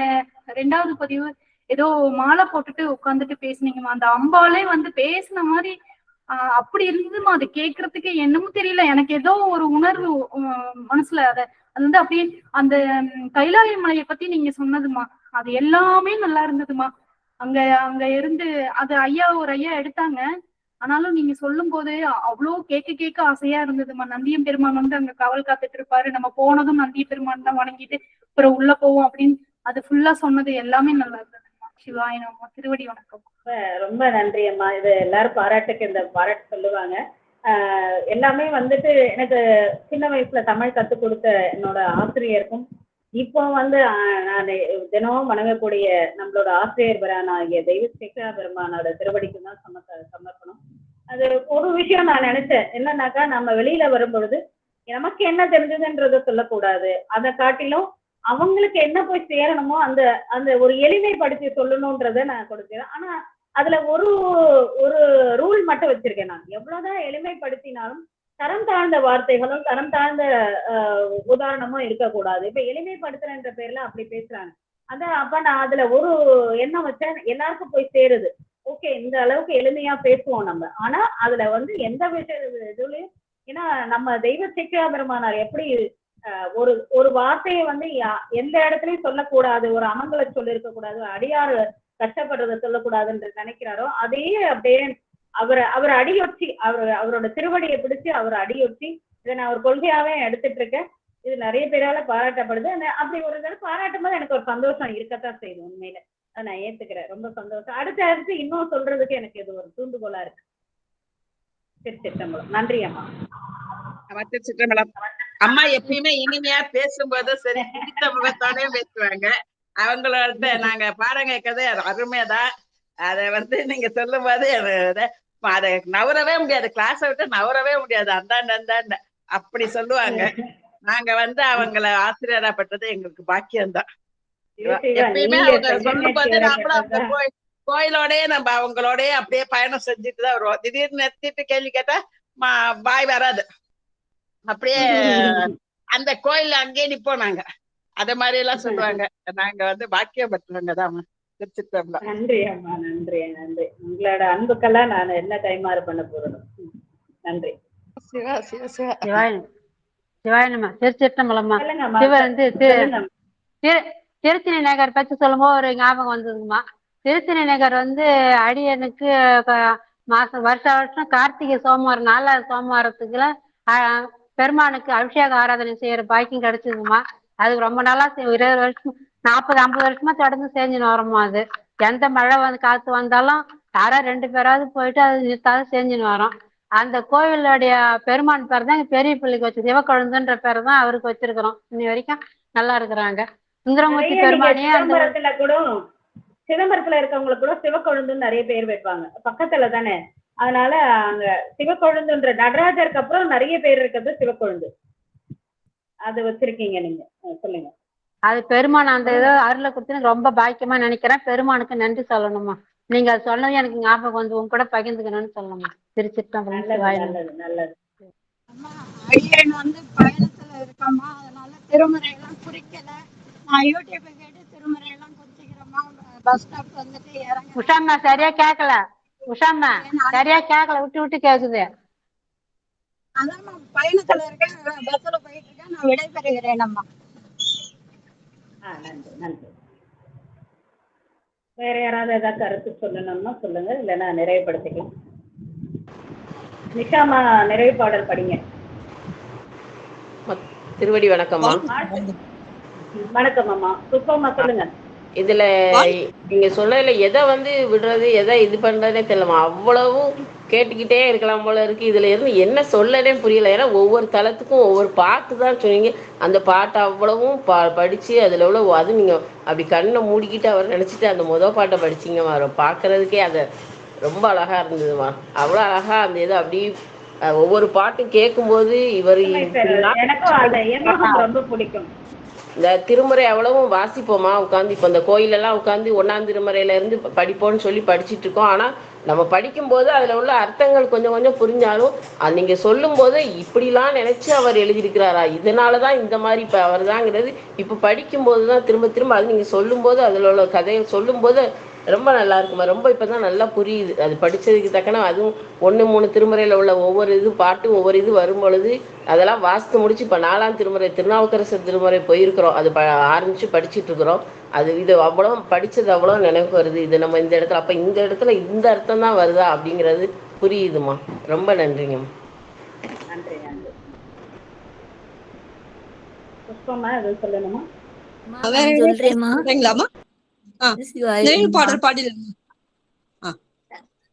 2வது பதிவு ஏதோ மாலை போட்டுட்டு உட்காந்துட்டு பேசுனீங்கம்மா. அந்த அம்பாலே வந்து பேசின மாதிரி அப்படி இருந்ததுமா. அது கேட்கறதுக்கு என்னமோ தெரியல, எனக்கு ஏதோ ஒரு உணர்வு மனசுல அது வந்து அப்படியே அந்த கைலாய மலையை பத்தி நீங்க சொன்னதுமா, அது எல்லாமே நல்லா இருந்ததுமா. அங்க அங்க இருந்து அது ஒரு ஐயா எடுத்தாங்க. ஆனாலும் நீங்க சொல்லும் போது அவ்வளோ கேட்க ஆசையா இருந்ததுமா. நந்தியம் பெருமான் வந்து அங்க காவல் காத்துட்டு இருப்பாரு, நம்ம போனதும் நந்திய பெருமான் தான் வணங்கிட்டு அப்புறம் உள்ள போவோம் அப்படின்னு அது ஃபுல்லா சொன்னது எல்லாமே நல்லா இருந்ததுமா. சிவாய நம. திருவடி வணக்கம். ரொம்ப நன்றி அம்மா. இது எல்லாரும் பாராட்டுக்கு இந்த பாராட்டு சொல்லுவாங்க. எல்லாமே வந்துட்டு எனக்கு சின்ன வயசுல தமிழ் கற்றுக் கொடுத்த என்னோட ஆசிரியருக்கும் இப்போ வந்து நான் தினமும் வணங்கக்கூடிய நம்மளோட ஆசிரியர் பெறானாகிய தெய்வ சேகரா பெருமானோட திருவடிக்கு தான் சமர்ப்பணம். அது ஒரு விஷயம் நான் நினைச்சேன் என்னன்னாக்கா, நம்ம வெளியில வரும்பொழுது நமக்கு என்ன தெரிஞ்சதுன்றத சொல்லக்கூடாது, அதை காட்டிலும் அவங்களுக்கு என்ன போய் சேரணுமோ அந்த அந்த ஒரு எளிமைப்படுத்தி சொல்லணும்ன்றத நான் கொடுக்கிறேன். ஆனா அதுல ஒரு ஒரு ரூல் மட்டும் வச்சிருக்கேன், நான் எவ்வளவுதான் எளிமைப்படுத்தினாலும் தரம் தாழ்ந்த வார்த்தைகளும் தரம் தாழ்ந்த உதாரணமும் இருக்கக்கூடாது. இப்ப எளிமைப்படுத்துறன்ற பேர்ல அப்படி பேசுறாங்க. அதான் அப்ப நான் அதுல ஒரு எண்ணம் வச்சேன், எல்லாருக்கும் போய் சேருது, ஓகே இந்த அளவுக்கு எளிமையா பேசுவோம் நம்ம. ஆனா அதுல வந்து எந்த இதுலயும் ஏன்னா நம்ம தெய்வ சேக்கிழா பெருமானார் எப்படி ஒரு ஒரு வார்த்தையை வந்து எந்த இடத்துலயும் சொல்லக்கூடாது, ஒரு அமங்கல சொல்லி இருக்கக்கூடாது, அடியாறு கஷ்டப்படுறத சொல்லக்கூடாதுன்னு நினைக்கிறாரோ அதையே அப்படியே அவர் அடியொற்றி அவரோட திருவடியை பிடிச்சு அவர் அடியொற்றி இதை நான் ஒரு கொள்கையாவே எடுத்துட்டு இருக்கேன். இது நிறைய பேரால பாராட்டப்படுது. அப்படி ஒரு தடவை பாராட்டும் போது எனக்கு ஒரு சந்தோஷம் இருக்கத்தான் செய்யுது. உண்மையில அதை நான் ஏத்துக்கிறேன், ரொம்ப சந்தோஷம். அடுத்து இன்னும் சொல்றதுக்கு எனக்கு இது ஒரு தூண்டுகோலா இருக்கு. திருச்சிற்றம்பலம். நன்றி அம்மா. திருச்சிற்றம்பலம். அம்மா எப்பயுமே இனிமையா பேசும்போது சரி பிடித்த முகத்தோடய பேசுவாங்க. அவங்களோட நாங்க பாடம் கேட்கறது அருமையாதான். அதை வந்து நீங்க சொல்லும் போது அதை நவரவே முடியாது, கிளாஸ விட்டு நவரவே முடியாது, அந்தாண்ட அப்படி சொல்லுவாங்க. நாங்க வந்து அவங்கள ஆசிரியரா பட்டது எங்களுக்கு பாக்கியம்தான். எப்பயுமே அவங்க சொல்லும் போது நம்மளும் அந்த கோயிலோடய நம்ம அவங்களோடய அப்படியே பயணம் செஞ்சுட்டுதான் வருவோம். திடீர்னு நிறுத்திட்டு கேள்வி கேட்டா பாய் வராது, அப்படியே அந்த கோயில்ல அங்கேயே நிப்போம் நாங்க. அத மாதிரி எல்லாம் சொல்லுவாங்க. நாங்க வந்து பாக்கியம் பெற்றவங்கதான். நன்றி அம்மா, நன்றி நன்றி. உங்களோட அன்புக்கெல்லாம் நான் என்ன கைமாறு பண்ண போறேன். நன்றி. சிவாயனம்மா. திருச்சிற்றம்பலம்மா. திருத்தணி நகர் பத்தி சொல்லும்போது ஒரு ஞாபகம் வந்ததுங்கம்மா. திருத்தணி நகர் வந்து அடியனுக்கு வருஷம் கார்த்திகை சோமவாரம் 4வது சோமவாரத்துக்குள்ள பெருமானுக்கு அபிஷேக ஆராதனை செய்யற பாக்கியம் கிடைச்சதுமா. அதுக்கு ரொம்ப நாளா 20 வருஷம் 40-50 வருஷமா தொடர்ந்து செஞ்சுன்னு வரோமா. அது எந்த மழை வந்து காத்து வந்தாலும் யாரா 2 பேராவது போயிட்டு அது நிறுத்தாத செஞ்சுன்னு வரோம். அந்த கோவிலுடைய பெருமான் பேர் தான் பெரிய பிள்ளைக்கு வச்சு சிவக்கொழுந்துன்ற பேர் தான் அவருக்கு வச்சிருக்கிறோம். இன்னி வரைக்கும் நல்லா இருக்கிறாங்க. சுந்தரமூர்த்தி பெருமானே சிதம்பரத்துல இருக்கவங்களுக்கு கூட சிவக்கொழுந்துன்னு நிறைய பேர் வைப்பாங்க, பக்கத்துல தானே. அதனால அங்க சிவக்கொழுந்துன்ற நடராஜருக்கு அப்புறம் நிறைய பேர் இருக்கிறது சிவக்கொழுந்து. அது வச்சிருக்கீங்க நீங்க, சொல்லுங்க. அது பெருமான் அந்த ஏதோ அருளை கொடுத்து ரொம்ப பாக்கியமா நினைக்கிறேன். பெருமானுக்கு நன்றி சொல்லணுமா. நீங்க அது சொன்னது எனக்கு ஞாபகம் வந்து உங்க கூட பகிர்ந்துக்கணும்னு சொல்லணுமா. திருச்சிற்றம்பலம். நல்லது. அடியேன் வந்து பயணத்துல இருக்கமா, அதனால திருமுறை எல்லாம் குறிக்கல. நான் யூடியூப் கேட்டு திருமுறை எல்லாம் குறிச்சிக்கிறோமா. பஸ் ஸ்டாப் வந்துட்டு இறங்க. உஷாமா சரியா கேட்கல. உஷாமா சரியா கேட்கல, விட்டு கேக்குது. அதான் பயணத்துல இருக்கேன், பஸ்ல போயிட்டு இருக்கேன். நான் விடைபெறுகிறேன் அம்மா. நன்றி. வேற யாராவது ஏதாவது கருத்து சொல்லணும்னா சொல்லுங்க, இல்லைன்னா நிறைவுபடுத்திக்கலாம். நிஷாமா நிறைவு பாடல் படிங்க. திருவடி வணக்கம்மா. வணக்கம் அம்மா. சுப்பம்மா சொல்லுங்க. இதுல நீங்க சொல்லல எதை வந்து விடுறது எதை இது பண்றதுனே தெரியலமா. அவ்வளவும் கேட்டுக்கிட்டே இருக்கலாம் போல இருக்கு. இதுல இருந்து என்ன சொல்லனே புரியல. ஏன்னா ஒவ்வொரு தளத்துக்கும் ஒவ்வொரு பாட்டு தான் சொன்னீங்க. அந்த பாட்டை அவ்வளவும் படிச்சு அதுல உள்ள அது நீங்க அப்படி கண்ணை மூடிக்கிட்டு அவர் நினைச்சிட்டு அந்த பாட்டை படிச்சீங்கம்மா. பாக்குறதுக்கே அதை ரொம்ப அழகா இருந்ததுமா. அவ்வளவு அழகா அந்த இது அப்படி ஒவ்வொரு பாட்டும் கேட்கும்போது இவர் எனக்கும் ரொம்ப பிடிக்கும். இந்த திருமுறை அவ்வளவும் வாசிப்போமா உட்காந்து. இப்போ இந்த கோயிலெல்லாம் உட்காந்து 1ஆம் திருமுறையில இருந்து படிப்போம்னு சொல்லி படிச்சுட்டு இருக்கோம். ஆனால் நம்ம படிக்கும்போது அதில் உள்ள அர்த்தங்கள் கொஞ்சம் கொஞ்சம் புரிஞ்சாலும் அது நீங்கள் சொல்லும்போது இப்படிலாம் நினச்சி அவர் எழுதியிருக்கிறாரா, இதனால தான் இந்த மாதிரி இப்போ அவர் தாங்கிறது இப்போ படிக்கும்போது தான் திரும்ப திரும்ப அது நீங்கள் சொல்லும்போது அதில் உள்ள கதையை சொல்லும்போது ரொம்ப நல்லா இருக்குமா. ரொம்ப இப்போ தான் நல்லா புரியுது. அது படித்ததுக்கு தக்கன அதுவும் 1-3 திருமுறையில் உள்ள ஒவ்வொரு இது பாட்டும் ஒவ்வொரு இது வரும் பொழுது அதெல்லாம் வாசித்து முடிச்சு இப்போ 4ஆம் திருமுறை திருநாவுக்கரசர் திருமுறை போயிருக்கிறோம். அது ஆரம்பித்து படிச்சுட்டு இருக்கிறோம். அது இது அவ்வளோ படித்தது அவ்வளோ நினைவுக்கு வருது. இது நம்ம இந்த இடத்துல அப்போ இந்த இடத்துல இந்த அர்த்தம் தான் வருதா அப்படிங்கிறது புரியுதுமா. ரொம்ப நன்றிங்கம்மா. நன்றி நன்றி. புஷ்பமா எதுவும் சொல்லணுமா? சொல்றேம்மா. நிறைவு பாடல் பாடிடலாமா?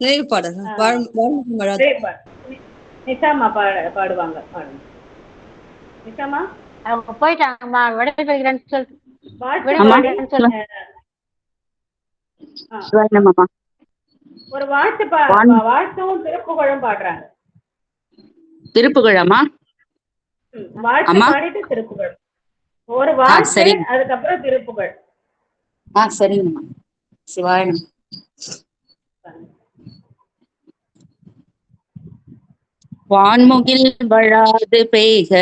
நிறைவு பாடல் நிஷாமா பாடுவாங்க. பாடுங்க நிஷாமா. அவங்க போயிட்டாங்கம்மா. விடைபெறுகிறேன்னு சொல்லு. ஒரு வாழ்த்தும் திருப்புகழும் பாடுறாங்க. திருப்புகழமா? வாழ்த்து பாடிட்டு திருப்புகழ். ஒரு வாழ்த்து அதுக்கப்புறம் திருப்புகழ். சரிங்கம்மா. சிவாயனம். வான்முகில் வழாது பெய்க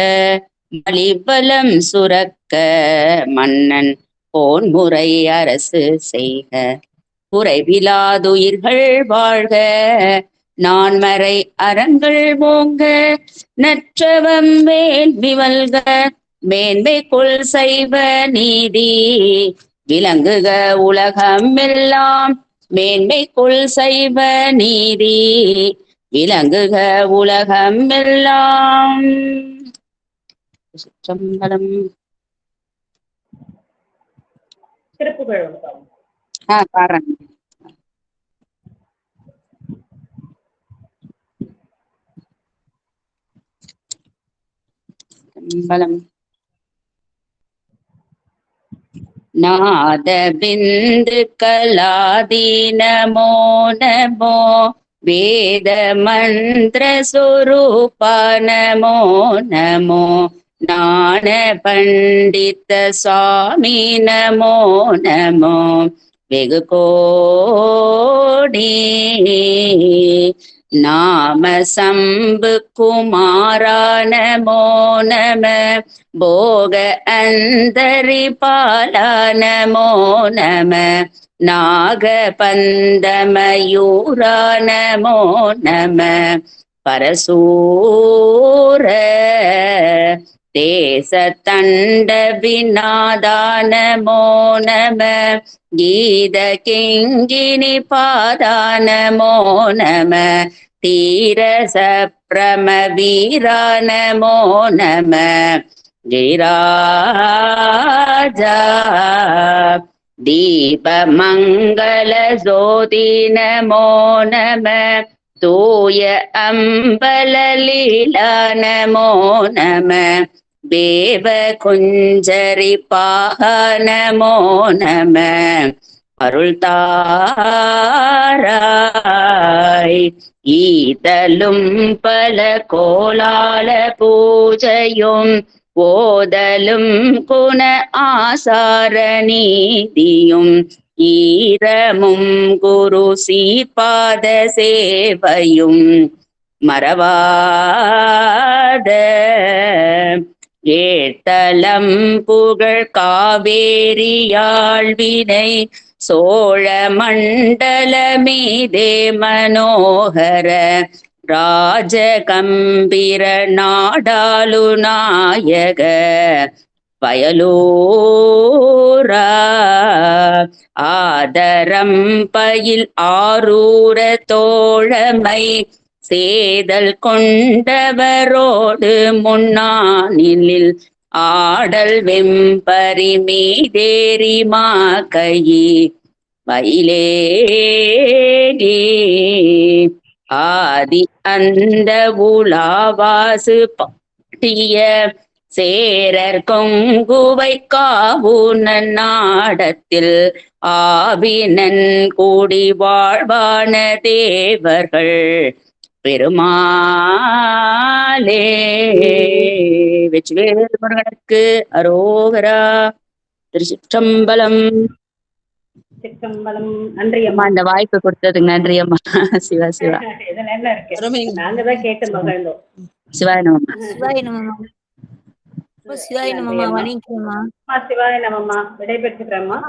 வலிபலம் சுரக்க மன்னன் போன்முறை அரசு செய்க குறைவிலாதுயிர்கள் வாழ்க நான்மறை அறங்கள் ஓங்க நற்றவம் வேள்வி வல்க மேன்மை கொள் செய்வ நீதி விளங்குக உலகம் எல்லாம் மேன்மை கொள் செய்வ நீதி விளங்குக உலகம் எல்லாம். சிற்றம்பலம். திருப்புகழ் பாடுறேன். சிற்றம்பலம். நாத பிந்து கலாதி நமோ நமோ வேத மந்திர சுரூப நமோ நமோ ஞான பண்டித சுவாமி நமோ நமோ வெகு கோடி நாம சம்பு குமாரா நமோ நம போக அந்தரி பாலா நமோ நம நாக பந்தமயூரா நமோ நம பரசூர தேச தண்ட விநாதா நமோ நம கீத கிங்கினி பாதா நமோ நம தீரச பிரம வீரா நமோ நம ஜெயராஜா தீப மங்கள ஜோதி நமோ நம தூய அம்பல லீலா நமோ நம தேவ குஞ்சரி பாக நமோ நம அருள் தாராய் ஈதலும் பல கோலால பூஜையும் ஓதலும் குண ஆசார நீதியும் ஈரமும் குரு சீபாத சேவையும் மறவாத ஏத்தலம் புகழ் காவேரியாழ்வினை சோழ மண்டல மீதே மனோகர ராஜ கம்பீர நாடாலு நாயக பயலூரா ஆதரம் பயில் ஆரூர தோழமை சேதல் கொண்டவரோடு முன்னானில் ஆடல் வெம்பரி மீதேறி மாக்கையி மயிலேகி ஆதி அந்த உலாவாசு பாட்டிய சேரர் கொங்குவை காவுனன் நாடத்தில் ஆவினன் கூடி வாழ்வான தேவர்கள் பெருமாளே. வெற்றிவேல் முருகனுக்கு அரோகரா. திருச்சிற்றம்பலம். சிற்றம்பலம். நன்றி அம்மா, அம்மா. இந்த வாய்ப்பு கொடுத்ததுக்கு நன்றி அம்மா. சிவா சிவா. இதுல என்ன இருக்கு, நாங்கதான் கேட்டு மகிழ்ந்தோம். சிவாய நமமா. சிவாய நமமா. சிவாய நமமா. வணங்கிக்கோமா. சிவாய நமமா. விடை பெற்றுக்கிறேம்மா.